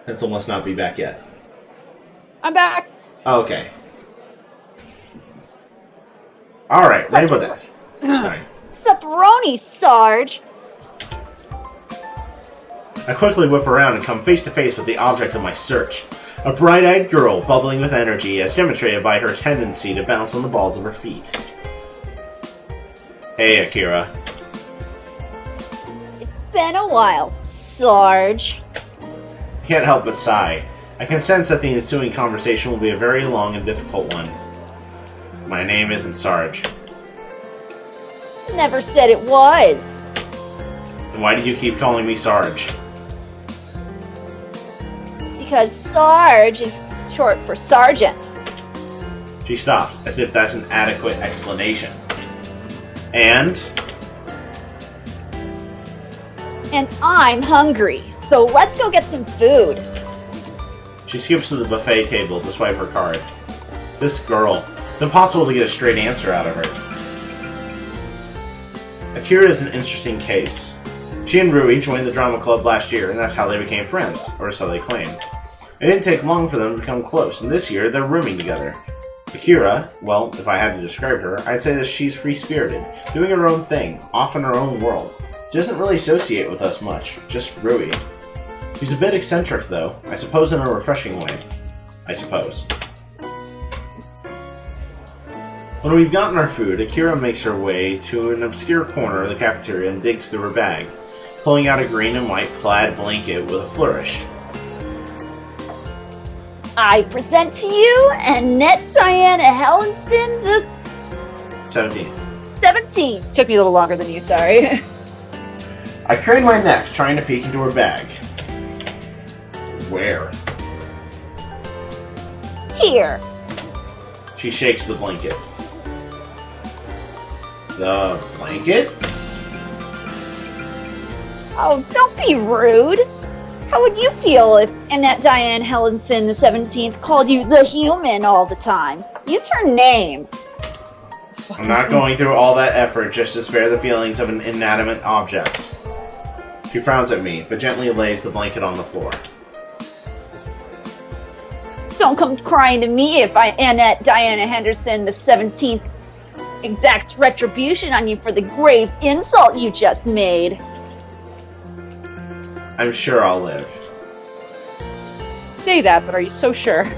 Pencil must not be back yet. I'm back. Okay. Alright, Rainbow Dash. Sorry. Supperoni, Sarge! I quickly whip around and come face to face with the object of my search. A bright-eyed girl bubbling with energy as demonstrated by her tendency to bounce on the balls of her feet. Hey, Akira. It's been a while, Sarge. I can't help but sigh. I can sense that the ensuing conversation will be a very long and difficult one. My name isn't Sarge. Never said it was. Then why do you keep calling me Sarge? Because Sarge is short for sergeant. She stops, as if that's an adequate explanation. And I'm hungry, so let's go get some food. she skips to the buffet table to swipe her card. This girl. It's impossible to get a straight answer out of her. Akira is an interesting case. She and Rui joined the drama club last year, and that's how they became friends, or so they claimed. It didn't take long for them to become close, and this year they're rooming together. Akira, well, if I had to describe her, I'd say that she's free-spirited, doing her own thing, off in her own world. She doesn't really associate with us much, just Rui. She's a bit eccentric, though, I suppose in a refreshing way. I suppose. When we've gotten our food, Akira makes her way to an obscure corner of the cafeteria and digs through her bag, pulling out a green and white plaid blanket with a flourish. I present to you Annette Diana Hellenson the 17. 17th. Took me a little longer than you, sorry. I crane my neck, trying to peek into her bag. Where? Here. She shakes the blanket. The blanket? Oh, don't be rude. How would you feel if Annette Diane Hellenson the 17th called you the human all the time? Use her name. I'm not going through all that effort just to spare the feelings of an inanimate object. She frowns at me, but gently lays the blanket on the floor. Don't come crying to me if Annette Diana Henderson the 17th exacts retribution on you for the grave insult you just made. I'm sure I'll live. Say that, but are you so sure?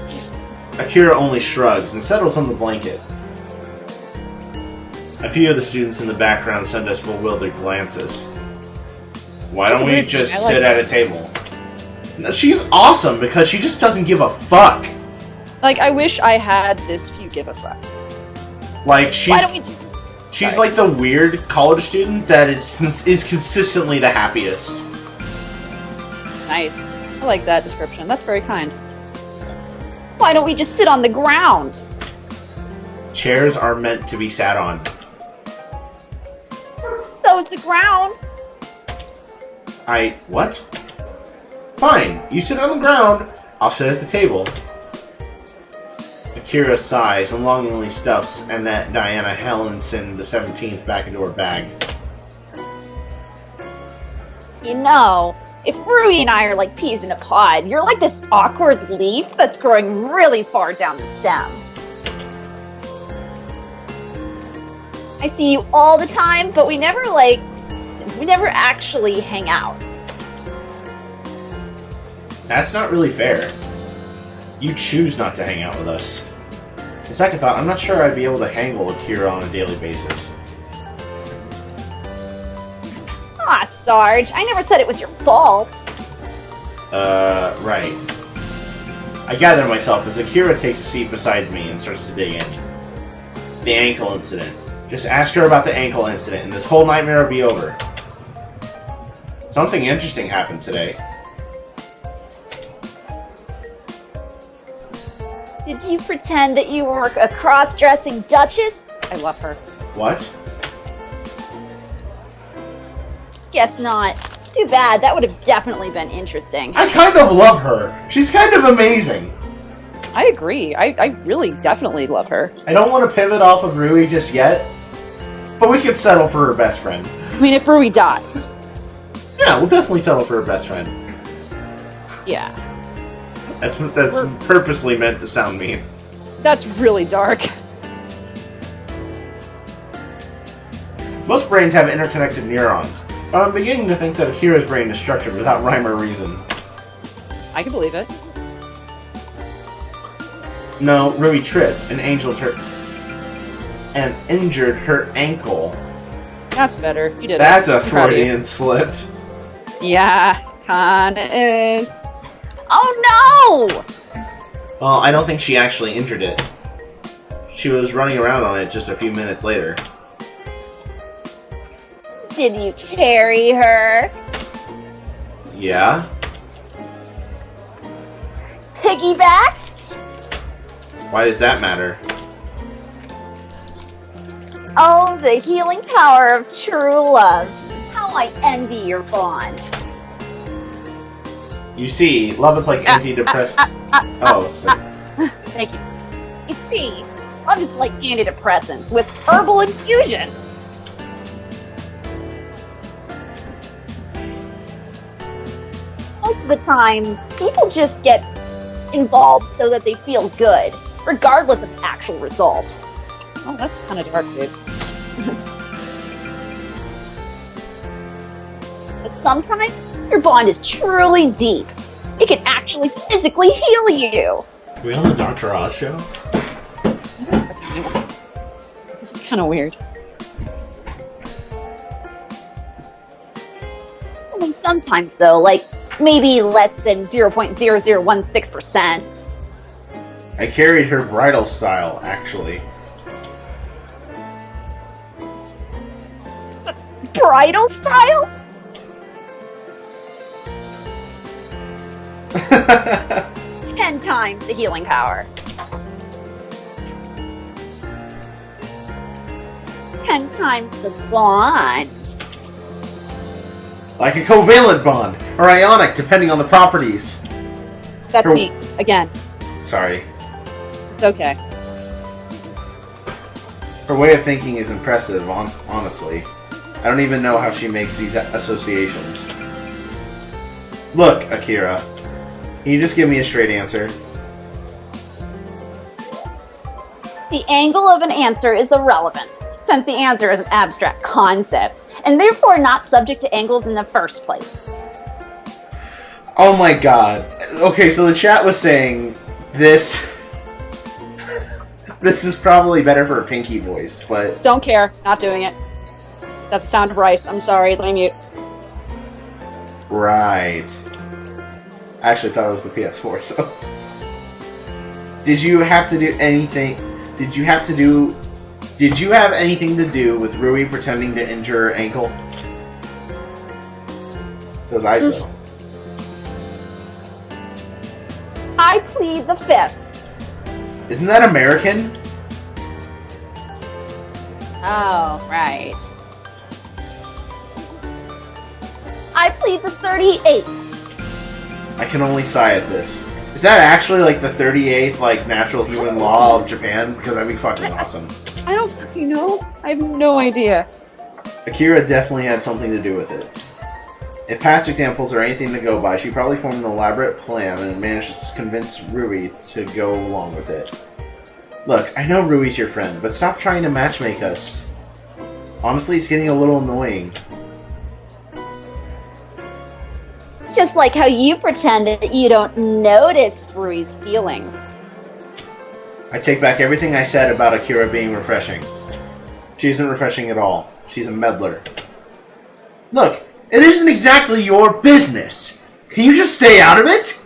Akira only shrugs and settles on the blanket. A few of the students in the background send us bewildered glances. Why don't we just sit at a table? No, she's awesome because she just doesn't give a fuck. Like, I wish I had this few give a fucks. Like, Why don't we she's like the weird college student that is consistently the happiest. Nice. I like that description. That's very kind. Why don't we just sit on the ground? Chairs are meant to be sat on. So is the ground. What? Fine, you sit on the ground, I'll sit at the table. Akira sighs and longingly stuffs Annette Diana Hellenson the 17th back into her bag. You know, if Rui and I are like peas in a pod, you're like this awkward leaf that's growing really far down the stem. I see you all the time, but we never actually hang out. That's not really fair. You choose not to hang out with us. In second thought, I'm not sure I'd be able to handle Akira on a daily basis. Ah, Sarge, I never said it was your fault. Right. I gather myself as Akira takes a seat beside me and starts to dig in. The ankle incident. Just ask her about the ankle incident and this whole nightmare will be over. Something interesting happened today. Did you pretend that you were a cross-dressing duchess? I love her. What? Guess not. Too bad, that would have definitely been interesting. I kind of love her. She's kind of amazing. I agree. I really definitely love her. I don't want to pivot off of Rui just yet, but we could settle for her best friend. I mean, if Rui dies. Yeah, we'll definitely settle for her best friend. Yeah. That's purposely meant to sound mean. That's really dark. Most brains have interconnected neurons, but I'm beginning to think that Akira's brain is structured without rhyme or reason. I can believe it. No, Rui tripped and injured her ankle. That's better. You did it. That's a I'm proud of you. Freudian slip. Yeah, kinda is. Oh no! Well, I don't think she actually injured it. She was running around on it just a few minutes later. Did you carry her? Yeah? Piggyback? Why does that matter? Oh, the healing power of true love. How I envy your bond. You see, love is like antidepressant. Oh, sorry. Thank you. You see, love is like antidepressants with herbal infusion. Most of the time, people just get involved so that they feel good, regardless of the actual result. Oh, that's kind of dark, dude. But sometimes, your bond is truly deep. It can actually physically heal you. Are we on the Dr. Oz show? This is kind of weird. Only sometimes, though, like maybe less than 0.0016%. I carried her bridal style, actually. Bridal style? 10 times the healing power. 10 times the bond. Like a covalent bond, or ionic, depending on the properties. That's Her- me. Again. Sorry. It's okay. Her way of thinking is impressive, honestly. I don't even know how she makes these associations. Look, Akira. Can you just give me a straight answer? The angle of an answer is irrelevant, since the answer is an abstract concept, and therefore not subject to angles in the first place. Oh my god. Okay, so the chat was saying this... this is probably better for a Pinky voice, but... Don't care. Not doing it. That's the sound of rice. I'm sorry. Let me mute. Right. I actually thought it was the PS4, so... Did you have to do anything... Did you have anything to do with Rui pretending to injure her ankle? Because I so. I plead the fifth. Isn't that American? Oh, right. I plead the 38th. I can only sigh at this. Is that actually like the 38th like natural human law of Japan? Because that'd be fucking awesome. I don't fucking know. I have no idea. Akira definitely had something to do with it. If past examples are anything to go by, she probably formed an elaborate plan and managed to convince Rui to go along with it. Look, I know Rui's your friend, but stop trying to matchmake us. Honestly, it's getting a little annoying. Just like how you pretend that you don't notice Rui's feelings. I take back everything I said about Akira being refreshing. She isn't refreshing at all. She's a meddler. Look, it isn't exactly your business. Can you just stay out of it?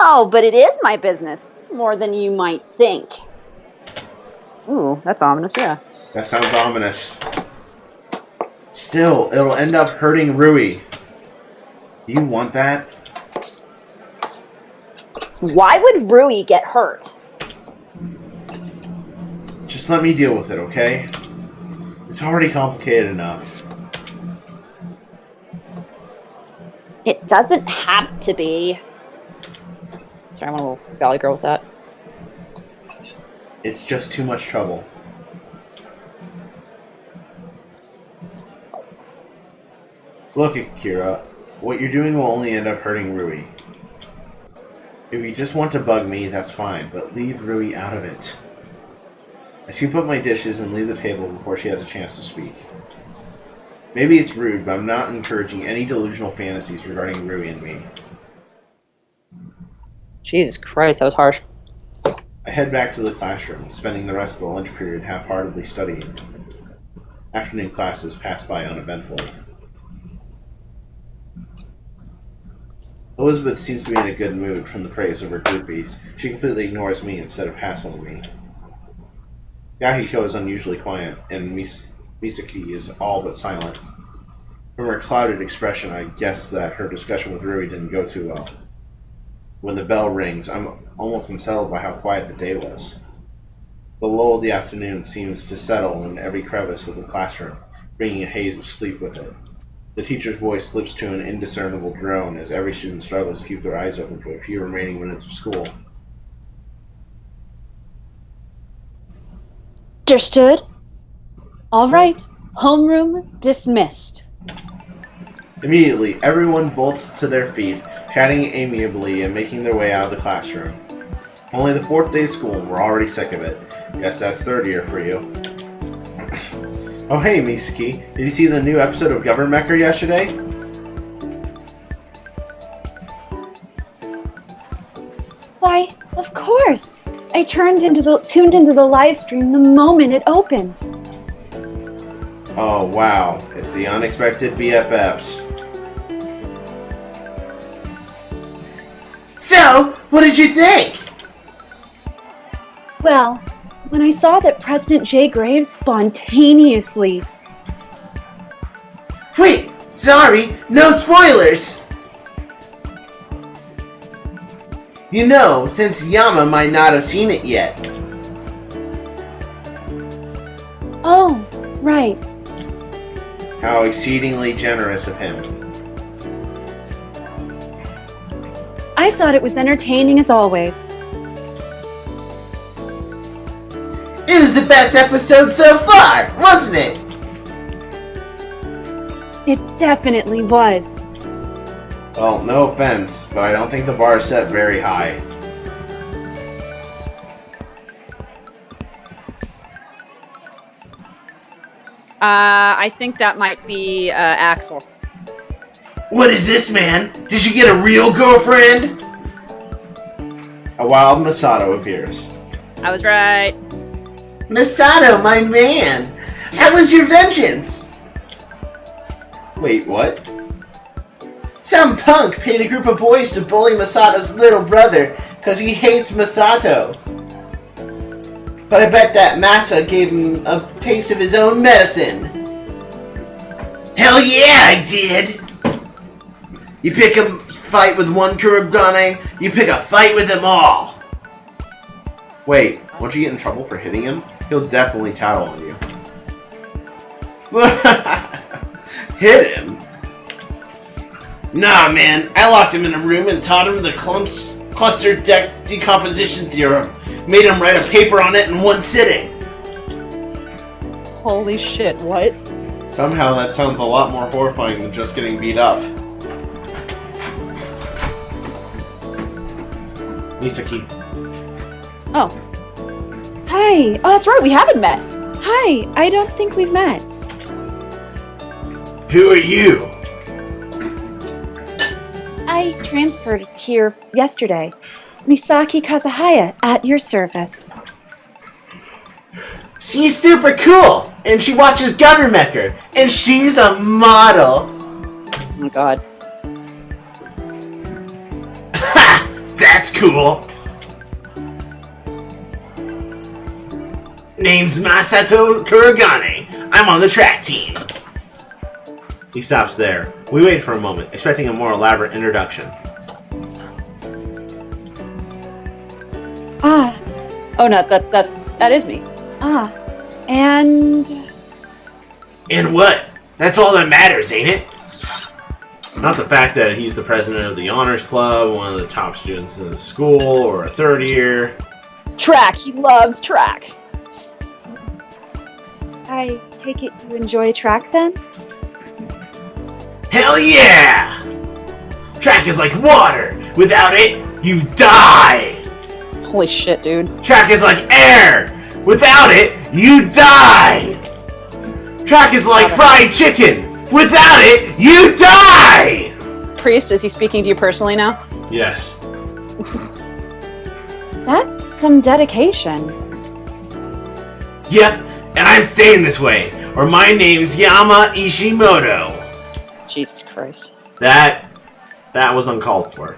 Oh, but it is my business. More than you might think. Ooh, that's ominous, yeah. That sounds ominous. Still, it'll end up hurting Rui. Do you want that? Why would Rui get hurt? Just let me deal with it, okay? It's already complicated enough. It doesn't have to be. Sorry, I want a little Valley Girl with that. It's just too much trouble. Look, Akira, what you're doing will only end up hurting Rui. If you just want to bug me, that's fine, but leave Rui out of it. I scoop up my dishes and leave the table before she has a chance to speak. Maybe it's rude, but I'm not encouraging any delusional fantasies regarding Rui and me. Jesus Christ, that was harsh. I head back to the classroom, spending the rest of the lunch period half-heartedly studying. Afternoon classes pass by uneventfully. Elizabeth seems to be in a good mood from the praise of her groupies. She completely ignores me instead of hassling me. Yahiko is unusually quiet, and Misaki is all but silent. From her clouded expression, I guess that her discussion with Rui didn't go too well. When the bell rings, I'm almost unsettled by how quiet the day was. The lull of the afternoon seems to settle in every crevice of the classroom, bringing a haze of sleep with it. The teacher's voice slips to an indiscernible drone as every student struggles to keep their eyes open for the few remaining minutes of school. Understood. All right. Homeroom dismissed. Immediately, everyone bolts to their feet, chatting amiably and making their way out of the classroom. Only the 4th day of school and we're already sick of it. Guess that's 3rd year for you. Oh hey, Misaki, did you see the new episode of Governmecker yesterday? Why, of course. I tuned into the live stream the moment it opened. Oh wow, it's the unexpected BFFs. So, what did you think? Well, when I saw that President J. Graves spontaneously... Wait, sorry, no spoilers! You know, since Yama might not have seen it yet. Oh, right. How exceedingly generous of him. I thought it was entertaining as always. It was the best episode so far, wasn't it? It definitely was. Well, no offense, but I don't think the bar is set very high. I think that might be Axel. What is this, man? Did you get a real girlfriend? A wild Masato appears. I was right. Masato, my man! How was your vengeance? Wait, what? Some punk paid a group of boys to bully Masato's little brother because he hates Masato. But I bet that Masa gave him a taste of his own medicine. Hell yeah, I did! You pick a fight with one Kurogane, you pick a fight with them all! Wait, won't you get in trouble for hitting him? He'll definitely tattle on you. Hit him? Nah, man. I locked him in a room and taught him the cluster decomposition theorem. Made him write a paper on it in one sitting. Holy shit, what? Somehow that sounds a lot more horrifying than just getting beat up. Misaki. Oh. Hi. Oh, that's right, we haven't met. Hi, I don't think we've met. Who are you? I transferred here yesterday. Misaki Kazuhaya, at your service. She's super cool, and she watches Governmecker, and she's a model. Oh my god. Ha! That's cool. Name's Masato Kurogane. I'm on the track team. He stops there. We wait for a moment, expecting a more elaborate introduction. Oh no, that is me. Ah, and... And what? That's all that matters, ain't it? Not the fact that he's the president of the honors club, one of the top students in the school, or a third year. Track. He loves track. I take it you enjoy track then? Hell yeah! Track is like water. Without it, you die. Holy shit, dude. Track is like air. Without it, you die. Track is like fried chicken. Without it, you die. Priest, is he speaking to you personally now? Yes. That's some dedication. Yep, and I'm staying this way, or my name's Yama Ishimoto. Jesus Christ. That was uncalled for.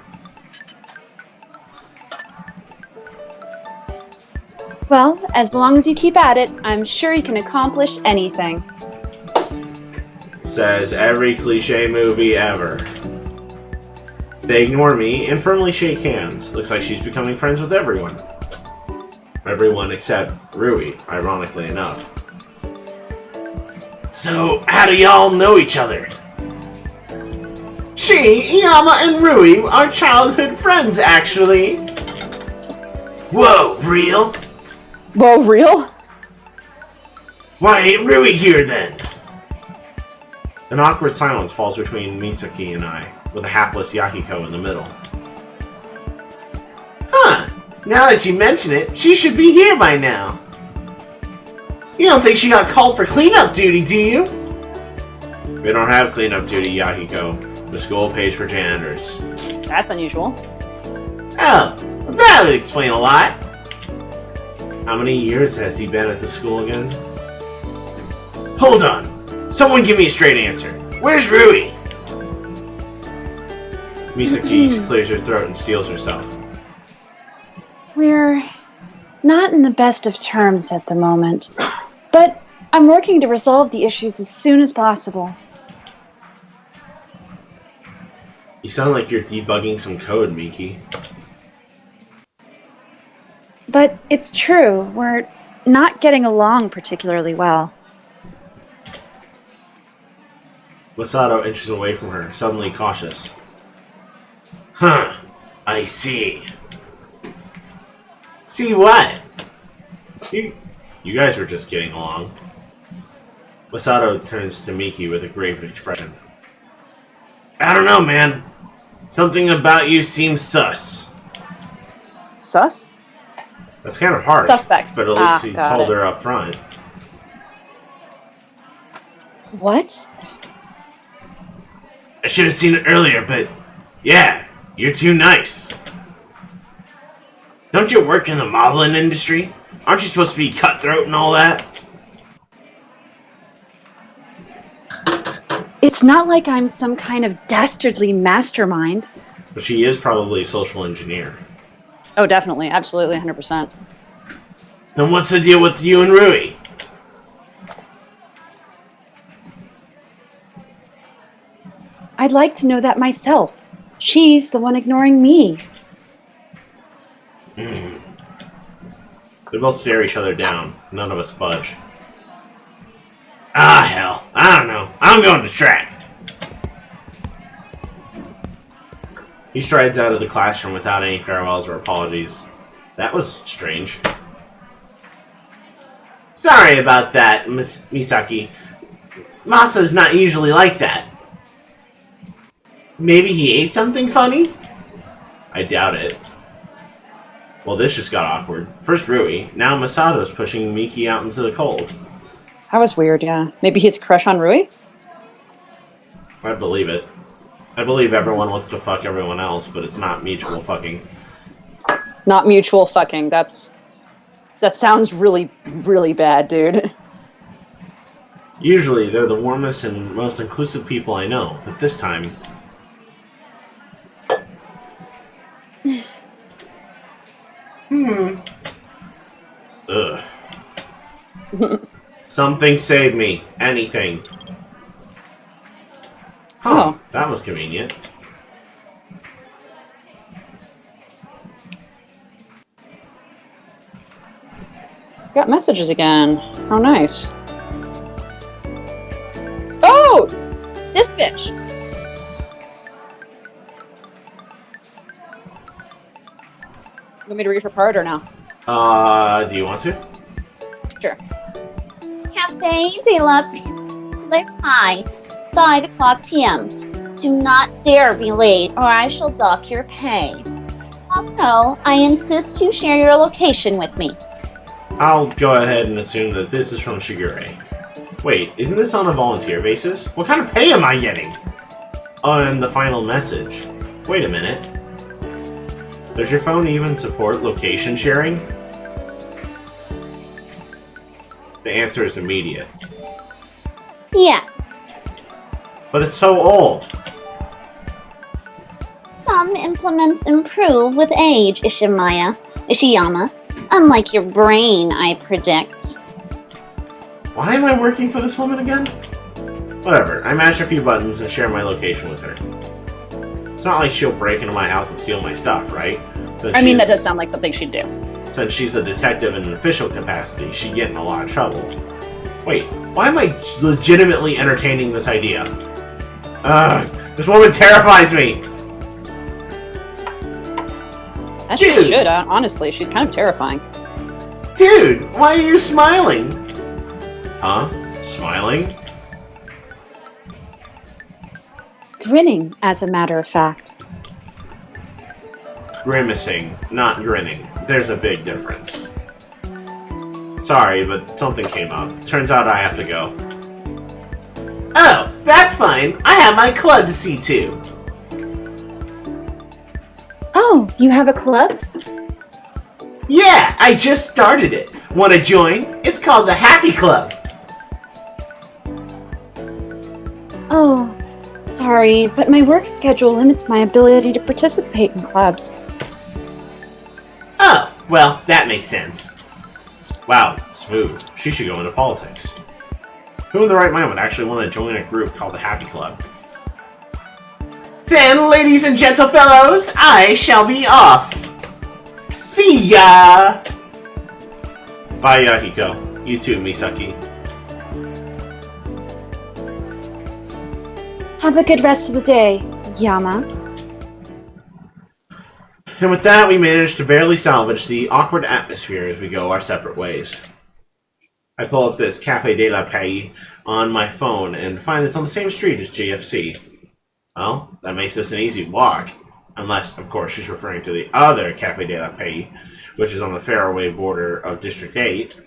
Well, as long as you keep at it, I'm sure you can accomplish anything. Says every cliche movie ever. They ignore me and firmly shake hands. Looks like she's becoming friends with everyone. Everyone except Rui, ironically enough. So, how do y'all know each other? She, Yama, and Rui are childhood friends, actually. Whoa, real? Whoa, real? Why ain't Rui here then? An awkward silence falls between Misaki and I, with a hapless Yahiko in the middle. Huh, now that you mention it, she should be here by now. You don't think she got called for cleanup duty, do you? We don't have cleanup duty, Yahiko. The school pays for janitors. That's unusual. Oh, that would explain a lot. How many years has he been at the school again? Hold on. Someone give me a straight answer. Where's Rui? Misaki clears her throat and steels herself. We're not in the best of terms at the moment, but I'm working to resolve the issues as soon as possible. You sound like you're debugging some code, Miki. But it's true, we're not getting along particularly well. Masato inches away from her, suddenly cautious. Huh, I see. See what? You guys were just getting along. Masato turns to Miki with a grave expression. I don't know, man. Something about you seems sus. Sus? That's kind of harsh. Suspect. But at least he got told it. her up front. What? I should have seen it earlier, but yeah, you're too nice. Don't you work in the modeling industry? Aren't you supposed to be cutthroat and all that? It's not like I'm some kind of dastardly mastermind. But she is probably a social engineer. Oh, definitely. Absolutely. 100%. Then what's the deal with you and Rui? I'd like to know that myself. She's the one ignoring me. They both stare each other down. None of us budge. Ah, hell. I don't know. I'm going to track. He strides out of the classroom without any farewells or apologies. That was strange. Sorry about that, Miss Misaki. Masa's not usually like that. Maybe he ate something funny? I doubt it. Well, this just got awkward. First Rui, now Masato's pushing Miki out into the cold. That was weird, yeah. Maybe he's a crush on Rui? I'd believe it. I believe everyone wants to fuck everyone else, but it's not mutual fucking. Not mutual fucking. That sounds really, really bad, dude. Usually, they're the warmest and most inclusive people I know, but this time... Ugh. Something save me. Anything. Huh. Oh. That was convenient. Got messages again. How nice. Oh! This bitch! Want me to read her part or no? Do you want to? Sure. Cafe de la Pie, 5 o'clock p.m. Do not dare be late or I shall dock your pay. Also, I insist you share your location with me. I'll go ahead and assume that this is from Shigure. Wait, isn't this on a volunteer basis? What kind of pay am I getting? Oh, and the final message. Wait a minute. Does your phone even support location sharing? The answer is immediate. Yeah, But it's so old. some implements improve with age, Ishiyama. Unlike your brain, I predict. Why am I working for this woman again? Whatever, I mash a few buttons and share my location with her. It's not like she'll break into my house and steal my stuff, right? I mean, that does sound like something she'd do. Since she's a detective in an official capacity, she'd get in a lot of trouble. Wait, why am I legitimately entertaining this idea? Ugh, this woman terrifies me! As she Dude. should, honestly. She's kind of terrifying. Dude, why are you smiling? Huh? Smiling? Grinning, as a matter of fact. Grimacing, not grinning. There's a big difference. Sorry, but something came up. Turns out I have to go. Oh, that's fine. I have my club to see to. Oh, you have a club? Yeah, I just started it. Want to join? It's called the Happy Club. Oh, sorry, but my work schedule limits my ability to participate in clubs. Oh, well, that makes sense. Wow, smooth. She should go into politics. Who in the right mind would actually want to join a group called the Happy Club? Then, ladies and gentlefellows, I shall be off. See ya! Bye, Yahiko. You too, Misaki. Have a good rest of the day, Yama. And with that, we managed to barely salvage the awkward atmosphere as we go our separate ways. I pull up this Cafe de la Paix on my phone and find it's on the same street as GFC. Well, that makes this an easy walk. Unless, of course, she's referring to the other Cafe de la Paix, which is on the faraway border of District 8.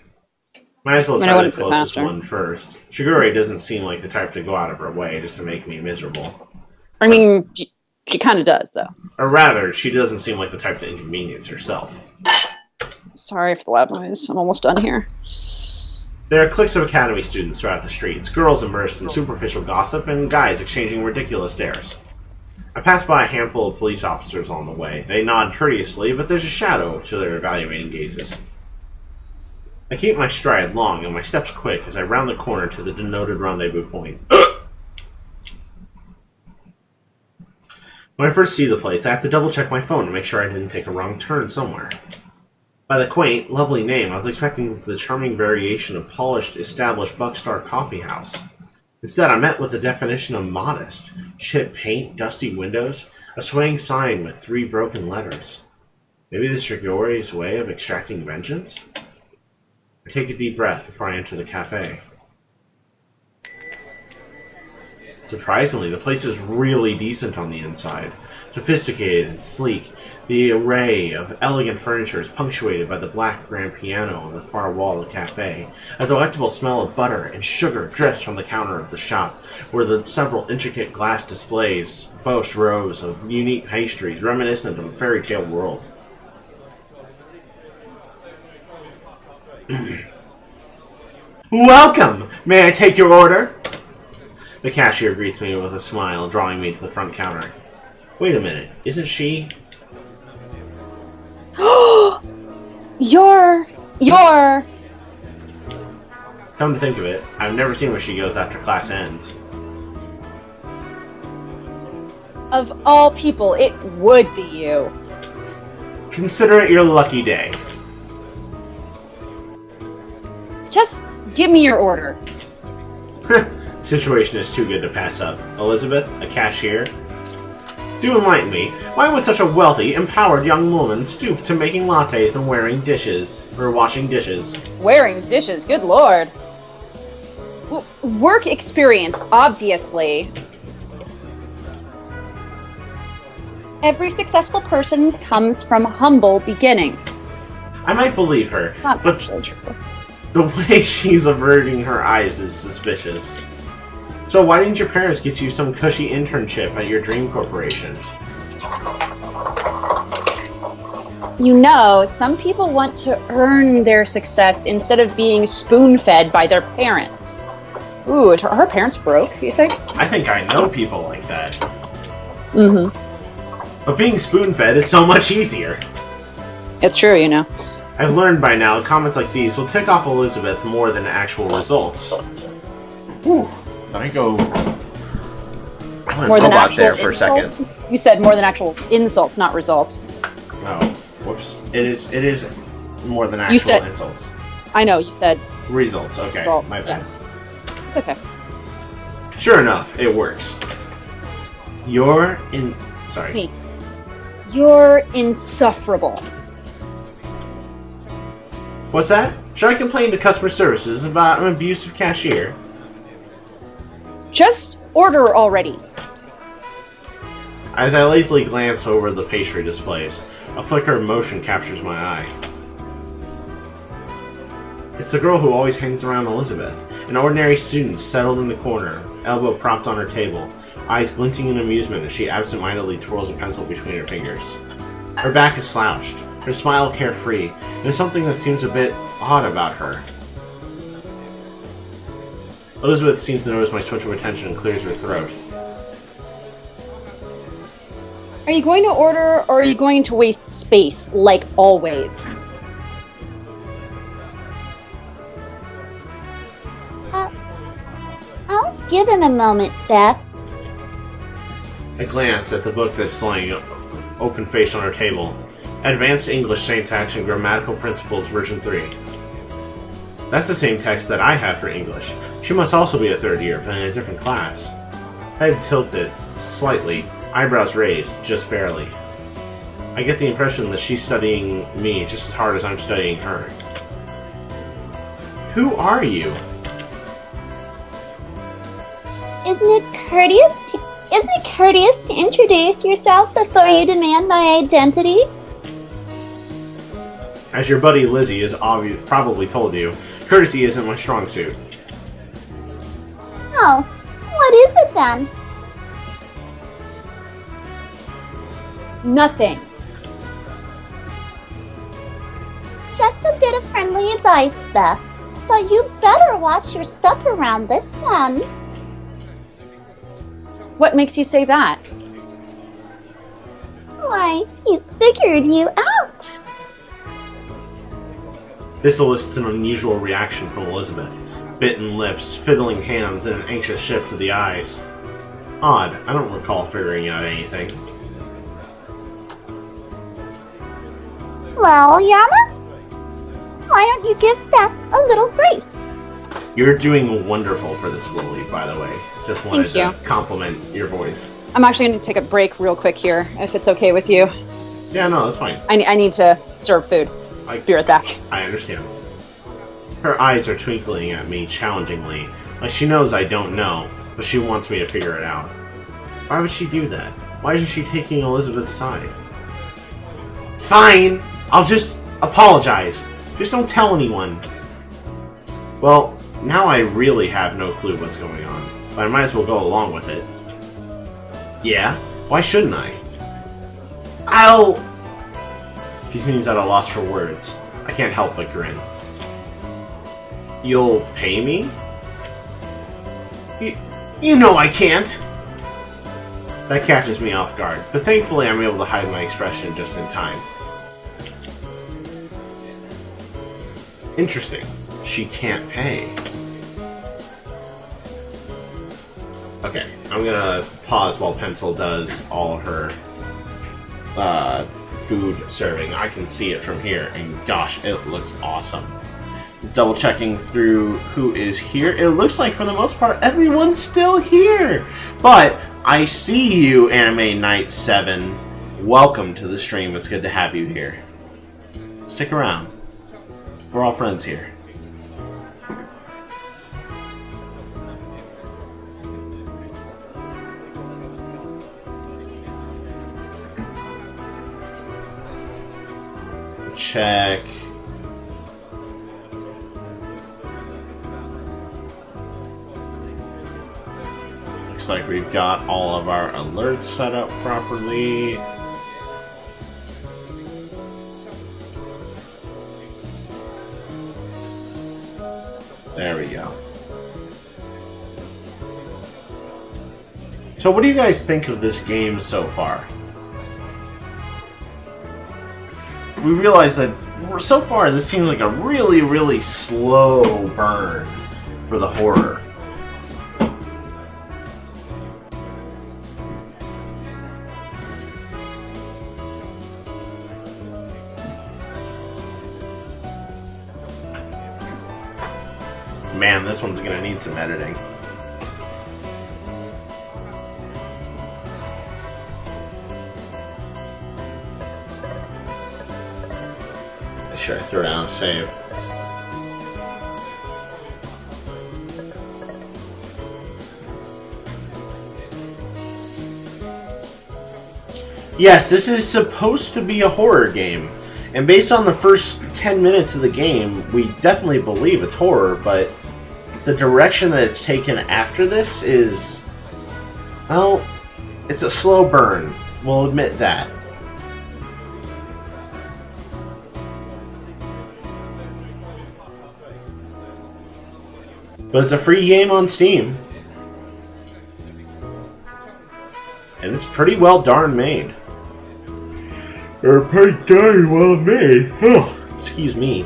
Might as well try the closest one first. Shigure doesn't seem like the type to go out of her way just to make me miserable. I mean, she kind of does, though. Or rather, she doesn't seem like the type to inconvenience herself. Sorry for the loud noise. I'm almost done here. There are cliques of academy students throughout the streets, girls immersed in superficial gossip, and guys exchanging ridiculous stares. I pass by a handful of police officers on the way. They nod courteously, but there's a shadow to their evaluating gazes. I keep my stride long and my steps quick as I round the corner to the denoted rendezvous point. When I first see the place, I have to double-check my phone to make sure I didn't take a wrong turn somewhere. By the quaint, lovely name, I was expecting the charming variation of polished, established Buckstar coffee house. Instead, I met with the definition of modest. Chipped paint, dusty windows, a swaying sign with 3 broken letters. Maybe this is Shigure's way of extracting vengeance? I take a deep breath before I enter the cafe. Surprisingly, the place is really decent on the inside. Sophisticated and sleek, the array of elegant furniture is punctuated by the black grand piano on the far wall of the cafe. A delectable smell of butter and sugar drifts from the counter of the shop, where the several intricate glass displays boast rows of unique pastries reminiscent of a fairy tale world. Welcome! May I take your order? The cashier greets me with a smile, drawing me to the front counter. Wait a minute, isn't she? You're... Come to think of it, I've never seen where she goes after class ends. Of all people, it would be you. Consider it your lucky day. Just give me your order. Situation is too good to pass up. Elizabeth, a cashier? Do enlighten me. Why would such a wealthy, empowered young woman stoop to making lattes and wearing dishes? Or washing dishes? Wearing dishes, good lord. Work experience, obviously. Every successful person comes from humble beginnings. I might believe her, It's not but actually true. the way she's averting her eyes is suspicious. So why didn't your parents get you some cushy internship at your dream corporation? You know, some people want to earn their success instead of being spoon-fed by their parents. Ooh, are her parents broke, you think? I think I know people like that. Mm-hmm. But being spoon-fed is so much easier. It's true, you know. I've learned by now comments like these will tick off Elizabeth more than actual results. Ooh, let me go. I went More than robot actual there for insults? a second. You said more than actual insults, not results. Oh, whoops. It is more than actual You said- insults. I know, you said Results, okay. Results, My bad. it's okay. Sure enough, it works. Sorry. Me. You're insufferable. What's that? Should I complain to customer services about an abusive cashier? Just order already. As I lazily glance over the pastry displays, a flicker of motion captures my eye. It's the girl who always hangs around Elizabeth, an ordinary student settled in the corner, elbow propped on her table, eyes glinting in amusement as she absent-mindedly twirls a pencil between her fingers. Her back is slouched, her smile carefree, and there's something that seems a bit odd about her. Elizabeth seems to notice my switch of attention and clears her throat. Are you going to order, or are you going to waste space, like always? I'll give him a moment, Beth. I glance at the book that's lying open-faced on her table. Advanced English Syntax and Grammatical Principles, version 3. That's the same text that I have for English. She must also be a third year, but in a different class. Head tilted, slightly, eyebrows raised, just barely. I get the impression that she's studying me just as hard as I'm studying her. Who are you? Isn't it courteous to introduce yourself before you demand my identity? As your buddy Lizzie has probably told you, courtesy isn't my strong suit. Oh, what is it then? Nothing. Just a bit of friendly advice, Beth. But you better watch your stuff around this one. What makes you say that? Why, he figured you out. This elicits an unusual reaction from Elizabeth. Bitten lips, fiddling hands, and an anxious shift of the eyes. Odd, I don't recall figuring out anything. Well, Yama, why don't you give Beth a little grace? You're doing wonderful for this, Lily, by the way. Just wanted Thank to compliment your voice. I'm actually going to take a break real quick here, if it's okay with you. Yeah, no, that's fine. I need to serve food. Be right back. I understand. Her eyes are twinkling at me challengingly, like she knows I don't know, but she wants me to figure it out. Why would she do that? Why isn't she taking Elizabeth's side? Fine! I'll just apologize. Just don't tell anyone. Well, now I really have no clue what's going on, but I might as well go along with it. Yeah? Why shouldn't I? I'll... She seems at a loss for words. I can't help but grin. You'll pay me? You know I can't! That catches me off guard, but thankfully I'm able to hide my expression just in time. Interesting. She can't pay. Okay, I'm gonna pause while Pencil does all her food serving. I can see it from here, and gosh, it looks awesome. double checking through who is here. It looks like for the most part everyone's still here. But I see you, Anime Night 7. Welcome to the stream. It's good to have you here. Stick around. We're all friends here. Check. Looks like we've got all of our alerts set up properly. There we go. So what do you guys think of this game so far? We realize that so far this seems like a really, really slow burn for the horror. Man, this one's gonna need some editing. Should I throw down a save? Yes, this is supposed to be a horror game. And based on the first 10 minutes of the game, we definitely believe it's horror, but the direction that it's taken after this is, well, it's a slow burn. We'll admit that. But it's a free game on Steam. And it's pretty well darn made. Or pretty darn well made. Oh, excuse me.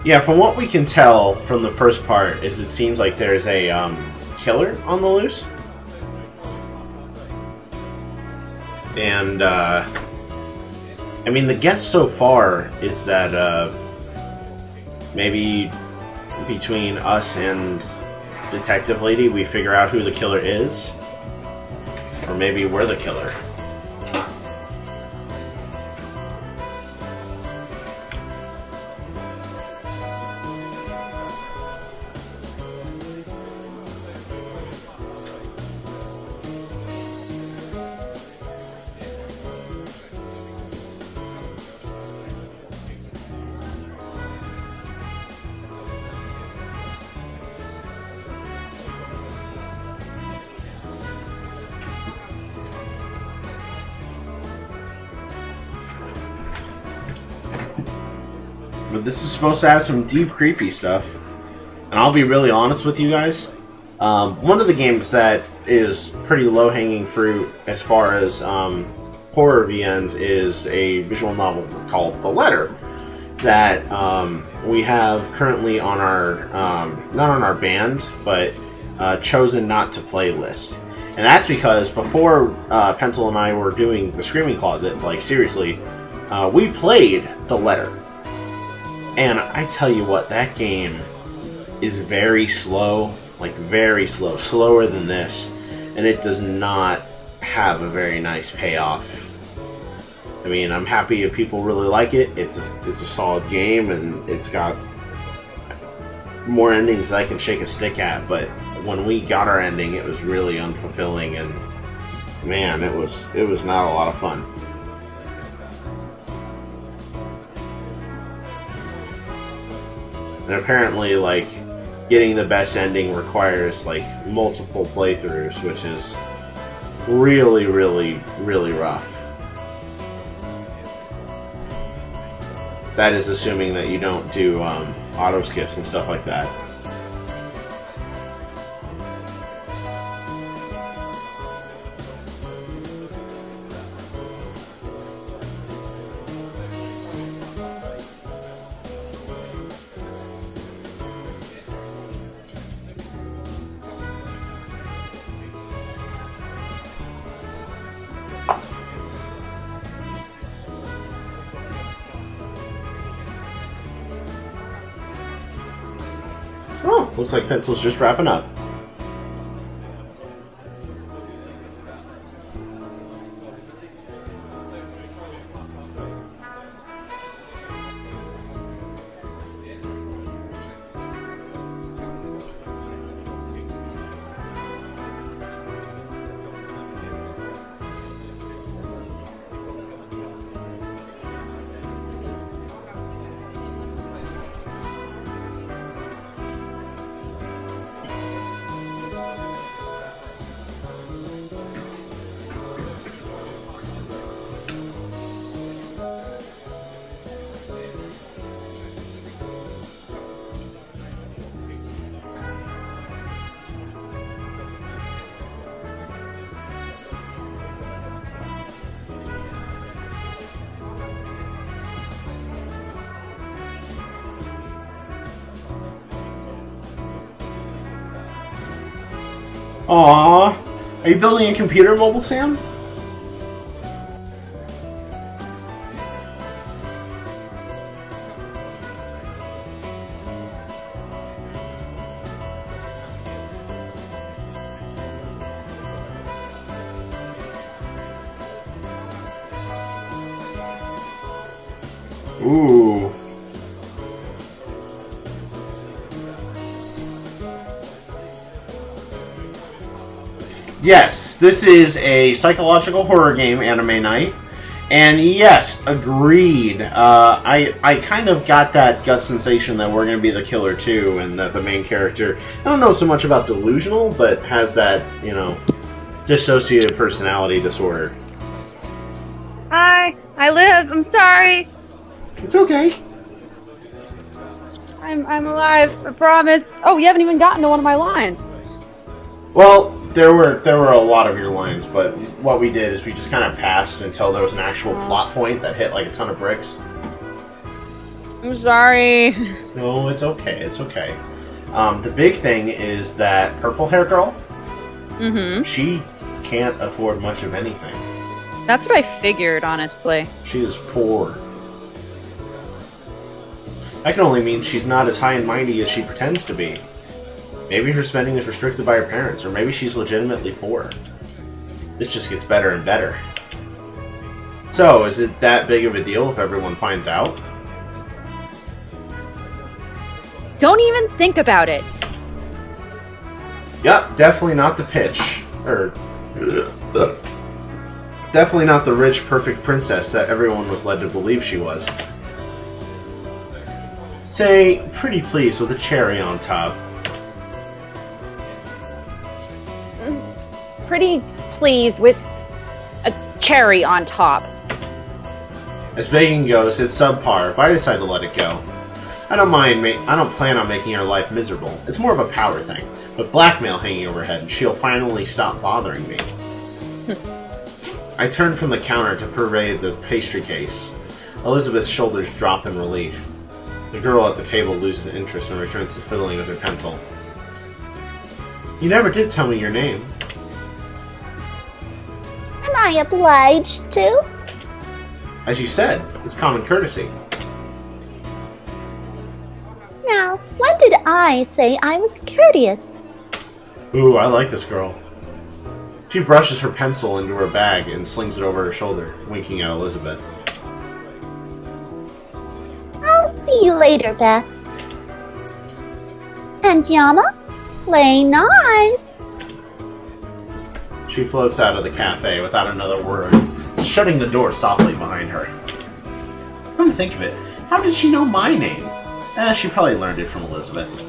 Yeah, from what we can tell from the first part, is it seems like there's a killer on the loose. And, I mean, the guess so far is that maybe between us and Detective Lady, we figure out who the killer is. Or maybe we're the killer. But this is supposed to have some deep, creepy stuff. And I'll be really honest with you guys. One of the games that is pretty low-hanging fruit as far as horror VNs is a visual novel called The Letter that we have currently on our, not on our banned, but chosen not to play list. And that's because before Pencil and I were doing the Screaming Closet, like seriously, we played The Letter. And I tell you what, that game is very slow, like very slow, slower than this, and it does not have a very nice payoff. I mean, I'm happy if people really like it. It's a solid game, and it's got more endings that I can shake a stick at, but when we got our ending, it was really unfulfilling, and man, it was not a lot of fun. And apparently, like, getting the best ending requires, like, multiple playthroughs, which is really, really, really rough. That is assuming that you don't do auto skips and stuff like that. Oh, looks like Pencil's just wrapping up. Aww. Are you building a computer, Mobile Sam? Ooh. Yes, this is a psychological horror game anime night. And yes, agreed. I kind of got that gut sensation that we're going to be the killer too, and that the main character, I don't know so much about delusional, but has that, you know, dissociative personality disorder. Hi, I live. I'm sorry. It's okay. I'm alive. I promise. Oh, you haven't even gotten to one of my lines. Well, there were a lot of your lines, but what we did is we just kind of passed until there was an actual plot point that hit like a ton of bricks. I'm sorry. No, it's okay. It's okay. The big thing is that purple hair girl. Mm-hmm. She can't afford much of anything. That's what I figured, honestly. She is poor. That can only mean she's not as high and mighty as she pretends to be. Maybe her spending is restricted by her parents, or maybe she's legitimately poor. This just gets better and better. So, is it that big of a deal if everyone finds out? Don't even think about it. Yep, definitely not the pitch. Definitely not the rich, perfect princess that everyone was led to believe she was. Say, pretty please with a cherry on top. Pretty please with a cherry on top. As begging goes, it's subpar, but I decided to let it go. I don't plan on making her life miserable. It's more of a power thing. With blackmail hanging over her head, she'll finally stop bothering me. I turned from the counter to survey the pastry case. Elizabeth's shoulders drop in relief. The girl at the table loses interest and returns to fiddling with her pencil. You never did tell me your name. Am I obliged to? As you said, it's common courtesy. Now, when did I say I was courteous? Ooh, I like this girl. She brushes her pencil into her bag and slings it over her shoulder, winking at Elizabeth. I'll see you later, Beth. And Yama, play nice. She floats out of the cafe without another word, shutting the door softly behind her. Come to think of it, how did she know my name? She probably learned it from Elizabeth.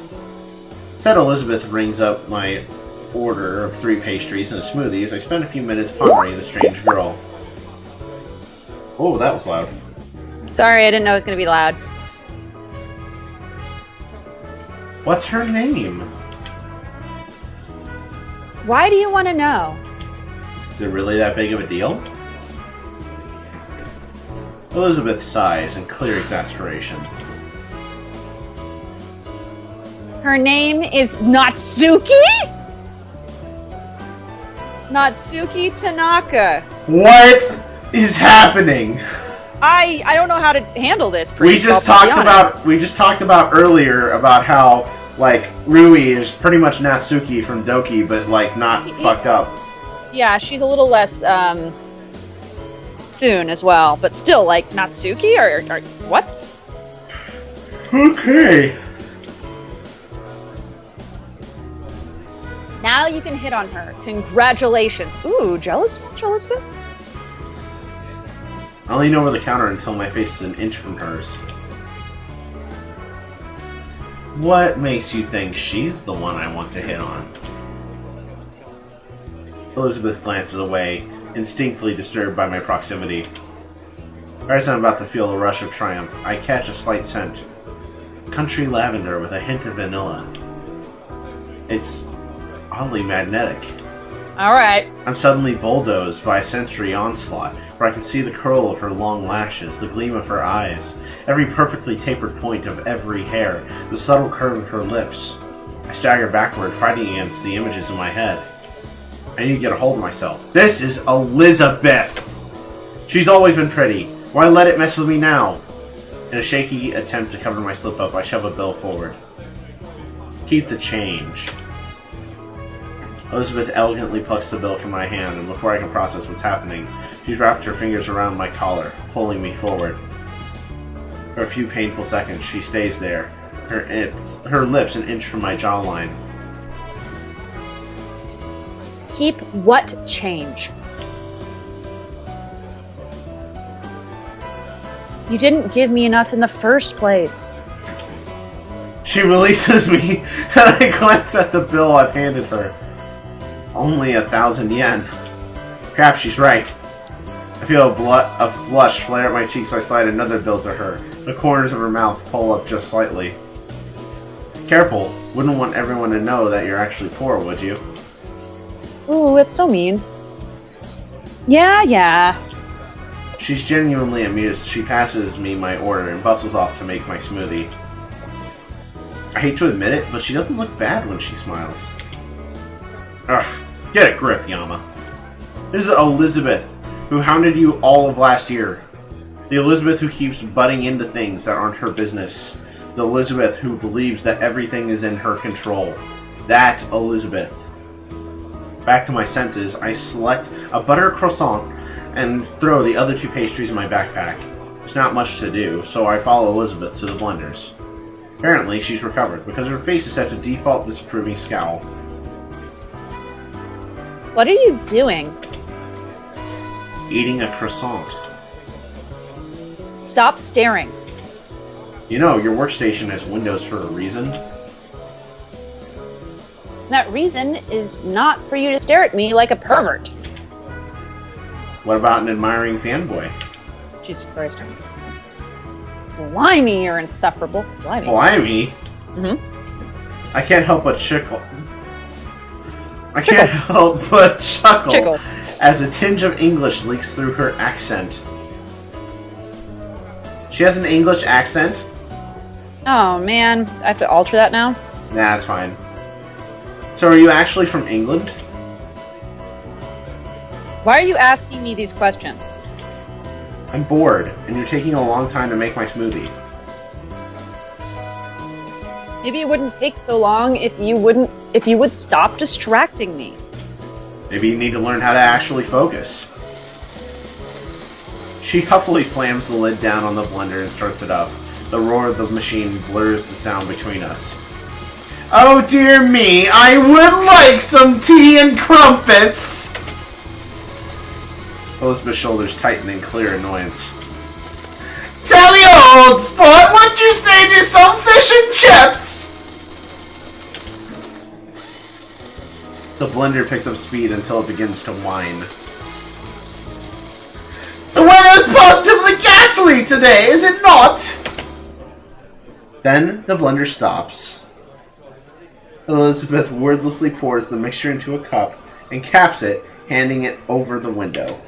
Said Elizabeth rings up my order of 3 pastries and a smoothie as I spend a few minutes pondering the strange girl. Oh, that was loud. Sorry, I didn't know it was going to be loud. What's her name? Why do you want to know? Is it really that big of a deal? Elizabeth sighs in clear exasperation. Her name is Natsuki? Natsuki Tanaka. What is happening? I don't know how to handle this. We just talked about earlier about how like Rui is pretty much Natsuki from Doki, but like not fucked up. Yeah, she's a little less soon as well, but still like Natsuki or what? Okay. Now you can hit on her. Congratulations. Ooh, jealous much, Elizabeth? I'll lean over the counter until my face is an inch from hers. What makes you think she's the one I want to hit on? Elizabeth glances away, instinctively disturbed by my proximity. As I'm about to feel a rush of triumph, I catch a slight scent. Country lavender with a hint of vanilla. It's oddly magnetic. Alright. I'm suddenly bulldozed by a sensory onslaught, where I can see the curl of her long lashes, the gleam of her eyes, every perfectly tapered point of every hair, the subtle curve of her lips. I stagger backward, fighting against the images in my head. I need to get a hold of myself. This is Elizabeth! She's always been pretty. Why let it mess with me now? In a shaky attempt to cover my slip-up, I shove a bill forward. Keep the change. Elizabeth elegantly plucks the bill from my hand, and before I can process what's happening, she's wrapped her fingers around my collar, pulling me forward. For a few painful seconds, she stays there, her lips an inch from my jawline. Keep what change? You didn't give me enough in the first place. She releases me, and I glance at the bill I've handed her. Only 1,000 yen. Perhaps she's right. I feel a flush flare at my cheeks. I slide another bill to her. The corners of her mouth pull up just slightly. Careful. Wouldn't want everyone to know that you're actually poor, would you? Ooh, it's so mean. Yeah. She's genuinely amused. She passes me my order and bustles off to make my smoothie. I hate to admit it, but she doesn't look bad when she smiles. Ugh, get a grip, Yama. This is Elizabeth, who hounded you all of last year. The Elizabeth who keeps butting into things that aren't her business. The Elizabeth who believes that everything is in her control. That Elizabeth. Back to my senses, I select a butter croissant and throw the other 2 pastries in my backpack. There's not much to do, so I follow Elizabeth to the blenders. Apparently, she's recovered, because her face is set to default disapproving scowl. What are you doing? Eating a croissant. Stop staring. You know, your workstation has windows for a reason. That reason is not for you to stare at me like a pervert. What about an admiring fanboy? Jesus Christ. Blimey, you're insufferable. Blimey. Blimey? Mm-hmm. I can't help but chuckle. Chuckle as a tinge of English leaks through her accent. She has an English accent? Oh, man. I have to alter that now? Nah, it's fine. So are you actually from England? Why are you asking me these questions? I'm bored, and you're taking a long time to make my smoothie. Maybe it wouldn't take so long if you would stop distracting me. Maybe you need to learn how to actually focus. She huffily slams the lid down on the blender and starts it up. The roar of the machine blurs the sound between us. Oh dear me, I would like some tea and crumpets! Elizabeth's shoulders tighten in clear annoyance. Tell me, old sport, what you say to some fish and chips? The blender picks up speed until it begins to whine. The weather is positively ghastly pizza day, is it not? Then the blender stops. Elizabeth wordlessly pours the mixture into a cup and caps it, handing it over the window.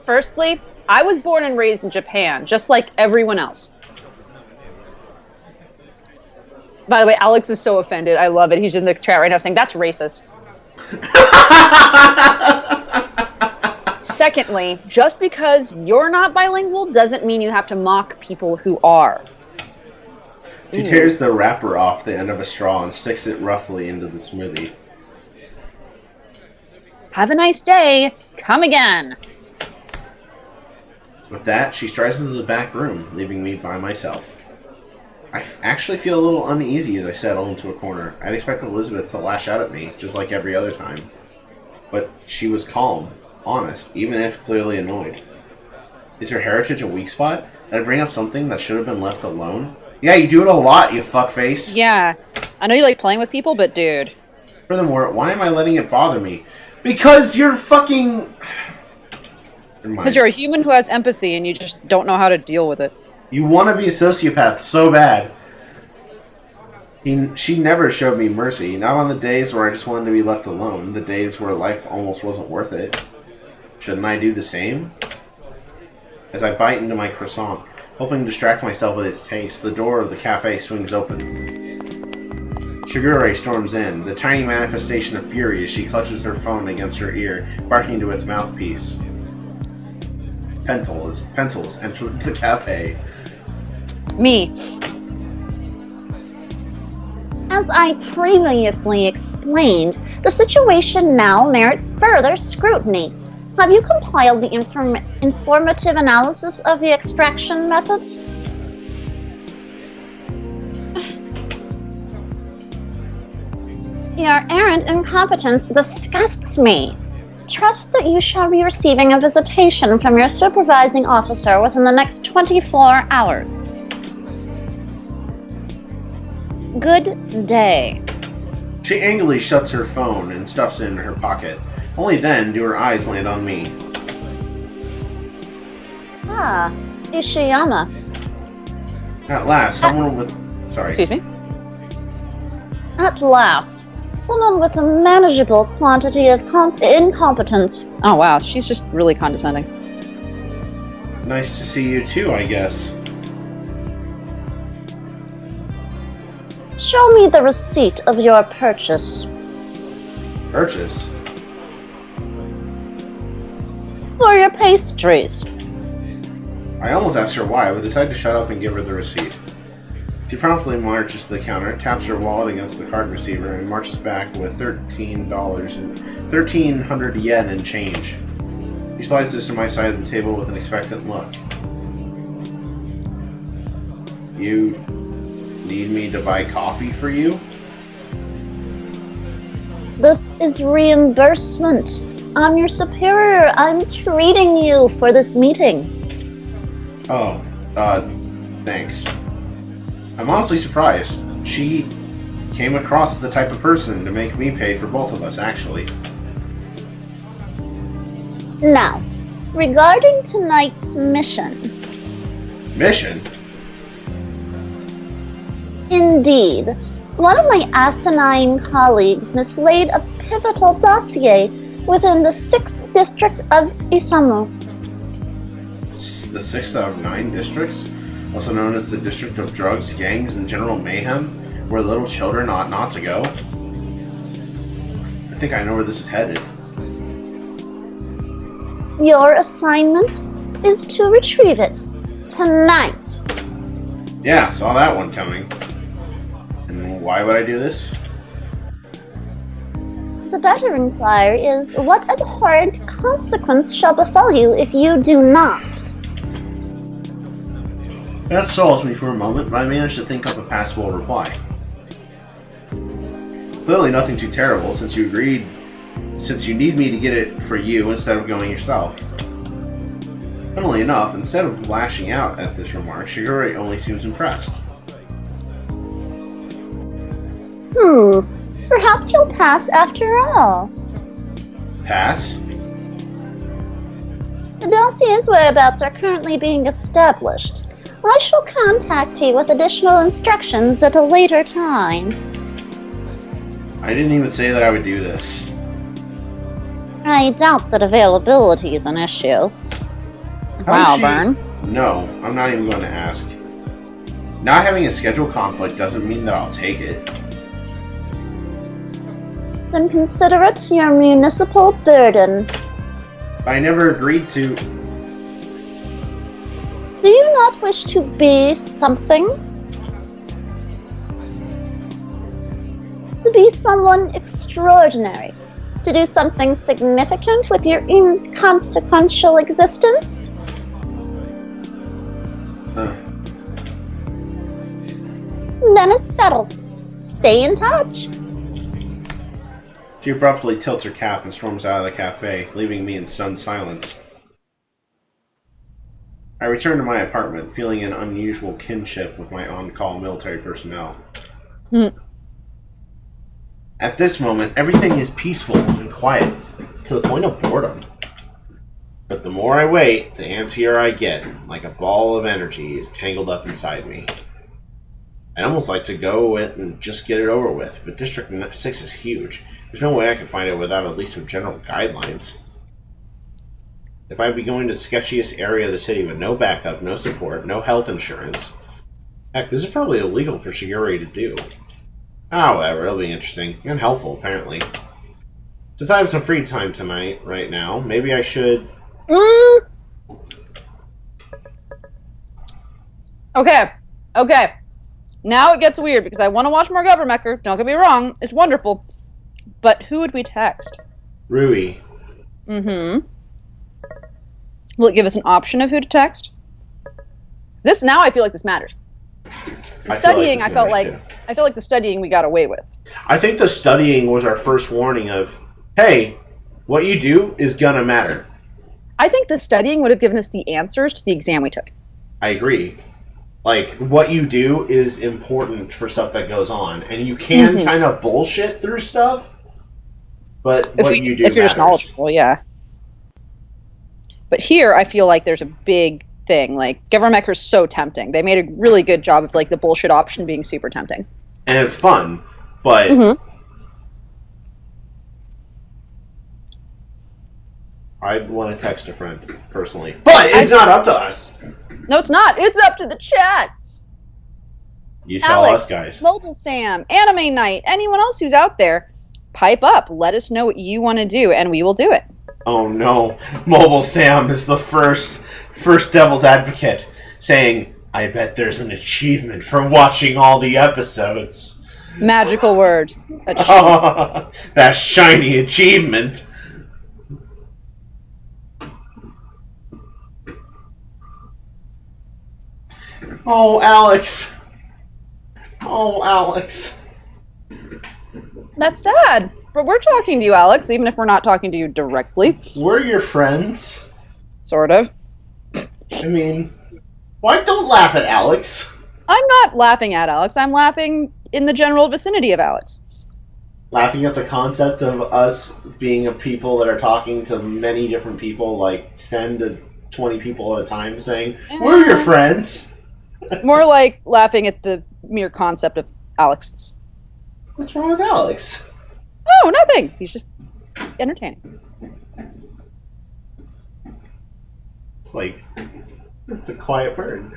Firstly, I was born and raised in Japan, just like everyone else. By the way, Alex is so offended. I love it. He's in the chat right now saying, that's racist. Secondly, just because you're not bilingual doesn't mean you have to mock people who are. She tears the wrapper off the end of a straw and sticks it roughly into the smoothie. Have a nice day. Come again. With that, she strides into the back room, leaving me by myself. I actually feel a little uneasy as I settle into a corner. I'd expect Elizabeth to lash out at me, just like every other time. But she was calm, honest, even if clearly annoyed. Is her heritage a weak spot? Did I bring up something that should have been left alone? Yeah, you do it a lot, you fuckface. Yeah, I know you like playing with people, but dude. Furthermore, why am I letting it bother me? Because you're fucking... Because you're a human who has empathy and you just don't know how to deal with it. You want to be a sociopath so bad. She never showed me mercy, not on the days where I just wanted to be left alone, the days where life almost wasn't worth it. Shouldn't I do the same? As I bite into my croissant, hoping to distract myself with its taste, the door of the cafe swings open. Shigure storms in, the tiny manifestation of fury as she clutches her phone against her ear, barking to its mouthpiece. Pencils enter the cafe. Me. As I previously explained, the situation now merits further scrutiny. Have you compiled the informative analysis of the extraction methods? Your errant incompetence disgusts me. Trust that you shall be receiving a visitation from your supervising officer within the next 24 hours. Good day. She angrily shuts her phone and stuffs it in her pocket. Only then do her eyes land on me. Ah, Ishiyama. At last, someone with... Sorry. Excuse me? At last, someone with a manageable quantity of incompetence. Oh wow, she's just really condescending. Nice to see you too, I guess. Show me the receipt of your purchase. Purchase? For your pastries. I almost asked her why, but decided to shut up and give her the receipt. She promptly marches to the counter, taps her wallet against the card receiver, and marches back with $1300 yen in change. She slides this to my side of the table with an expectant look. You need me to buy coffee for you? This is reimbursement. I'm your superior. I'm treating you for this meeting. Oh, thanks. I'm honestly surprised. She came across the type of person to make me pay for both of us, actually. Now, regarding tonight's mission. Mission? Indeed. One of my asinine colleagues mislaid a pivotal dossier within the 6th district of Isamu. The 6th out of 9 districts? Also known as the District of Drugs, Gangs, and General Mayhem, where little children ought not to go? I think I know where this is headed. Your assignment is to retrieve it tonight. Yeah, saw that one coming. And why would I do this? The better inquiry is, what abhorrent consequence shall befall you if you do not? That stalls me for a moment, but I managed to think up a passable reply. Clearly nothing too terrible, since you need me to get it for you instead of going yourself. Funnily enough, instead of lashing out at this remark, Shigure only seems impressed. Perhaps you'll pass after all. Pass? Don't Dossier's whereabouts are currently being established. I shall contact you with additional instructions at a later time. I didn't even say that I would do this. I doubt that availability is an issue. Wow, Vern. No, I'm not even going to ask. Not having a schedule conflict doesn't mean that I'll take it. Then consider it your municipal burden. I never agreed to. Do you not wish to be something? To be someone extraordinary? To do something significant with your inconsequential existence? Then it's settled. Stay in touch. She abruptly tilts her cap and storms out of the cafe, leaving me in stunned silence. I return to my apartment, feeling an unusual kinship with my on-call military personnel. At this moment, everything is peaceful and quiet, to the point of boredom. But the more I wait, the antsier I get, like a ball of energy is tangled up inside me. I'd almost like to go with and just get it over with, but District 6 is huge. There's no way I can find it without at least some general guidelines. If I'd be going to the sketchiest area of the city with no backup, no support, no health insurance... Heck, this is probably illegal for Shigure to do. However, it'll be interesting, and helpful, apparently. Since I have some free time tonight, right now, maybe I should... Okay. Now it gets weird, because I want to watch more Governmecker, don't get me wrong, it's wonderful. But who would we text? Rui. Will it give us an option of who to text? This now I feel like this matters. The studying, I felt like the studying we got away with. I think the studying was our first warning of, hey, what you do is gonna matter. I think the studying would have given us the answers to the exam we took. I agree. Like, what you do is important for stuff that goes on, and you can kind of bullshit through stuff, but what you do if you're matters. just knowledgeable, yeah. But here, I feel like there's a big thing. Like, Governmecker's so tempting. They made a really good job of, like, the bullshit option being super tempting. And it's fun, but... I'd want to text a friend, personally. But it's not up to us! No, it's not. It's up to the chat! You tell us, guys. Mobile Sam, Anime Night, anyone else who's out there, pipe up. Let us know what you want to do, and we will do it. Oh no, Mobile Sam is the first devil's advocate, saying, I bet there's an achievement for watching all the episodes. Magical word. That shiny achievement. Oh, Alex. Oh, Alex. That's sad. But we're talking to you, Alex, even if we're not talking to you directly. We're your friends. Sort of. I mean, why don't laugh at Alex? I'm not laughing at Alex. I'm laughing in the general vicinity of Alex. Laughing at the concept of us being a people that are talking to many different people, like 10 to 20 people at a time, saying, we're your friends. More like laughing at the mere concept of Alex. What's wrong with Alex? Oh, nothing. He's just entertaining. It's like, it's a quiet bird.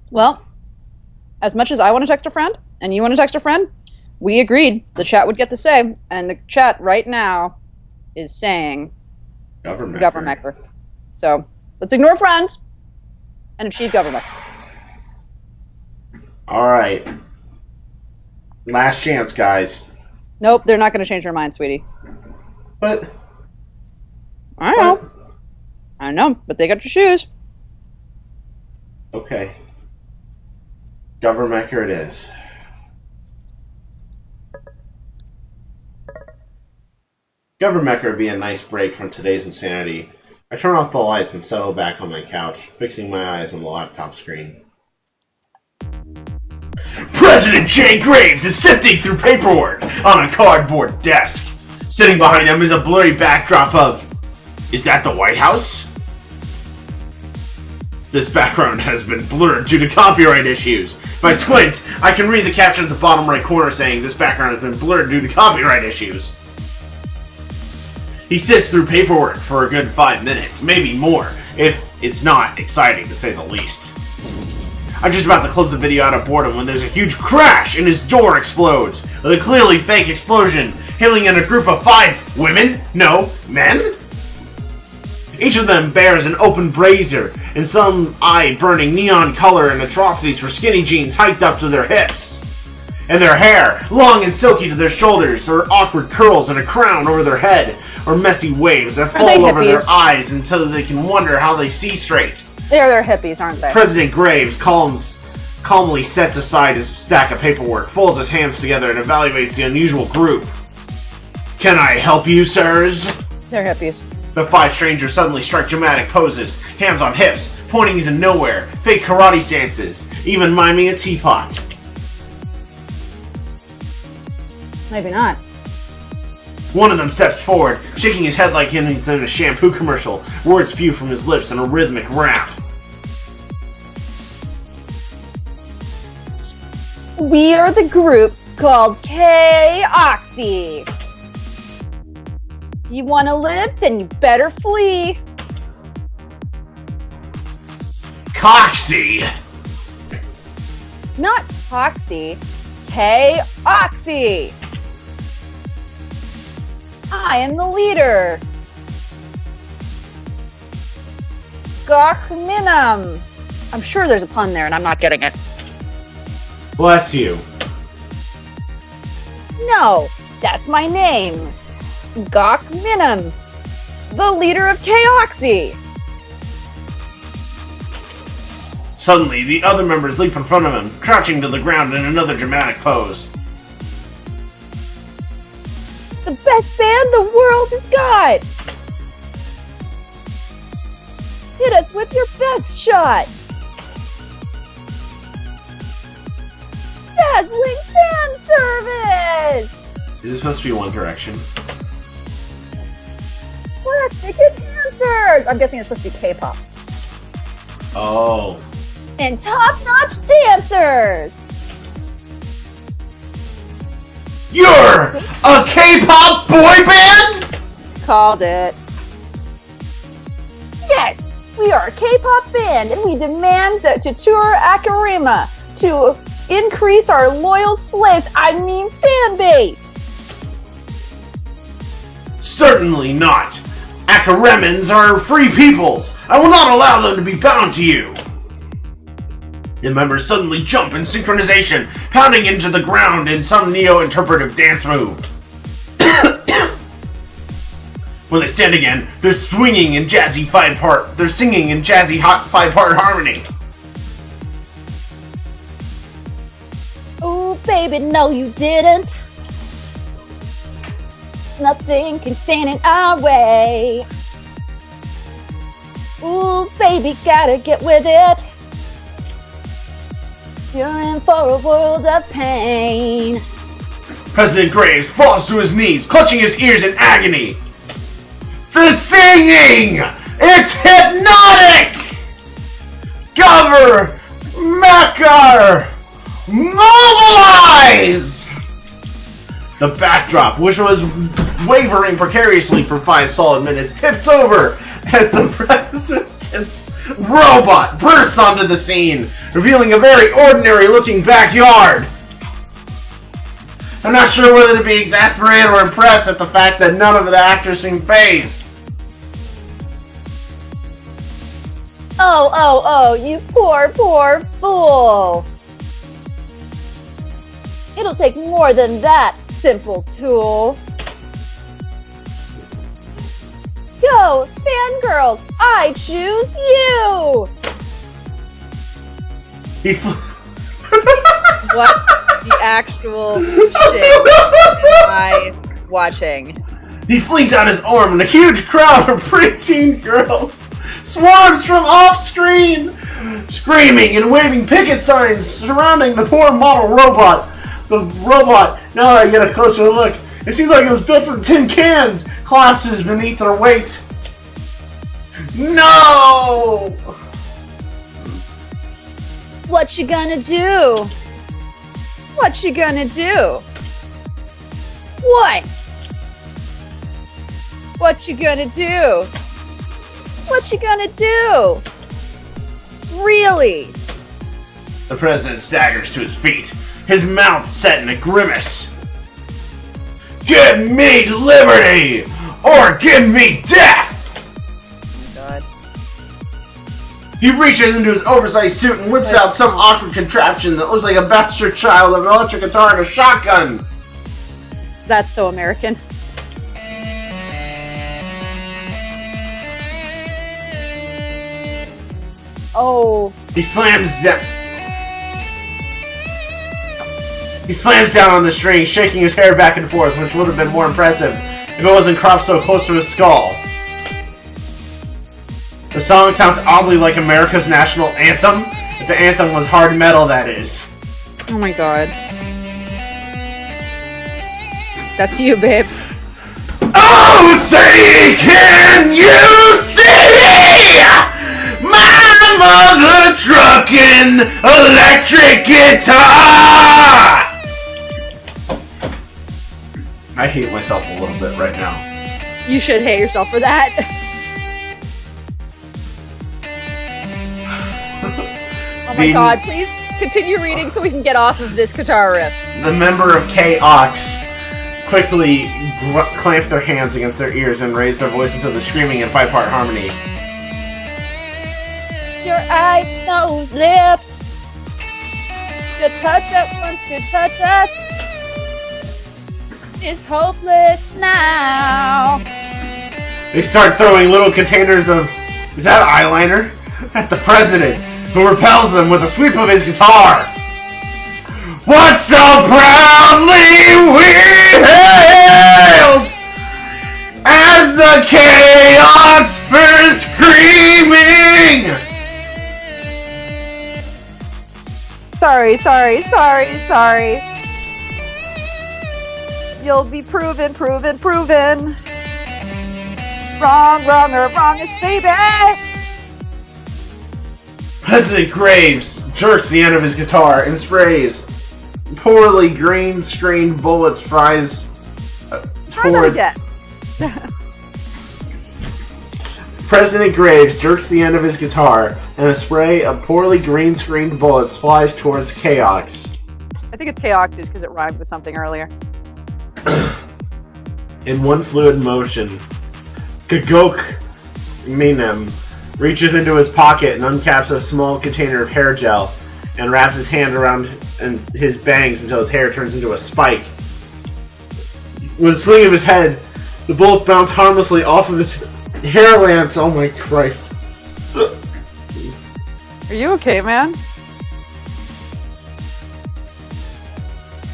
Well, as much as I want to text a friend, and you want to text a friend, we agreed the chat would get the say, and the chat right now is saying Governmecker. So, let's ignore friends and achieve Governmecker. Alright. Last chance, guys. Nope, they're not going to change their mind, sweetie. But... I know, but they got to choose. Okay. Governmecker it is. Governmecker would be a nice break from today's insanity. I turn off the lights and settle back on my couch, fixing my eyes on the laptop screen. President Jay Graves is sifting through paperwork on a cardboard desk. Sitting behind him is a blurry backdrop of Is that the White House? This background has been blurred due to copyright issues. If I squint, I can read the caption at the bottom right corner saying this background has been blurred due to copyright issues. He sits through paperwork for a good 5 minutes, maybe more, if it's not exciting to say the least. I'm just about to close the video out of boredom when there's a huge crash and his door explodes, with a clearly fake explosion, hailing in a group of 5 women? No, men? Each of them bears an open brazier, and some eye-burning neon color and atrocities for skinny jeans hiked up to their hips. And their hair, long and silky to their shoulders, or awkward curls and a crown over their head, or messy waves that fall over their eyes until they can wonder how they see straight. They're hippies, aren't they? President Graves calmly sets aside his stack of paperwork, folds his hands together, and evaluates the unusual group. Can I help you, sirs? They're hippies. The 5 strangers suddenly strike dramatic poses, hands on hips, pointing into nowhere, fake karate stances, even miming a teapot. Maybe not. One of them steps forward, shaking his head like he's in a shampoo commercial. Words spew from his lips in a rhythmic rap. We are the group called K-Oxy. You want to live? Then you better flee. Coxy! Not Coxy. K-Oxy. I am the leader. Gachminum. I'm sure there's a pun there and I'm not getting it. Bless you. No, that's my name. Gachminum, the leader of K-Oxy. Suddenly, the other members leap in front of him, crouching to the ground in another dramatic pose. The best band the world has got! Hit us with your best shot! Dazzling fan service! Is this supposed to be One Direction? Plastic enhancers! I'm guessing it's supposed to be K-pop. Oh. And top-notch dancers! You're a K-pop boy band?! Called it. Yes, we are a K-pop band, and we demand that to tour Akarima to increase our loyal slaves, fan base. Certainly not. Akaremans are free peoples. I will not allow them to be bound to you. The members suddenly jump in synchronization, pounding into the ground in some neo-interpretive dance move. When they stand again, they're swinging in jazzy 5-part. They're singing in jazzy hot 5-part harmony. Ooh, baby, no you didn't. Nothing can stand in our way. Ooh, baby, gotta get with it. You're in for a world of pain. President Graves falls to his knees, clutching his ears in agony. The singing! It's hypnotic! Cover! Mekar! Mobilize! The backdrop, which was wavering precariously for 5 solid minutes, tips over as the president's robot bursts onto the scene, revealing a very ordinary-looking backyard. I'm not sure whether to be exasperated or impressed at the fact that none of the actors seem fazed. Oh, you poor fool. It'll take more than that, simple tool. Go, fangirls, I choose you! What the actual shit am I watching? He flings out his arm and a huge crowd of preteen girls swarms from off-screen, screaming and waving picket signs surrounding the poor model robot. The robot, now that I get a closer look, it seems like it was built from tin cans, collapses beneath their weight. No! What you gonna do? What you gonna do? What? What you gonna do? What you gonna do? Really? The president staggers to his feet, his mouth set in a grimace. Give me liberty, or give me death! God. He reaches into his oversized suit and whips out some awkward contraption that looks like a bastard child of an electric guitar and a shotgun. That's so American. Oh. He slams down on the string, shaking his hair back and forth, which would have been more impressive if it wasn't cropped so close to his skull. The song sounds oddly like America's national anthem. If the anthem was hard metal, that is. Oh my god. That's you, babes. Oh, say, can you see my mother trucking electric guitar? I hate myself a little bit right now. You should hate yourself for that. Oh my god, please continue reading so we can get off of this guitar riff. The member of K-Ox quickly clamp their hands against their ears and raise their voice until they're screaming in 5-part harmony. Your eyes, nose, lips. The touch that once could touch us is hopeless now. They start throwing little containers of, is that eyeliner? At the president, who repels them with a sweep of his guitar. What so proudly we hailed as the chaos first screaming. Sorry. You'll be proven. Wrongest baby. President Graves jerks the end of his guitar and sprays poorly green-screened bullets flies toward... President Graves jerks the end of his guitar, and a spray of poorly green-screened bullets flies towards K-Ox. I think it's K-Ox because it rhymed with something earlier. In one fluid motion, Gagok Minem reaches into his pocket and uncaps a small container of hair gel and wraps his hand around his bangs until his hair turns into a spike. With a swing of his head, the bullet bounced harmlessly off of his hair lance. Oh my Christ. Are you okay, man?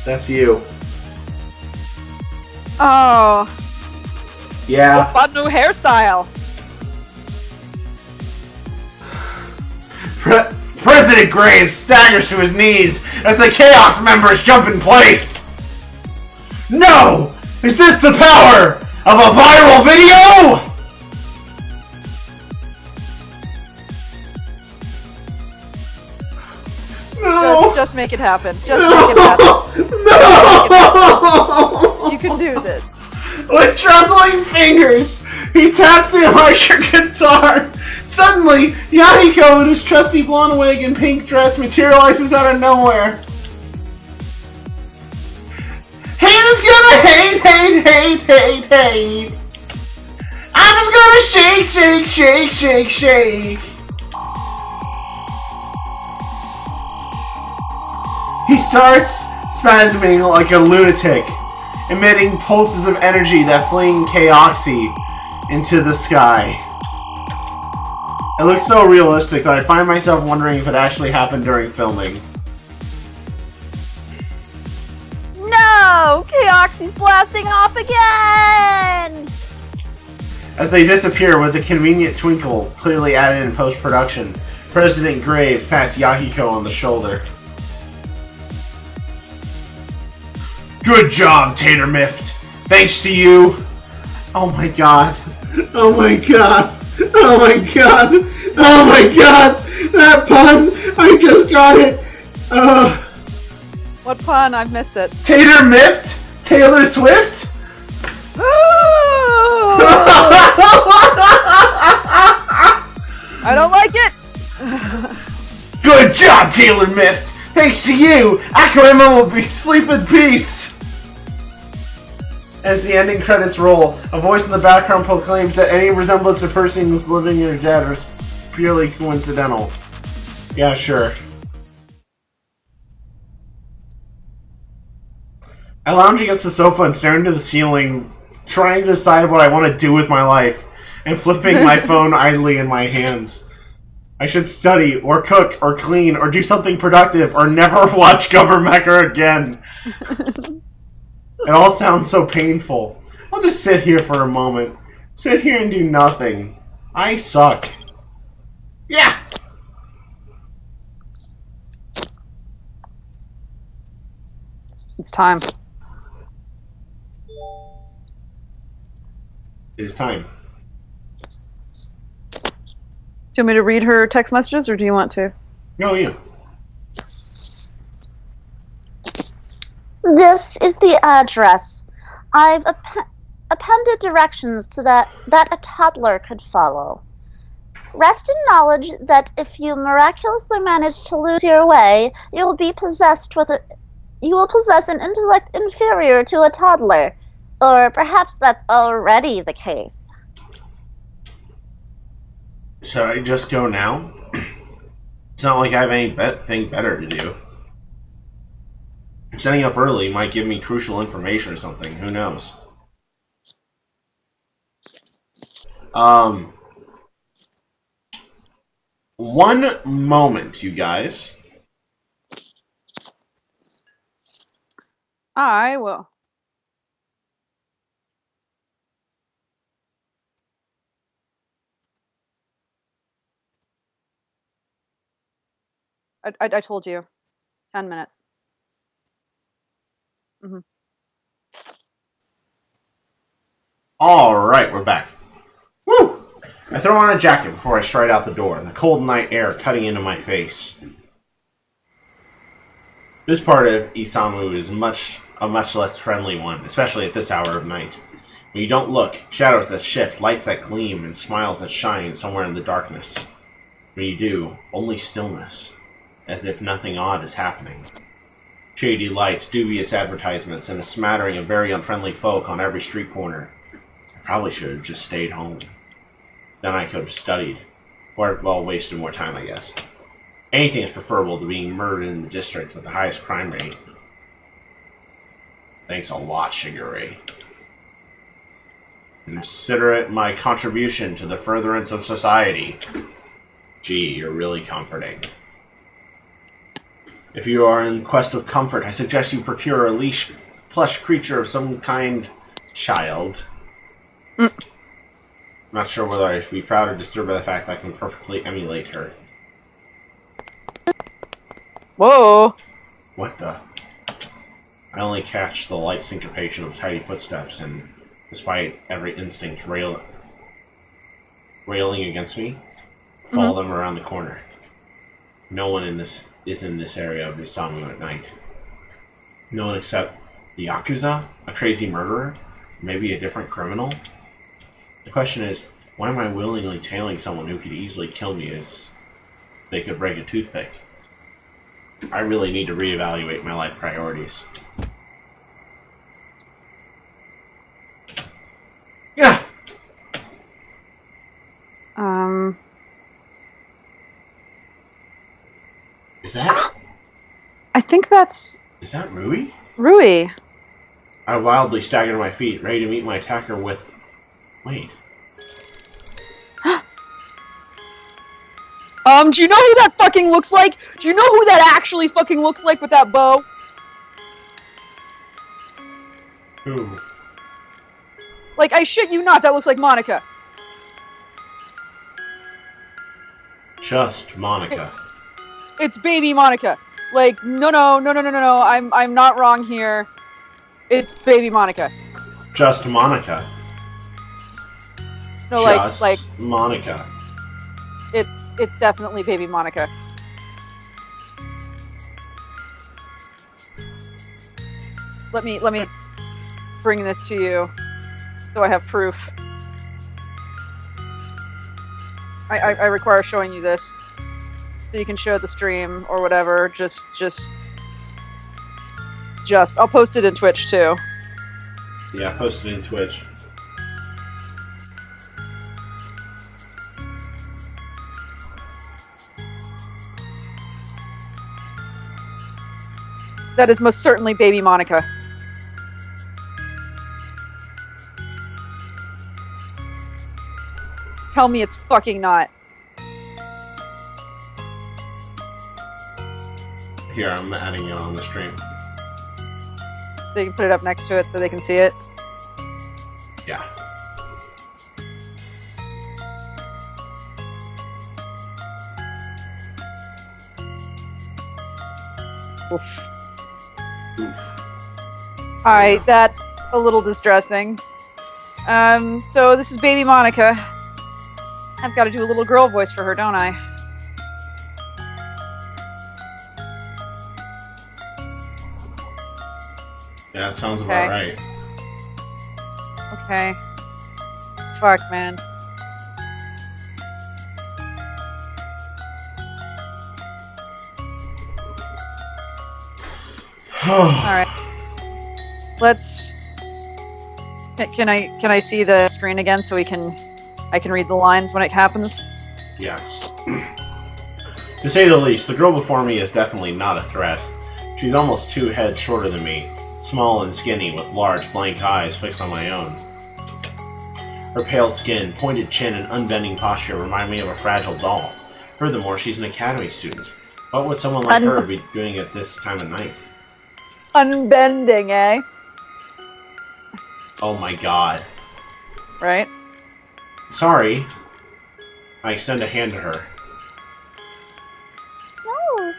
That's you. Oh. Yeah. Fun new hairstyle. President Graves staggers to his knees as the Chaos members jump in place. No! Is this the power of a viral video? No! Just make it happen. Just make it happen. No! You can do this. With trembling fingers, he taps the electric guitar. Suddenly, Yahiko in his trusty blonde wig and pink dress materializes out of nowhere. Hate is gonna hate. I'm just gonna shake. He starts spasming like a lunatic, emitting pulses of energy that fling Chaoxy into the sky. It looks so realistic that I find myself wondering if it actually happened during filming. No! Chaoxy's blasting off again! As they disappear with a convenient twinkle clearly added in post-production, President Graves pats Yahiko on the shoulder. Good job, Tater Miffed. Thanks to you. Oh my god. Oh my god! Oh my god! That pun! I just got it! What pun? I've missed it. Tater Miffed? Taylor Swift? I don't like it! Good job, Taylor Miffed! Thanks to you, Akamaima will be sleep in peace! As the ending credits roll, a voice in the background proclaims that any resemblance to persons living or dead is purely coincidental. Yeah, sure. I lounge against the sofa and stare into the ceiling, trying to decide what I want to do with my life, and flipping my phone idly in my hands. I should study, or cook, or clean, or do something productive, or never watch Governmecha again. It all sounds so painful. I'll just sit here for a moment. Sit here and do nothing. I suck. Yeah! It's time. It is time. Do you want me to read her text messages, or do you want to? No, you. This is the address. I've appended directions to that a toddler could follow. Rest in knowledge that if you miraculously manage to lose your way, you will possess an intellect inferior to a toddler. Or perhaps that's already the case. Should I just go now? It's not like I have anything better to do. Setting up early might give me crucial information or something. Who knows? One moment, you guys. I will. I told you. 10 minutes. Mm-hmm. Alright, we're back. Woo! I throw on a jacket before I stride out the door, the cold night air cutting into my face. This part of Isamu is a much less friendly one, especially at this hour of night. When you don't look, shadows that shift, lights that gleam, and smiles that shine somewhere in the darkness. When you do, only stillness, as if nothing odd is happening. Shady lights, dubious advertisements, and a smattering of very unfriendly folk on every street corner. I probably should have just stayed home. Then I could have studied. Or, well, wasted more time, I guess. Anything is preferable to being murdered in the district with the highest crime rate. Thanks a lot, Shigure. Consider it my contribution to the furtherance of society. Gee, you're really comforting. If you are in quest of comfort, I suggest you procure a leash plush creature of some kind child. I'm not sure whether I should be proud or disturbed by the fact that I can perfectly emulate her. Whoa! What the? I only catch the light syncopation of tiny footsteps, and despite every instinct railing against me, follow them around the corner. No one is in this area of Isamu at night. No one except the Yakuza, a crazy murderer, maybe a different criminal. The question is, why am I willingly tailing someone who could easily kill me as they could break a toothpick? I really need to reevaluate my life priorities. Yeah! Is that? I think that's Is that Rui? Rui. I wildly stagger to my feet, ready to meet my attacker with... Wait. Do you know who that fucking looks like? Do you know who that actually fucking looks like with that bow? Who? Like, I shit you not, that looks like Monica. Just Monica. It's baby Monica. Like, no, I'm not wrong here. It's baby Monica. Just Monica. No, like Monica. it's definitely baby Monica. Let me bring this to you so I have proof. I require showing you this so you can show the stream or whatever. Just I'll post it in Twitch too. Yeah, post it in Twitch. That is most certainly baby Monica. Tell me it's fucking not. Here, I'm adding it on the stream. So you can put it up next to it so they can see it. Yeah. Oof. Alright, that's a little distressing. So this is baby Monica. I've got to do a little girl voice for her, don't I? Yeah, that sounds about right. Okay. Fuck, man. Alright. Let's... Can I see the screen again so I can read the lines when it happens? Yes. To say the least, the girl before me is definitely not a threat. She's almost 2 heads shorter than me, small and skinny with large blank eyes fixed on my own. Her pale skin, pointed chin, and unbending posture remind me of a fragile doll. Furthermore, she's an academy student. What would someone like her be doing at this time of night? Unbending, eh? Oh my god. Right? Sorry. I extend a hand to her. No.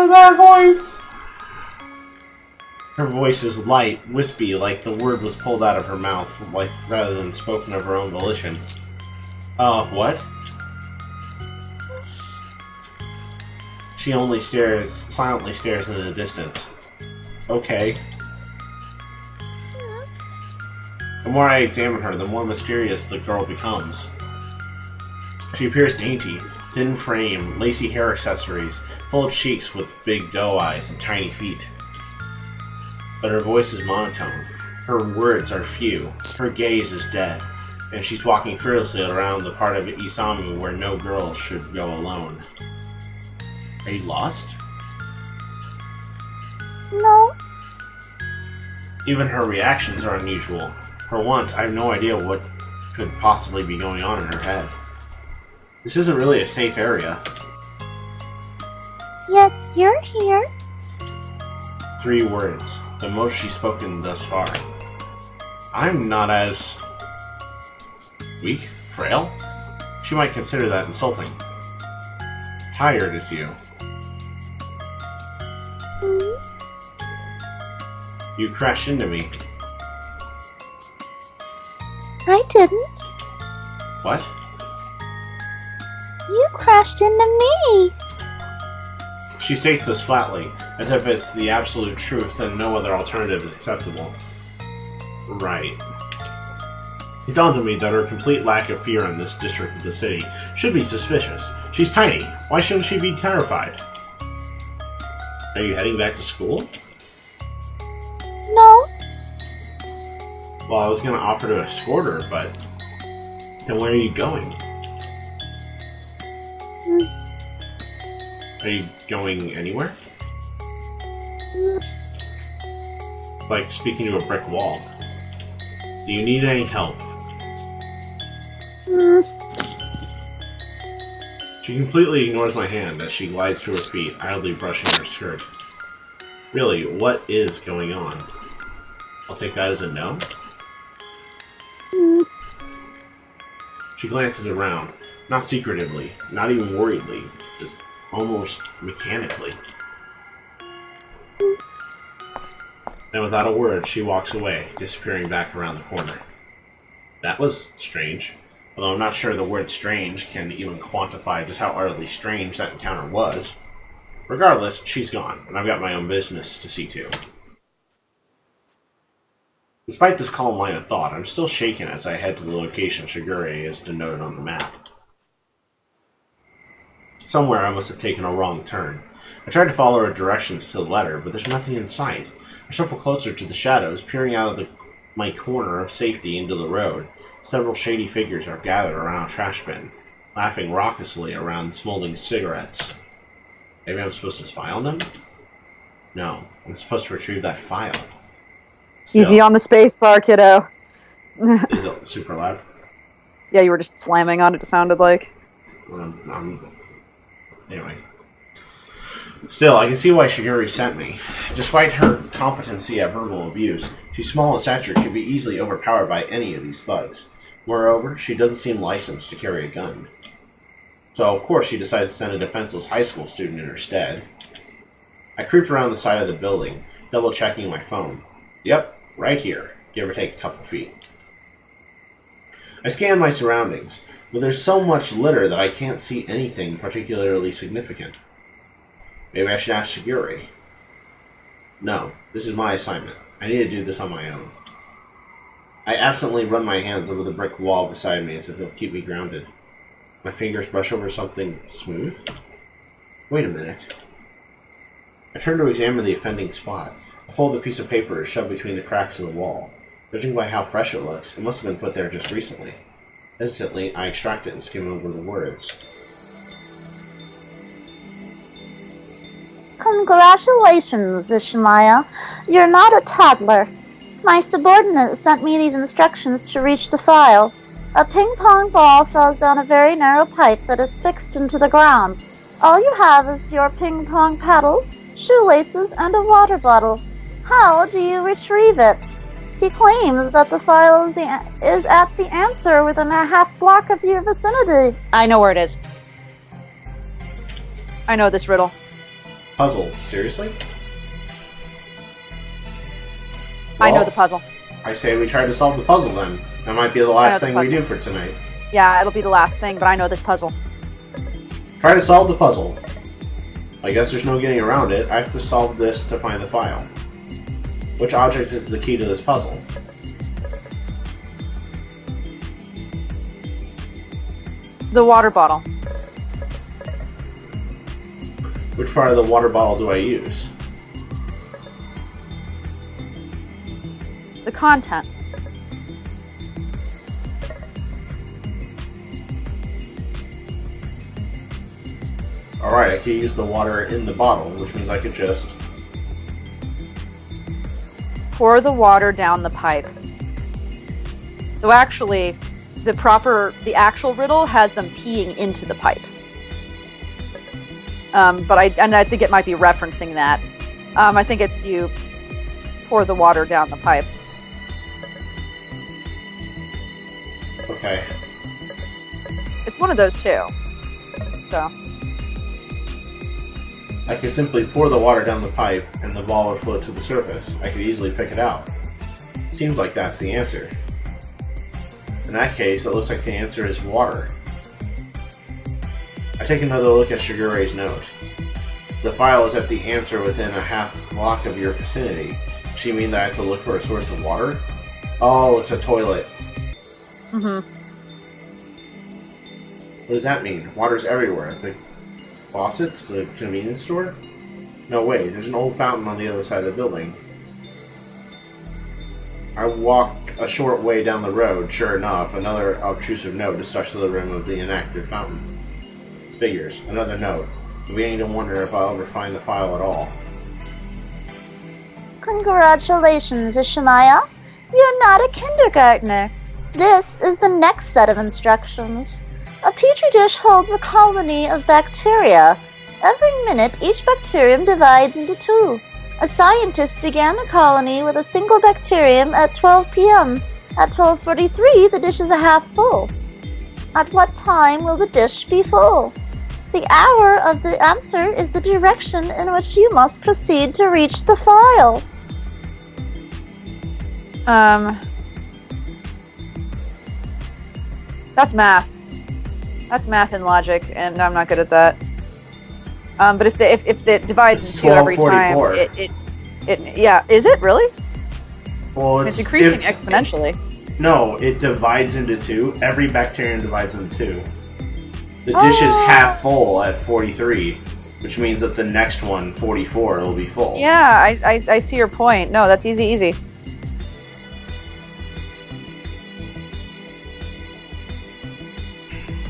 That voice! Her voice is light, wispy, like the word was pulled out of her mouth, rather than spoken of her own volition. What? She only silently stares into the distance. Okay. The more I examine her, the more mysterious the girl becomes. She appears dainty, thin frame, lacy hair accessories, full cheeks with big doe eyes and tiny feet. But her voice is monotone, her words are few, her gaze is dead, and she's walking fearlessly around the part of Isamu where no girl should go alone. Are you lost? No. Even her reactions are unusual. For once, I have no idea what could possibly be going on in her head. This isn't really a safe area. Yet you're here. 3 words, the most she's spoken thus far. I'm not as... weak? Frail? She might consider that insulting. Tired as you. You crashed into me. I didn't. What? You crashed into me. She states this flatly, as if it's the absolute truth and no other alternative is acceptable. Right. It dawned on me that her complete lack of fear in this district of the city should be suspicious. She's tiny. Why shouldn't she be terrified? Are you heading back to school? No. Well, I was going to offer to escort her, but... then where are you going? Are you going anywhere? Like speaking to a brick wall. Do you need any help? She completely ignores my hand as she glides to her feet, idly brushing her skirt. Really, what is going on? I'll take that as a no. She glances around, not secretively, not even worriedly, just almost mechanically. Then without a word, she walks away, disappearing back around the corner. That was strange. Although I'm not sure the word strange can even quantify just how utterly strange that encounter was. Regardless, she's gone, and I've got my own business to see to. Despite this calm line of thought, I'm still shaken as I head to the location Shigure is denoted on the map. Somewhere I must have taken a wrong turn. I tried to follow her directions to the letter, but there's nothing in sight. I shuffle closer to the shadows, peering out of my corner of safety into the road. Several shady figures are gathered around a trash bin, laughing raucously around smoldering cigarettes. Maybe I'm supposed to spy on them? No, I'm supposed to retrieve that file. Still, Easy on the space bar, kiddo. is it super loud? Yeah, you were just slamming on it, it sounded like. Anyway. Still, I can see why Shigure sent me. Despite her competency at verbal abuse, she's small in stature and can be easily overpowered by any of these thugs. Moreover, she doesn't seem licensed to carry a gun. So, of course, she decides to send a defenseless high school student in her stead. I creeped around the side of the building, double-checking my phone. Yep, right here, give or take a couple feet. I scan my surroundings, but there's so much litter that I can't see anything particularly significant. Maybe I should ask Shigure. No, this is my assignment. I need to do this on my own. I absently run my hands over the brick wall beside me as if it'll keep me grounded. My fingers brush over something smooth. Wait a minute. I turn to examine the offending spot. A folded piece of paper is shoved between the cracks of the wall. Judging by how fresh it looks, it must have been put there just recently. Hesitantly, I extract it and skim over the words. Congratulations, Ishmael. You're not a toddler. My subordinate sent me these instructions to reach the file. A ping-pong ball falls down a very narrow pipe that is fixed into the ground. All you have is your ping-pong paddle, shoelaces, and a water bottle. How do you retrieve it? He claims that the file is at the answer within a half block of your vicinity. I know where it is. I know this riddle. Puzzle? Seriously? I know Well, the puzzle. I say we try to solve the puzzle then. That might be the last thing we do for tonight. Yeah, it'll be the last thing, but I know this puzzle. Try to solve the puzzle. I guess there's no getting around it. I have to solve this to find the file. Which object is the key to this puzzle? The water bottle. Which part of the water bottle do I use? The contents. Alright, I could use the water in the bottle, which means I could just... Pour the water down the pipe. So actually, the actual riddle has them peeing into the pipe. But I think it might be referencing that. I think it's you pour the water down the pipe. Okay. It's one of those two. So. I could simply pour the water down the pipe and the ball would float to the surface. I could easily pick it out. Seems like that's the answer. In that case, it looks like the answer is water. I take another look at Shigure's note. The file is at the answer within a half block of your vicinity. Does she mean that I have to look for a source of water? Oh, it's a toilet. Mm-hmm. What does that mean? Water's everywhere. The faucets? The convenience store? No, wait, there's an old fountain on the other side of the building. I walk a short way down the road. Sure enough, another obtrusive note is stuck to the rim of the inactive fountain. Figures. Another note. Beginning to wonder if I'll ever find the file at all. Congratulations, Ishmael. You're not a kindergartner. This is the next set of instructions. A petri dish holds a colony of bacteria. Every minute, each bacterium divides into two. A scientist began the colony with a single bacterium at 12 p.m. At 12:43, the dish is a half full. At what time will the dish be full? The hour of the answer is the direction in which you must proceed to reach the file. That's math. That's math and logic, and I'm not good at that. But if it divides It's in 2 every time, 1244. yeah, is it really? Well, It's decreasing exponentially. No, it divides into 2. Every bacterium divides into 2. The dish is half full at 43, which means that the next one, 44, will be full. Yeah, I see your point. No, that's easy.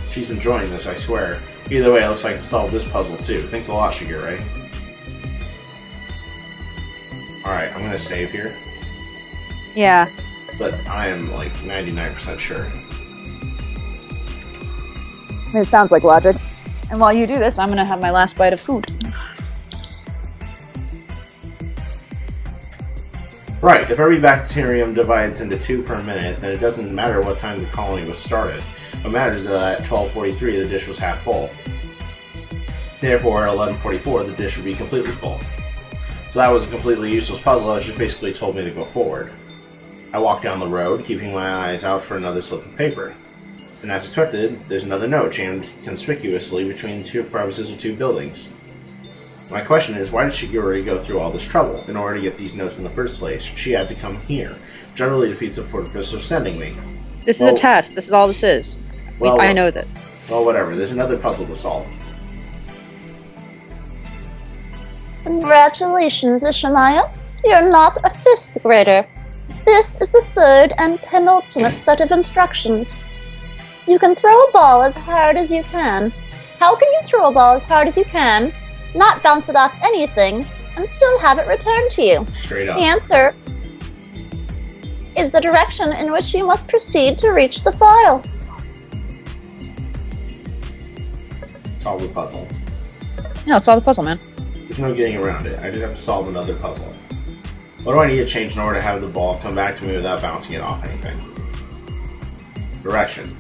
She's enjoying this, I swear. Either way, it looks like I solved this puzzle too. Thanks a lot, Shigure. Alright, I'm gonna save here. Yeah. But I am like 99% sure. It sounds like logic. And while you do this, I'm gonna have my last bite of food. Right, if every bacterium divides into 2 per minute, then it doesn't matter what time the colony was started. What matters is that at 12:43 the dish was half full. Therefore, at 11:44 the dish would be completely full. So that was a completely useless puzzle. It just basically told me to go forward. I walked down the road, keeping my eyes out for another slip of paper. And as expected, there's another note jammed conspicuously between 2 crevices of 2 buildings. My question is, why did Shigure go through all this trouble? In order to get these notes in the first place, she had to come here, which utterly defeats the purpose of sending me. This is a test. This is all this is. I know this. Well, whatever. There's another puzzle to solve. Congratulations, Ishimaya. You're not a 5th grader. This is the 3rd and penultimate set of instructions. You can throw a ball as hard as you can. How can you throw a ball as hard as you can, not bounce it off anything, and still have it returned to you? Straight up. The answer is the direction in which you must proceed to reach the file. Solve the puzzle. Yeah, let's solve the puzzle, man. There's no getting around it. I just have to solve another puzzle. What do I need to change in order to have the ball come back to me without bouncing it off anything? Direction.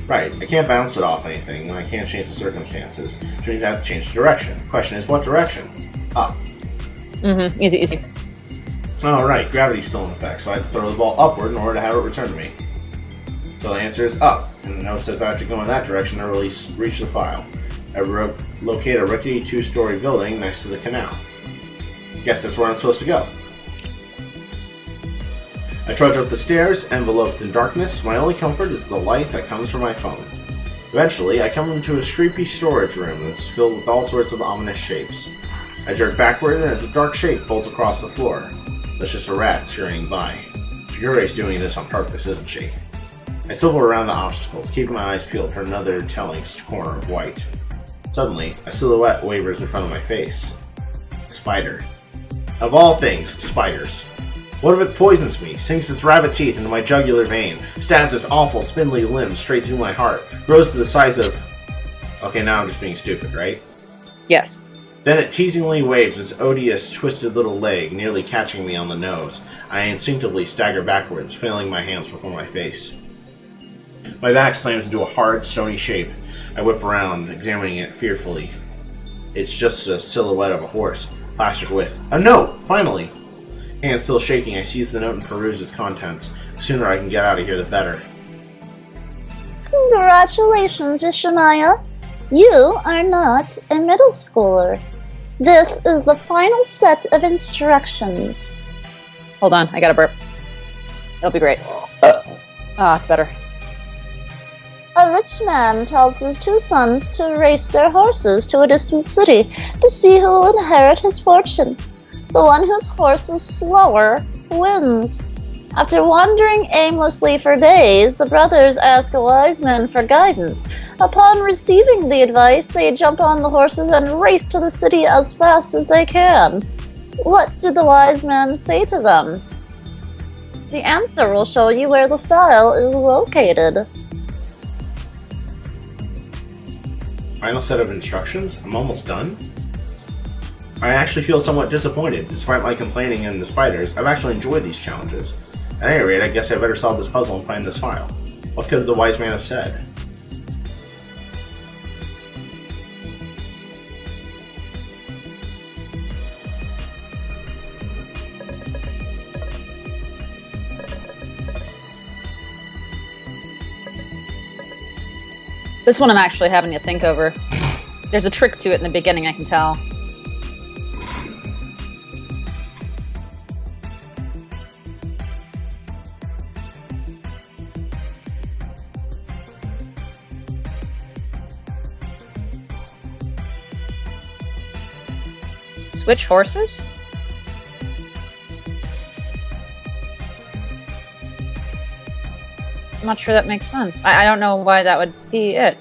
Right, I can't bounce it off anything, and I can't change the circumstances, which means I have to change the direction. Question is, what direction? Up. Easy. Oh, right, gravity's still in effect, so I have to throw the ball upward in order to have it return to me. So the answer is up, and the note says I have to go in that direction to reach the file. I locate a rickety 2-story building next to the canal. Guess that's where I'm supposed to go. I trudge up the stairs, enveloped in darkness. My only comfort is the light that comes from my phone. Eventually, I come into a creepy storage room that's filled with all sorts of ominous shapes. I jerk backward, and as a dark shape folds across the floor. That's just a rat scurrying by. Shigure's doing this on purpose, isn't she? I swivel around the obstacles, keeping my eyes peeled for another telling corner of white. Suddenly, a silhouette wavers in front of my face. A spider. Of all things, spiders. What if it poisons me, sinks its rabbit teeth into my jugular vein, stabs its awful spindly limbs straight through my heart, grows to the size of... Okay, now I'm just being stupid, right? Yes. Then it teasingly waves its odious, twisted little leg, nearly catching me on the nose. I instinctively stagger backwards, flailing my hands before my face. My back slams into a hard, stony shape. I whip around, examining it fearfully. It's just a silhouette of a horse, plastered with... A note! Finally! Hands still shaking, I seize the note and peruse its contents. The sooner I can get out of here, the better. Congratulations, Ishimaya. You are not a middle schooler. This is the final set of instructions. Hold on, I gotta burp. It'll be great. It's better. A rich man tells his 2 sons to race their horses to a distant city to see who will inherit his fortune. The one whose horse is slower wins. After wandering aimlessly for days, the brothers ask a wise man for guidance. Upon receiving the advice, they jump on the horses and race to the city as fast as they can. What did the wise man say to them? The answer will show you where the file is located. Final set of instructions? I'm almost done? I actually feel somewhat disappointed. Despite my complaining and the spiders, I've actually enjoyed these challenges. At any rate, I guess I better solve this puzzle and find this file. What could the wise man have said? This one I'm actually having to think over. There's a trick to it in the beginning, I can tell. Switch horses? I'm not sure that makes sense. I don't know why that would be it.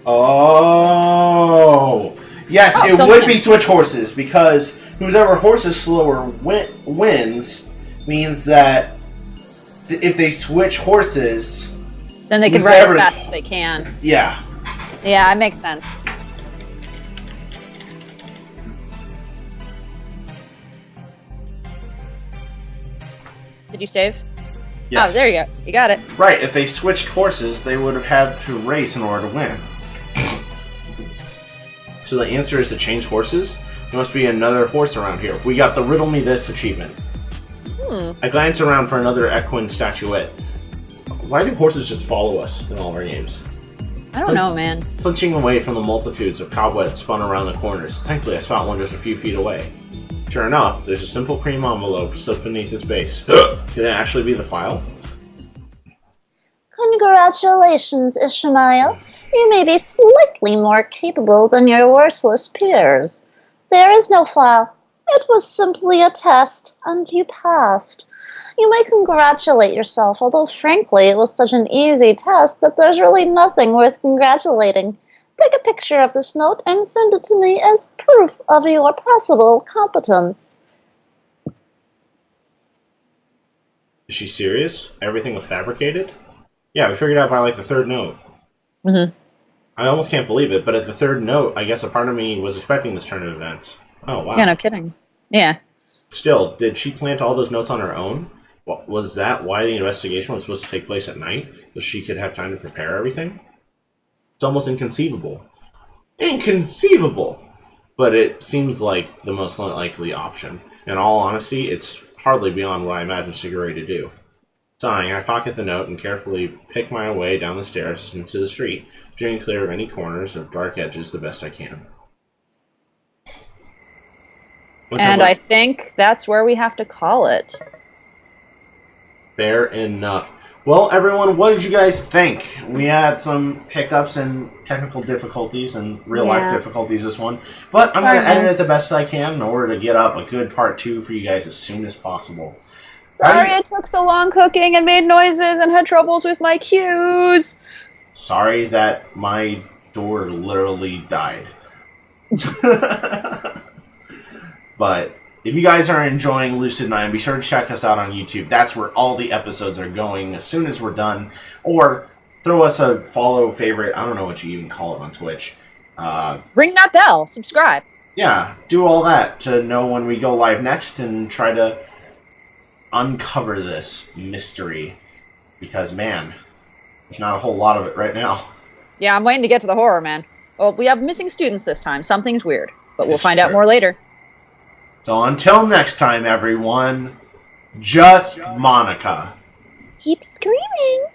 Oh! Yes, it would be switch horses, because whoever horse is slower wins, means that if they switch horses... Then they can ride as fast as they can. Yeah. Yeah, it makes sense. Did you save? Yes. Oh, there you go. You got it. Right, if they switched horses, they would have had to race in order to win. So the answer is to change horses? There must be another horse around here. We got the Riddle Me This achievement. I glance around for another equine statuette. Why do horses just follow us in all of our games? I don't know, man. Flinching away from the multitudes of cobwebs spun around the corners. Thankfully, I spot one just a few feet away. Sure enough, there's a simple cream envelope slipped beneath its base. Could it actually be the file? Congratulations, Ishmael. You may be slightly more capable than your worthless peers. There is no file. It was simply a test, and you passed. You may congratulate yourself, although frankly it was such an easy test that there's really nothing worth congratulating. Take a picture of this note and send it to me as proof of your possible competence. Is she serious? Everything was fabricated? Yeah, we figured out by like the third note. Mm-hmm. I almost can't believe it, but at the third note, I guess a part of me was expecting this turn of events. Oh, wow. Yeah, no kidding. Yeah. Still, did she plant all those notes on her own? Was that why the investigation was supposed to take place at night? So she could have time to prepare everything? It's almost inconceivable. Inconceivable! But it seems like the most likely option. In all honesty, it's hardly beyond what I imagined Sigurd to do. Sighing, I pocket the note and carefully pick my way down the stairs into the street, steering clear of any corners or dark edges the best I can. And I think that's where we have to call it. Fair enough. Well, everyone, what did you guys think? We had some hiccups and technical difficulties and real-life difficulties this one. But I'm going to edit it the best I can in order to get up a good part 2 for you guys as soon as possible. Sorry it took so long cooking and made noises and had troubles with my cues. Sorry that my door literally died. But if you guys are enjoying Lucid9, be sure to check us out on YouTube. That's where all the episodes are going as soon as we're done. Or throw us a follow, favorite, I don't know what you even call it on Twitch. Ring that bell. Subscribe. Yeah, do all that to know when we go live next and try to uncover this mystery. Because, man, there's not a whole lot of it right now. Yeah, I'm waiting to get to the horror, man. Well, we have missing students this time. Something's weird. But we'll It's find out true. more later. So until next time, everyone, just Monica. Keep screaming.